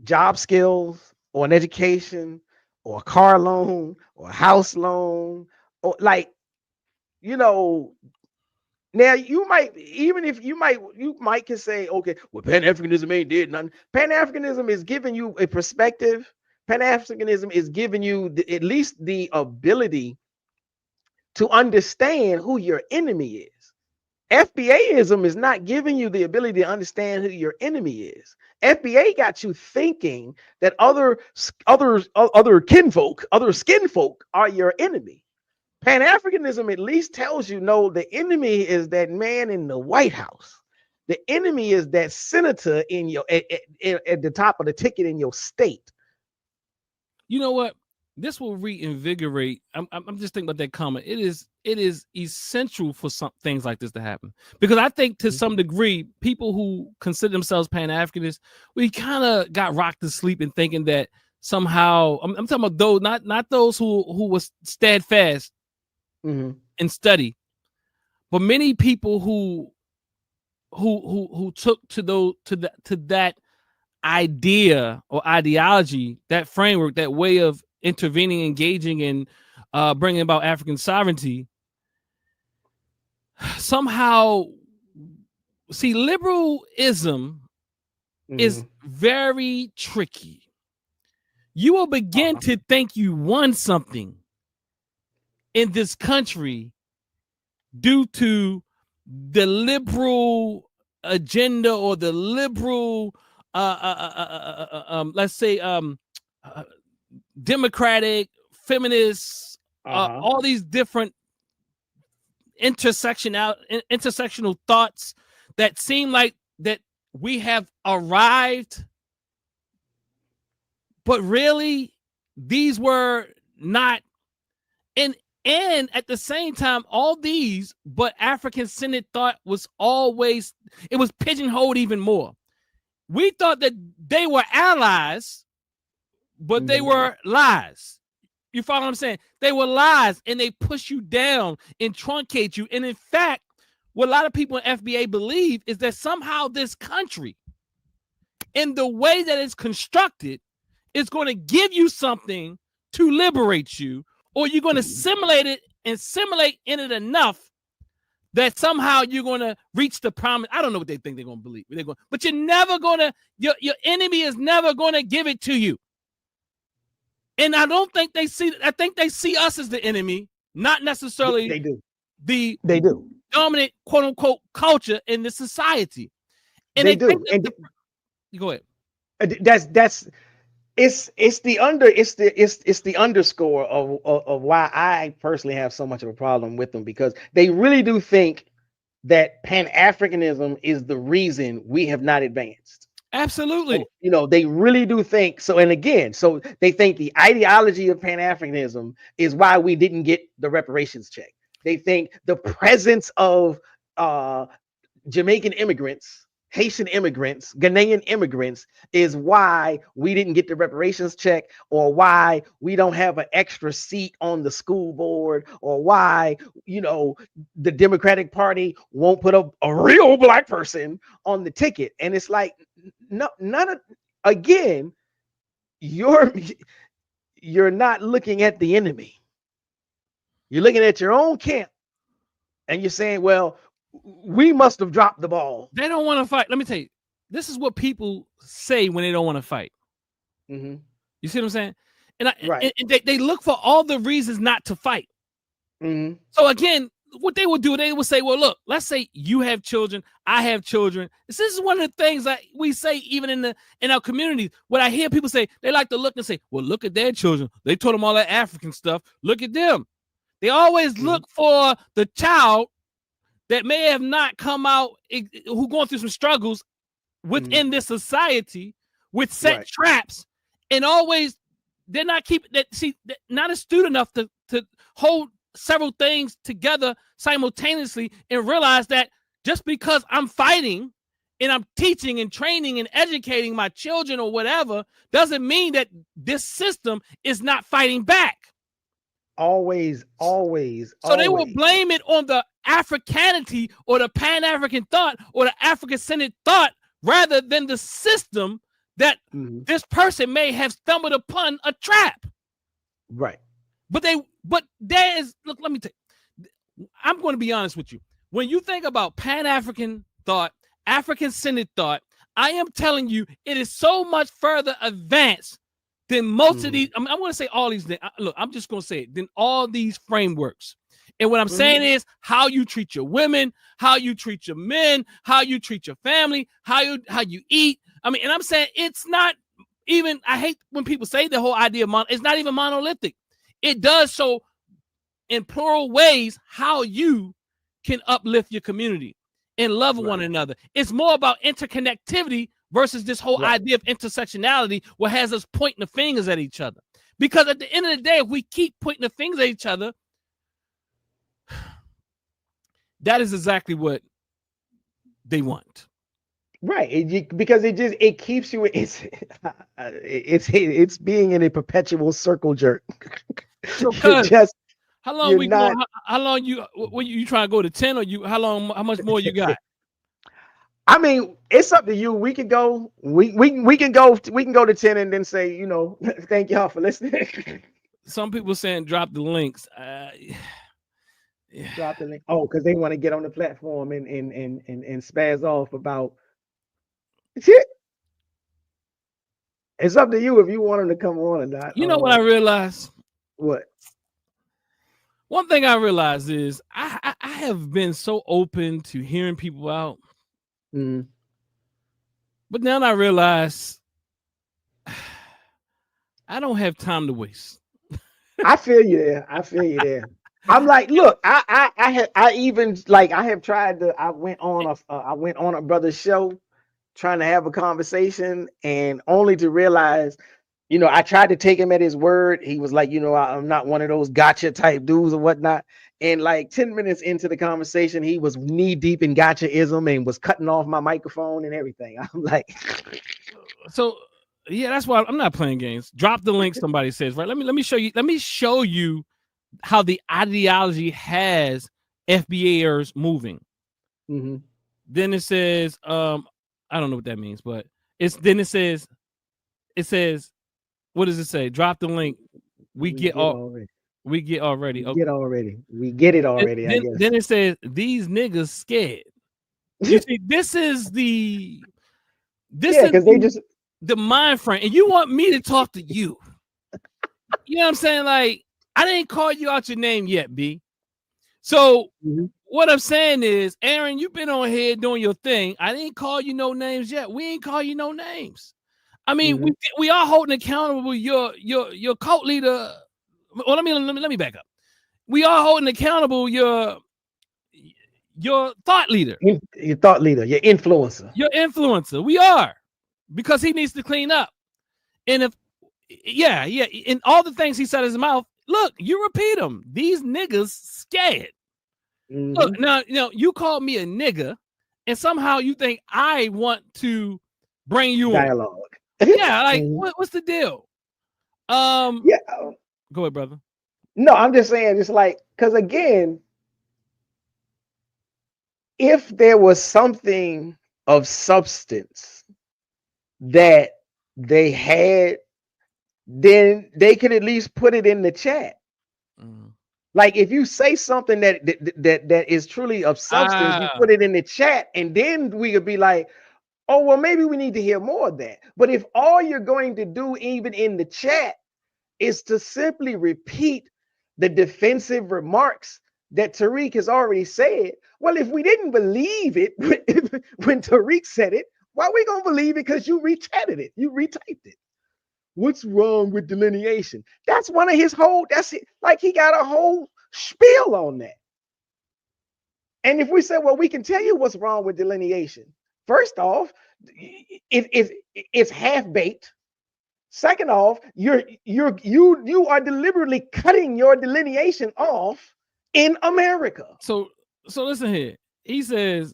job skills or an education or a car loan or a house loan, or like, you know, now you might, even if you might can say, okay, well, Pan-Africanism ain't did nothing. Pan-Africanism is giving you a perspective. Pan-Africanism is giving you at least the ability to understand who your enemy is. FBAism is not giving you the ability to understand who your enemy is. FBA got you thinking that other kinfolk, other skin folk are your enemy. Pan-Africanism at least tells you, no, the enemy is that man in the White House. The enemy is that senator in your at the top of the ticket in your state. You know what? This will reinvigorate. I'm just thinking about that comment. It is essential for some things like this to happen, because I think to some degree, people who consider themselves Pan-Africanists, we kind of got rocked to sleep in thinking that somehow I'm talking about those, not those who was steadfast in study, but many people who took to that idea or ideology, that framework, that way of intervening, engaging, and bringing about African sovereignty. Somehow, see, liberalism is very tricky. You will begin to think you won something in this country due to the liberal agenda or the liberal, let's say, democratic, feminists, all these different intersectional thoughts that seem like that we have arrived, but really these were not. And And at the same time, all these, but African-centered thought was always, it was pigeonholed even more. We thought that they were allies, but they were lies. You follow what I'm saying? They were lies, and they push you down and truncate you. And in fact, what a lot of people in FBA believe is that somehow this country, in the way that it's constructed, is going to give you something to liberate you, or you're going to simulate it and simulate in it enough that somehow you're going to reach the promise. I don't know what they think they're going to believe. But you're never going to, your enemy is never going to give it to you. And I don't think they see, I think they see us as the enemy, not necessarily they do dominant quote unquote culture in the society. And they do. And go ahead. It's the underscore of why I personally have so much of a problem with them, because they really do think that Pan-Africanism is the reason we have not advanced. Absolutely. You know, they really do think so. And again, so they think the ideology of Pan-Africanism is why we didn't get the reparations check. They think the presence of Jamaican immigrants, Haitian immigrants, Ghanaian immigrants is why we didn't get the reparations check, or why we don't have an extra seat on the school board, or why, you know, the Democratic Party won't put a real black person on the ticket. And it's like, no, none of, again, you're not looking at the enemy. You're looking at your own camp, and you're saying, well, we must have dropped the ball. They don't want to fight. Let me tell you, this is what people say when they don't want to fight. Mm-hmm. You see what I'm saying? And they look for all the reasons not to fight. Mm-hmm. So again, what they would do, they would say, well, look, let's say you have children, I have children. This is one of the things that we say even in our communities. What I hear people say, they like to look and say, well, look at their children. They told them all that African stuff. Look at them. They always look for the child that may have not come out, who going through some struggles within this society with set traps, and always they're not keeping that. See, not astute enough to hold several things together simultaneously and realize that just because I'm fighting and I'm teaching and training and educating my children or whatever doesn't mean that this system is not fighting back. Always. So they will blame it on the Africanity or the Pan-African thought or the African-centered thought rather than the system that this person may have stumbled upon a trap. Right. But there is, look, let me tell you, I'm going to be honest with you. When you think about Pan-African thought, African-centered thought, I am telling you, it is so much further advanced than most of these. I mean, I'm going to say all these things. Look, I'm just going to say it. Than all these frameworks. And what I'm saying is how you treat your women, how you treat your men, how you treat your family, how you eat. I mean, and I'm saying it's not even, I hate when people say the whole idea of it's not even monolithic. It does so in plural ways how you can uplift your community and love one another. It's more about interconnectivity versus this whole idea of intersectionality, what has us pointing the fingers at each other. Because at the end of the day, if we keep pointing the fingers at each other, that is exactly what they want. Right. Because it keeps you, it's being in a perpetual circle jerk. So how long you trying to go to 10, or how much more you got? I mean, it's up to you. We can go to 10 and then say, you know, thank y'all for listening. Some people saying drop the links. Drop the link. Oh, because they want to get on the platform and spaz off about shit. It's up to you if you want them to come on or not. You know what I realized? What? One thing I realized is I have been so open to hearing people out. But now I realize I don't have time to waste. I feel you there. I'm like, look, I have tried to. I went on a brother's show trying to have a conversation, and only to realize you know, I tried to take him at his word. He was like, you know, I'm not one of those gotcha type dudes or whatnot. And like 10 minutes into the conversation, he was knee deep in gotchaism and was cutting off my microphone and everything. I'm like, so yeah, that's why I'm not playing games. Drop the link. Somebody says, right. Let me show you. Let me show you how the ideology has FBAers moving. mm-hmm. Then it says, I don't know what that means, but it says, what does it say? Drop the link. We get already. We get already. Okay. We get it already. I guess. Then it says these niggas scared. You see, this is because they just the mind frame, and you want me to talk to you. You know what I'm saying? Like, I didn't call you out your name yet, B. So what I'm saying is, Aaron, you've been on here doing your thing. I didn't call you no names yet. We ain't call you no names. I mean, we are holding accountable your cult leader. Well, let me back up. We are holding accountable your thought leader. Your thought leader, your influencer. Your influencer. We are, because he needs to clean up. And if and all the things he said in his mouth, look, you repeat them. These niggas scared. Look, now, you know, you called me a nigga, and somehow you think I want to bring you dialogue. Yeah, like what's the deal? Yeah. Go ahead, brother. No, I'm just saying, just like, because again, if there was something of substance that they had, then they could at least put it in the chat. Like, if you say something that is truly of substance, you put it in the chat, and then we could be like, oh, well, maybe we need to hear more of that. But if all you're going to do, even in the chat, is to simply repeat the defensive remarks that Tariq has already said, well, if we didn't believe it when Tariq said it, why are we going to believe it? Because you rechatted it, you retyped it. What's wrong with delineation? That's one of his whole, that's it. Like, he got a whole spiel on that. And if we say, well, we can tell you what's wrong with delineation. First off, it's half-baked. Second off, you are deliberately cutting your delineation off in America. So listen here. He says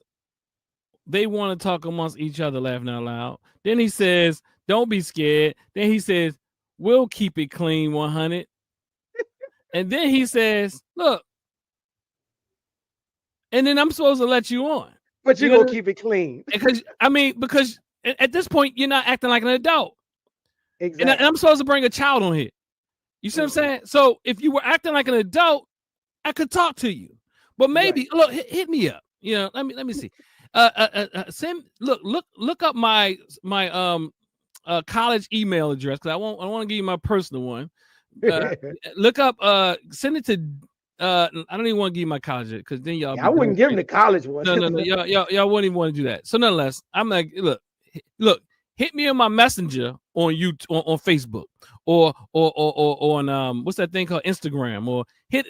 they want to talk amongst each other, laughing out loud. Then he says, don't be scared. Then he says, we'll keep it clean 100. And then he says, look, and then I'm supposed to let you on. But you're going to keep it clean. Because at this point, you're not acting like an adult. Exactly. And I'm supposed to bring a child on here. You see what I'm saying? So if you were acting like an adult, I could talk to you. But maybe look, hit me up. You know, let me see. Look up my college email address, because I want to give you my personal one. Look up, send it to I don't even want to give you my college, because then y'all I wouldn't give him the college one. No, y'all wouldn't even want to do that. So nonetheless, I'm like, look, hit me on my messenger on YouTube, on Facebook, or on what's that thing called, Instagram, or hit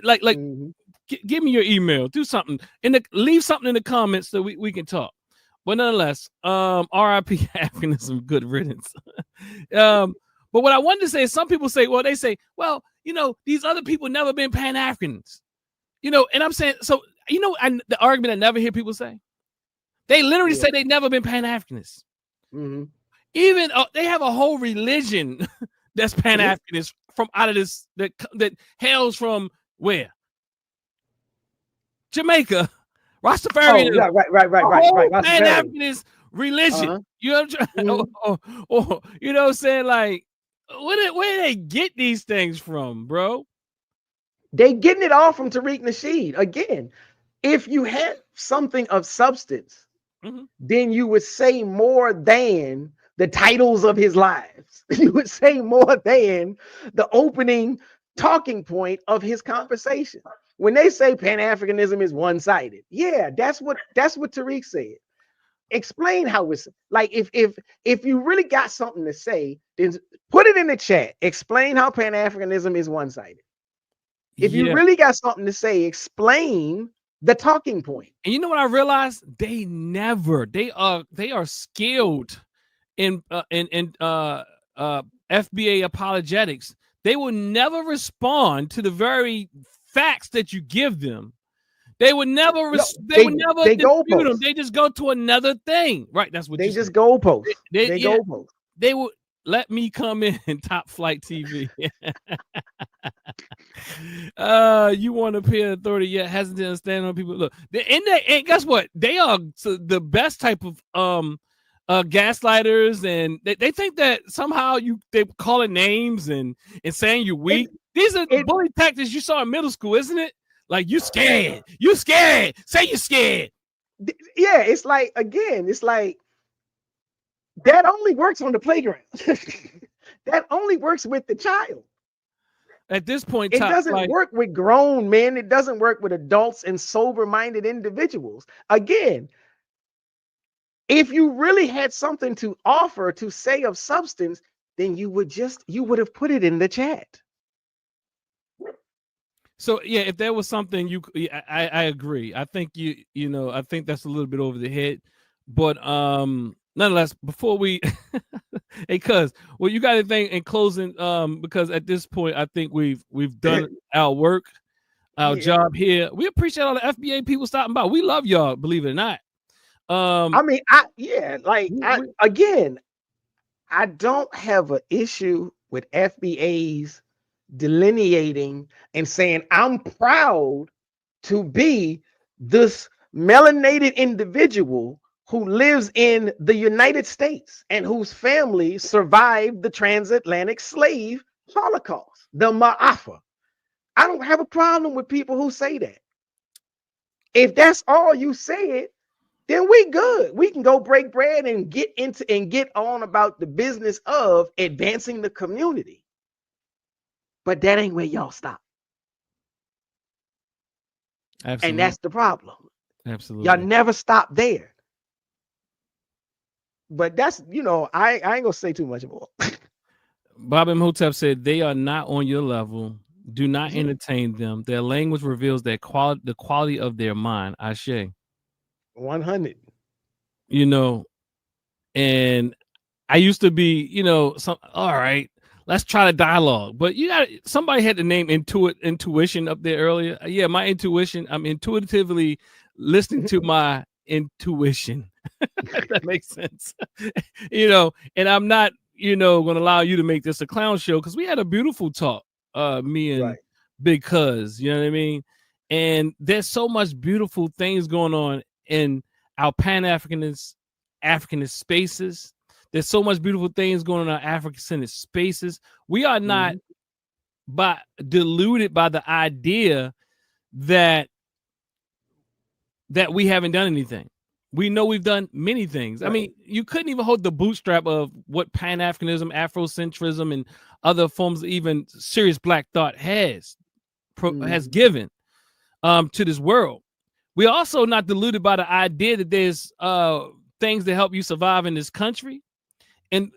give me your email, do something, and leave something in the comments so we can talk. But nonetheless, RIP Africanism, good riddance. But what I wanted to say is, some people say, well, you know, these other people never been Pan-Africans, you know, and I'm saying, so, you know, the argument I never hear people say, they literally say they never been Pan-Africanists. Even they have a whole religion that's Pan-Africanist from out of this, that hails from where? Jamaica. Rastafarianism. Oh, right. Pan-Africanist religion. You know what I'm trying? You know what I'm saying? Like, where do they get these things from, bro? They getting it all from Tariq Nasheed. Again, if you had something of substance, then you would say more than the titles of his lives. You would say more than the opening talking point of his conversation. When they say Pan-Africanism is one-sided, yeah, that's what Tariq said. Explain how it's like, if you really got something to say, then put it in the chat. Explain how Pan-Africanism is one-sided. If you really got something to say, explain the talking point. And you know what I realized? They are skilled in FBA apologetics, they will never respond to the very facts that you give them. They would never. They would never dispute them. They just go to another thing. Right. That's what they just goalpost. They goalpost. They would let me come in Top Flight TV. You want to appear authority yet hesitant to stand on people. Look, and guess what? They are the best type of gaslighters, and they think that somehow they calling names and saying you're weak. These are bully tactics you saw in middle school, isn't it? Like, you scared. You scared. Say you're scared. Yeah, it's like, again, it's like that only works on the playground. That only works with the child. At this point, it doesn't work with grown men. It doesn't work with adults and sober-minded individuals. Again, if you really had something to offer, to say of substance, then you would have put it in the chat. So yeah, if there was something I agree. I think I think that's a little bit over the head, but nonetheless, before we, hey, cuz, well, you got anything in closing? Because at this point, I think we've done our work, our job here. We appreciate all the FBA people stopping by. We love y'all, believe it or not. I mean, I don't have an issue with FBAs delineating and saying, I'm proud to be this melanated individual who lives in the United States and whose family survived the transatlantic slave Holocaust, the Ma'afa. I don't have a problem with people who say that. If that's all you said, then we good. We can go break bread and get on about the business of advancing the community. But that ain't where y'all stop. Absolutely. And that's the problem. Absolutely. Y'all never stop there. But that's, I ain't gonna say too much more. Bob Imhotep said, they are not on your level. Do not entertain them. Their language reveals the quality of their mind. Ashe. 100. And I used to be, all right, let's try to dialogue. But somebody had the name intuition up there earlier. Yeah, my intuition. I'm intuitively listening to my intuition. That makes sense. And I'm not, going to allow you to make this a clown show, because we had a beautiful talk, me and Big Cuz, you know what I mean? And there's so much beautiful things going on in our Pan-Africanist spaces. There's so much beautiful things going on in our African-centered spaces. We are not deluded by the idea that we haven't done anything. We know we've done many things. I mean, you couldn't even hold the bootstrap of what Pan-Africanism, Afrocentrism, and other forms of even serious Black thought has given to this world. We're also not deluded by the idea that there's things that help you survive in this country, and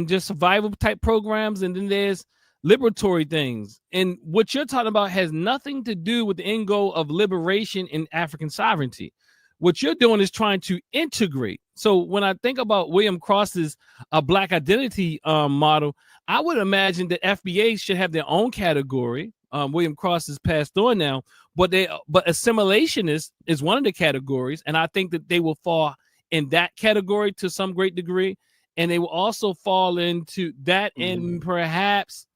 just survival type programs, and then there's liberatory things. And what you're talking about has nothing to do with the end goal of liberation and African sovereignty. What you're doing is trying to integrate. So when I think about William Cross's Black identity model, I would imagine that FBA should have their own category. William Cross has passed on now, but assimilationist is one of the categories, and I think that they will fall in that category to some great degree, and they will also fall into that, and perhaps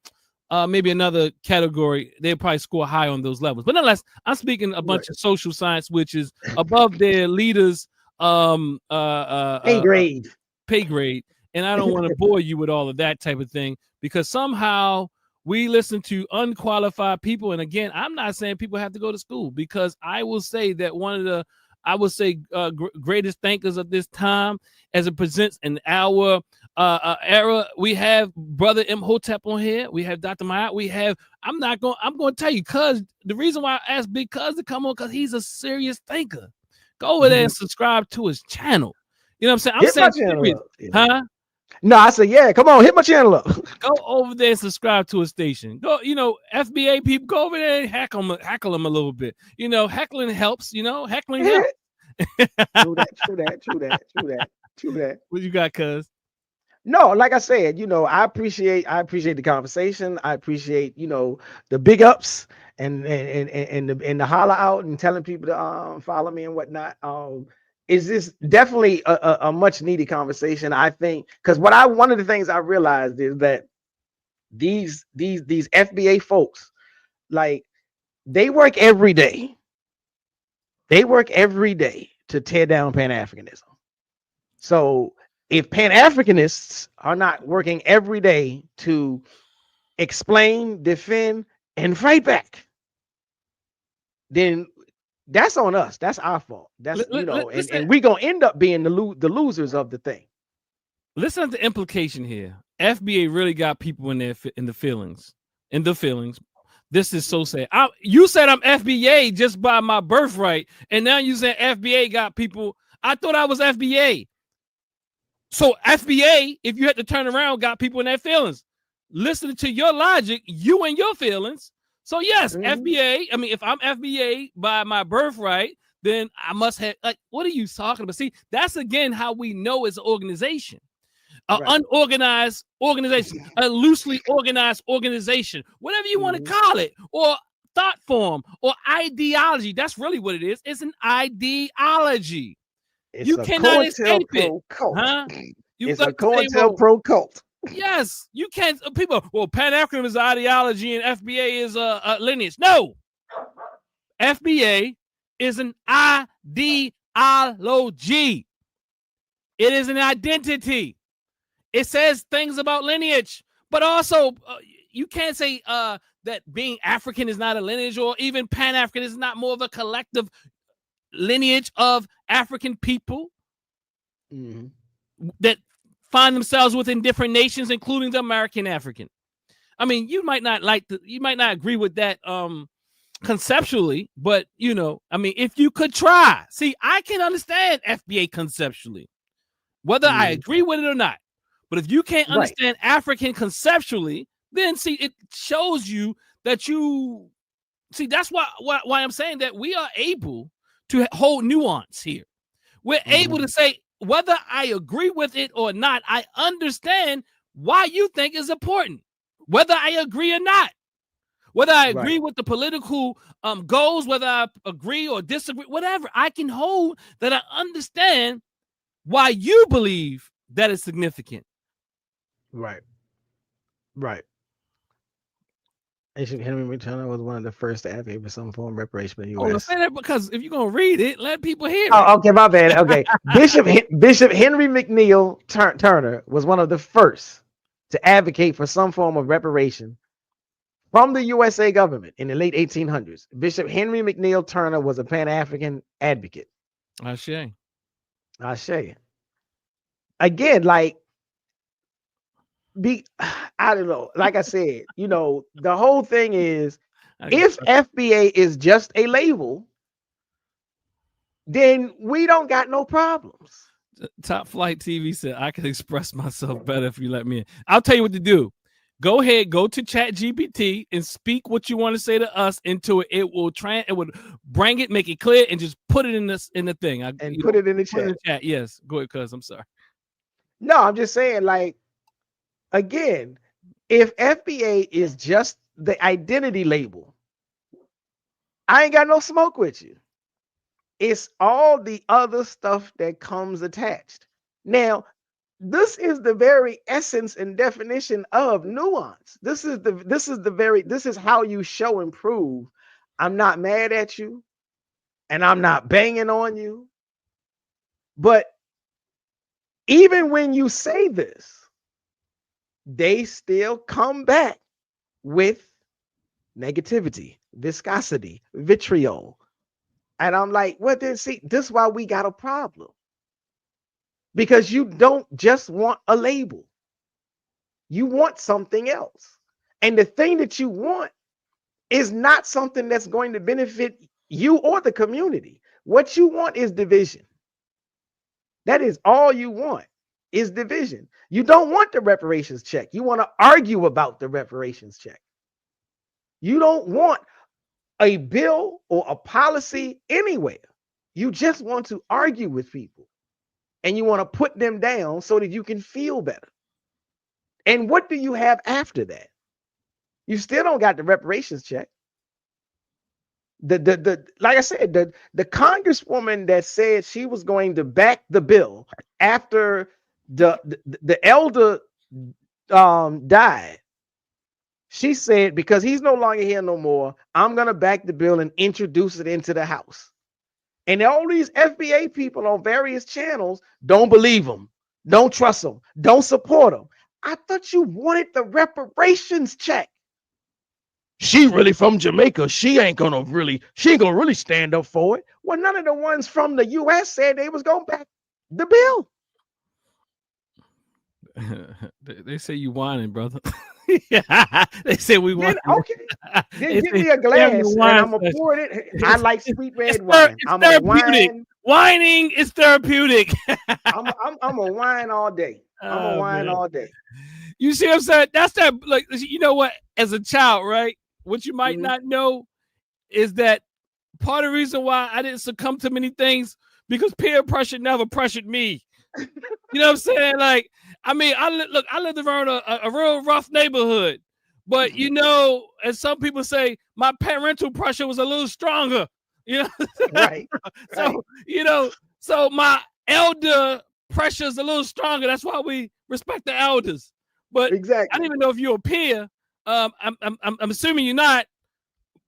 maybe another category. They'll probably score high on those levels. But nonetheless, I'm speaking a bunch of social science, which is above their leaders' pay grade. And I don't want to bore you with all of that type of thing, because somehow we listen to unqualified people. And again, I'm not saying people have to go to school, because I will say that one of the greatest thinkers of this time, as it presents in our era, we have Brother Imhotep on here. We have Dr. Mayat. I'm going to tell you, cuz the reason why I asked Big Cuz to come on, because he's a serious thinker. Go over there and subscribe to his channel. You know what I'm saying? I'm saying serious. Huh? No, I said, yeah, come on, hit my channel up. Go over there and subscribe to his station. Go, FBA people, go over there and heckle them a little bit. Heckling helps, heckling helps. True that. What you got, cuz? No, like I said, I appreciate the conversation. I appreciate, the big ups and the holler out and telling people to follow me and whatnot. Is this definitely a much needed conversation? I think because one of the things I realized is that these FBA folks, like, they work every day. They work every day to tear down Pan-Africanism. So if Pan-Africanists are not working every day to explain, defend, and fight back, then that's on us. That's our fault. That's Listen, and we're gonna end up being the losers of the thing. listen to the implication here. FBA really got people in the feelings. In the feelings. This is so sad. You said I'm FBA just by my birthright, and now you said FBA got people. I thought I was FBA. So FBA, if you had to turn around, got people in their feelings. Listening to your logic, you and your feelings. So yes, FBA. I mean, if I'm FBA by my birthright, then I must have, like, what are you talking about? See, that's again how we know it's an organization. An unorganized organization, a loosely organized organization, whatever you want to call it, or thought form, or ideology. That's really what it is. It's an ideology. You cannot escape it. Huh? It's a COINTELPRO cult. Yes, you can't. People, well, Pan-Africanism is ideology and FBA is a lineage. No, FBA is an ideology. It is an identity. It says things about lineage, but also you can't say that being African is not a lineage, or even Pan-African is not more of a collective lineage of African people that find themselves within different nations, including the American African. I mean, you might not agree with that conceptually, but I mean, if you could try, see, I can understand FBA conceptually, whether I agree with it or not. But if you can't understand African conceptually, then see, it shows you that you see. That's why I'm saying that we are able to hold nuance here. We're able to say whether I agree with it or not. I understand why you think is important, whether I agree or not. Whether I agree with the political goals, whether I agree or disagree, whatever, I can hold that I understand why you believe that is significant. Right. Bishop Henry McTurner was one of the first to advocate for some form of reparation in the U.S. Say that because if you're gonna read it, let people hear it. Oh, okay, my bad. Okay, Bishop Henry McNeil Turner was one of the first to advocate for some form of reparation from the USA government in the late 1800s. Bishop Henry McNeil Turner was a Pan-African advocate. Ashe. Again, like, I don't know. Like I said, the whole thing is, if FBA is just a label, then we don't got no problems. Top Flight TV said, I can express myself better if you let me in. I'll tell you what to do. Go ahead, go to ChatGPT and speak what you want to say to us into it. It will bring it, make it clear, and just put it in the thing. Put it in the chat. Yes, go ahead, cuz I'm sorry. No, I'm just saying, like, again, if FBA is just the identity label, I ain't got no smoke with you. It's all the other stuff that comes attached. Now, this is the very essence and definition of nuance. This is how you show and prove I'm not mad at you and I'm not banging on you. But even when you say this, they still come back with negativity, viscosity, vitriol. And I'm like, well, then see, this is why we got a problem. Because you don't just want a label. You want something else. And the thing that you want is not something that's going to benefit you or the community. What you want is division. That is all you want, is division. You don't want the reparations check. You want to argue about the reparations check. You don't want a bill or a policy anywhere. You just want to argue with people. And you want to put them down so that you can feel better. And what do you have after that? You still don't got the reparations check. The like I said, the congresswoman that said she was going to back the bill after the elder died. She said, because he's no longer here no more, I'm gonna back the bill and introduce it into the House. And all these FBA people on various channels don't believe them, don't trust them, don't support them. I thought you wanted the reparations check. She really from Jamaica. She ain't gonna really stand up for it. Well, none of the ones from the US said they was gonna back the bill. They say you whining, brother. They say we whining. Okay. Then give me a glass and I'm gonna pour it in. I like sweet red wine. I'm a wine. Whining is therapeutic. I'm a wine all day. I'm a wine all day. You see what I'm saying? That's that. Like, you know what? As a child, right? What you might not know is that part of the reason why I didn't succumb to many things because peer pressure never pressured me. You know what I'm saying? Like, I mean, I lived around a real rough neighborhood, but you know, as some people say, my parental pressure was a little stronger. You know, right? So you know, so my elder pressure is a little stronger. That's why we respect the elders. But exactly, I don't even know if you're a peer. I'm assuming you're not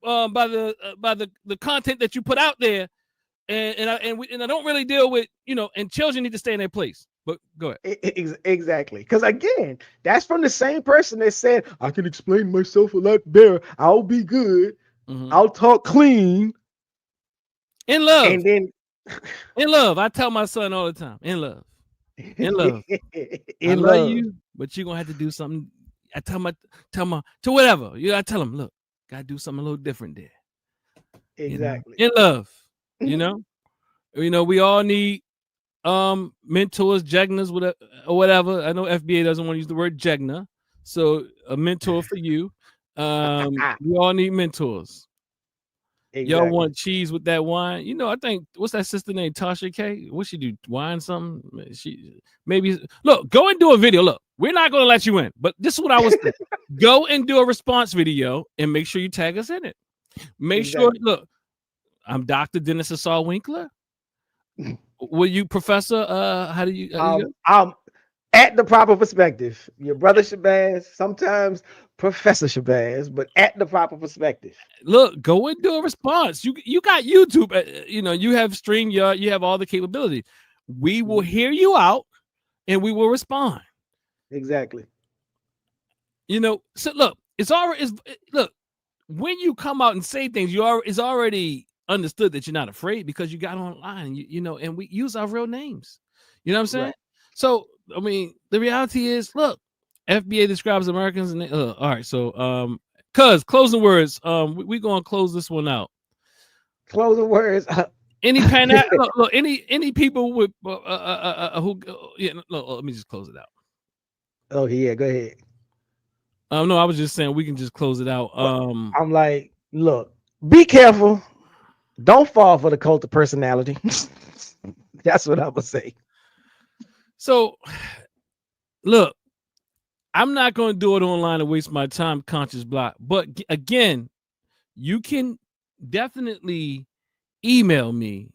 by the content that you put out there, and I don't really deal with, you know, and children need to stay in their place. But go ahead. Exactly, because again, that's from the same person that said I can explain myself a lot better. I'll be good. I'll talk clean. In love, and then in love. I tell my son all the time, in love, in love. I love you, but you're gonna have to do something. I tell my to whatever. I tell him, look, gotta do something a little different there. Exactly. You know? In love. You know, we all need mentors, jegnas, or whatever. I know FBA doesn't want to use the word jegna, so a mentor for you. We all need mentors. Exactly. Y'all want cheese with that wine? You know, I think what's that sister named Tasha K? What she do? Wine something? She maybe look. Go and do a video. Look, we're not going to let you in, but this is what I was saying. Go and do a response video and make sure you tag us in it. Make sure. Look, I'm Dr. Dennis Assault Winkler. Will you, Professor? How do you? At the proper perspective. Your brother Shabazz, sometimes Professor Shabazz, but at the proper perspective. Look, go and do a response. You got YouTube. You know, you have StreamYard. You have all the capability. We will hear you out, and we will respond. Exactly. You know. So look, it's already. Look, when you come out and say things, it's already understood that you're not afraid because you got online. You know, and we use our real names. You know what I'm saying? Right. So. I mean, the reality is, look, FBA describes Americans, and all right. So, closing words. We're gonna close this one out. Closing words. Any look, any people with who? Yeah, no, let me just close it out. Oh yeah, go ahead. No, I was just saying we can just close it out. I'm like, look, be careful. Don't fall for the cult of personality. That's what I would say. So, look, I'm not going to do it online and waste my time, conscious block. But again, you can definitely email me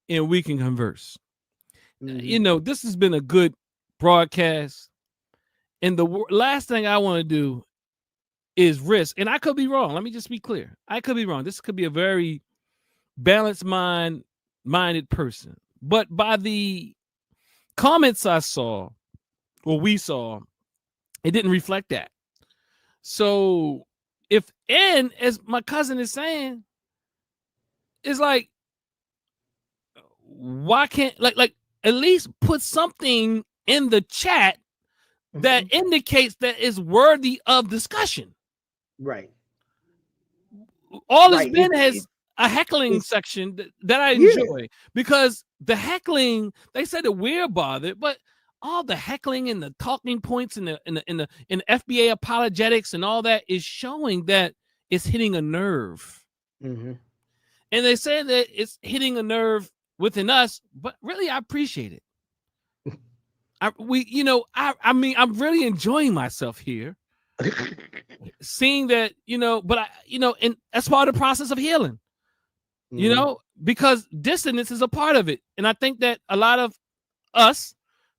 and we can converse. You know, this has been a good broadcast. And the last thing I want to do is risk. And I could be wrong. Let me just be clear. I could be wrong. This could be a very balanced minded person. But by the comments I saw, or we saw, it didn't reflect that. So and as my cousin is saying, it's like, why can't like at least put something in the chat that indicates that it's worthy of discussion. Right. All it's been has a heckling section that I enjoy because the heckling, they said that we're bothered, but all the heckling and the talking points and the FBA apologetics and all that is showing that it's hitting a nerve. And they say that it's hitting a nerve within us, but really I appreciate it. I mean, I'm really enjoying myself here, seeing that, but and that's part of the process of healing, because dissonance is a part of it. And I think that a lot of us,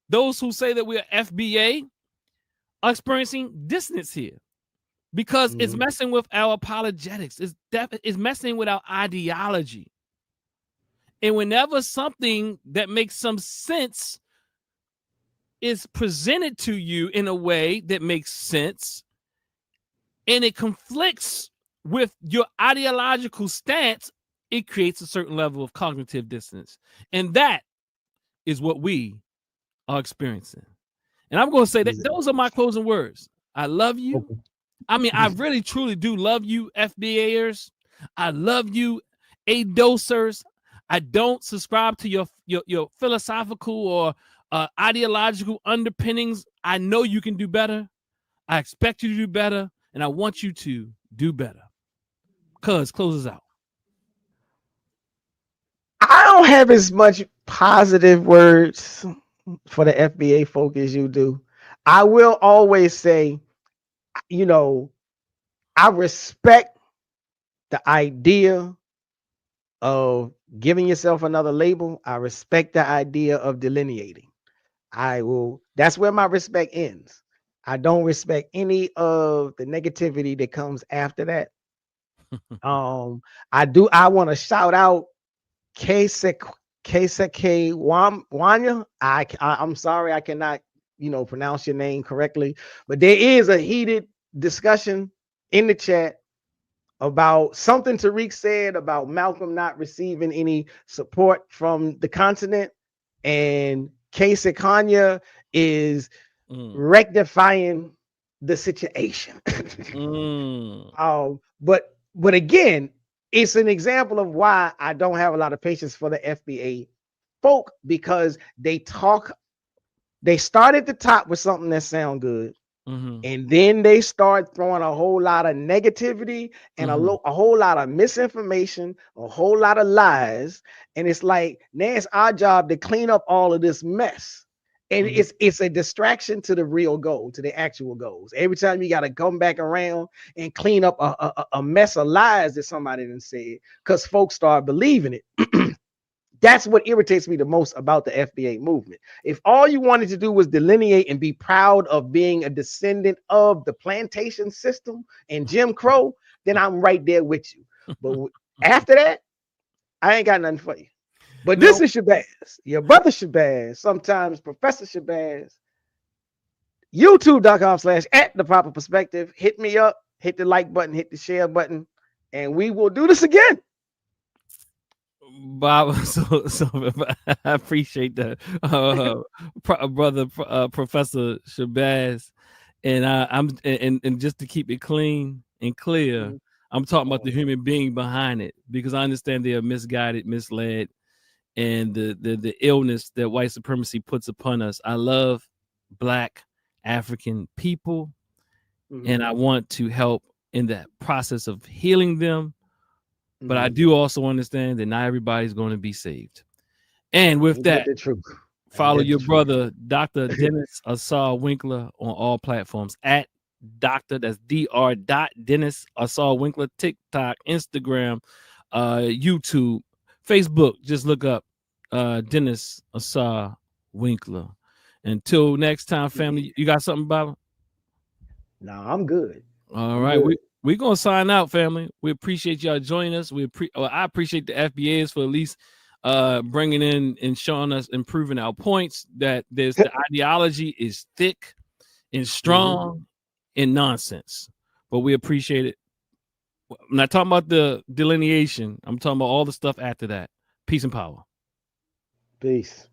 those who say that we're FBA, are experiencing dissonance here because it's messing with our apologetics. It's messing with our ideology. And whenever something that makes some sense is presented to you in a way that makes sense, and it conflicts with your ideological stance, it creates a certain level of cognitive dissonance. And that is what we are experiencing. And I'm going to say that those are my closing words. I love you. Okay. I mean, I really, truly do love you, FBAers. I love you, A-dosers. I don't subscribe to your philosophical or ideological underpinnings. I know you can do better. I expect you to do better, and I want you to do better. Cuz, close us out. I don't have as much positive words for the FBA folk as you do. I will always say, I respect the idea of giving yourself another label. I respect the idea of delineating. That's where my respect ends. I don't respect any of the negativity that comes after that. I want to shout out Kesek Wanya. I'm sorry, I cannot, pronounce your name correctly, but there is a heated discussion in the chat about something Tariq said about Malcolm not receiving any support from the continent, and Kesek Kanya is rectifying the situation. But again, it's an example of why I don't have a lot of patience for the FBA folk, because they start at the top with something that sound good, and then they start throwing a whole lot of negativity and a whole lot of misinformation, a whole lot of lies, and it's like, now it's our job to clean up all of this mess. And it's a distraction to the real goal, to the actual goals. Every time you got to come back around and clean up a mess of lies that somebody done said, because folks start believing it. That's what irritates me the most about the FBA movement. If all you wanted to do was delineate and be proud of being a descendant of the plantation system and Jim Crow, then I'm right there with you. But after that, I ain't got nothing for you. But this is Shabazz, your brother Shabazz, sometimes Professor Shabazz. YouTube.com/@theproperperspective. Hit me up, hit the like button, hit the share button, and we will do this again. Bob, so I appreciate that, brother, Professor Shabazz, and and just to keep it clean and clear, I'm talking about the human being behind it, because I understand they are misguided, misled, and the illness that white supremacy puts upon us. I love Black African people, and I want to help in that process of healing them. But I do also understand that not everybody's going to be saved. And with that, follow your brother, Dr. Dennis Asar Winkler, on all platforms at Dr. That's Dr. Dennis Asar Winkler, TikTok, Instagram, YouTube, Facebook. Just look up Dennis Asar Winkler. Until next time, family. You got something, Bob? No, I'm good. All right. We're going to sign out, family. We appreciate y'all joining us. I appreciate the FBAs for at least bringing in and showing us, improving our points, that the ideology is thick and strong and nonsense. But we appreciate it. I'm not talking about the delineation. I'm talking about all the stuff after that. Peace and power. Peace.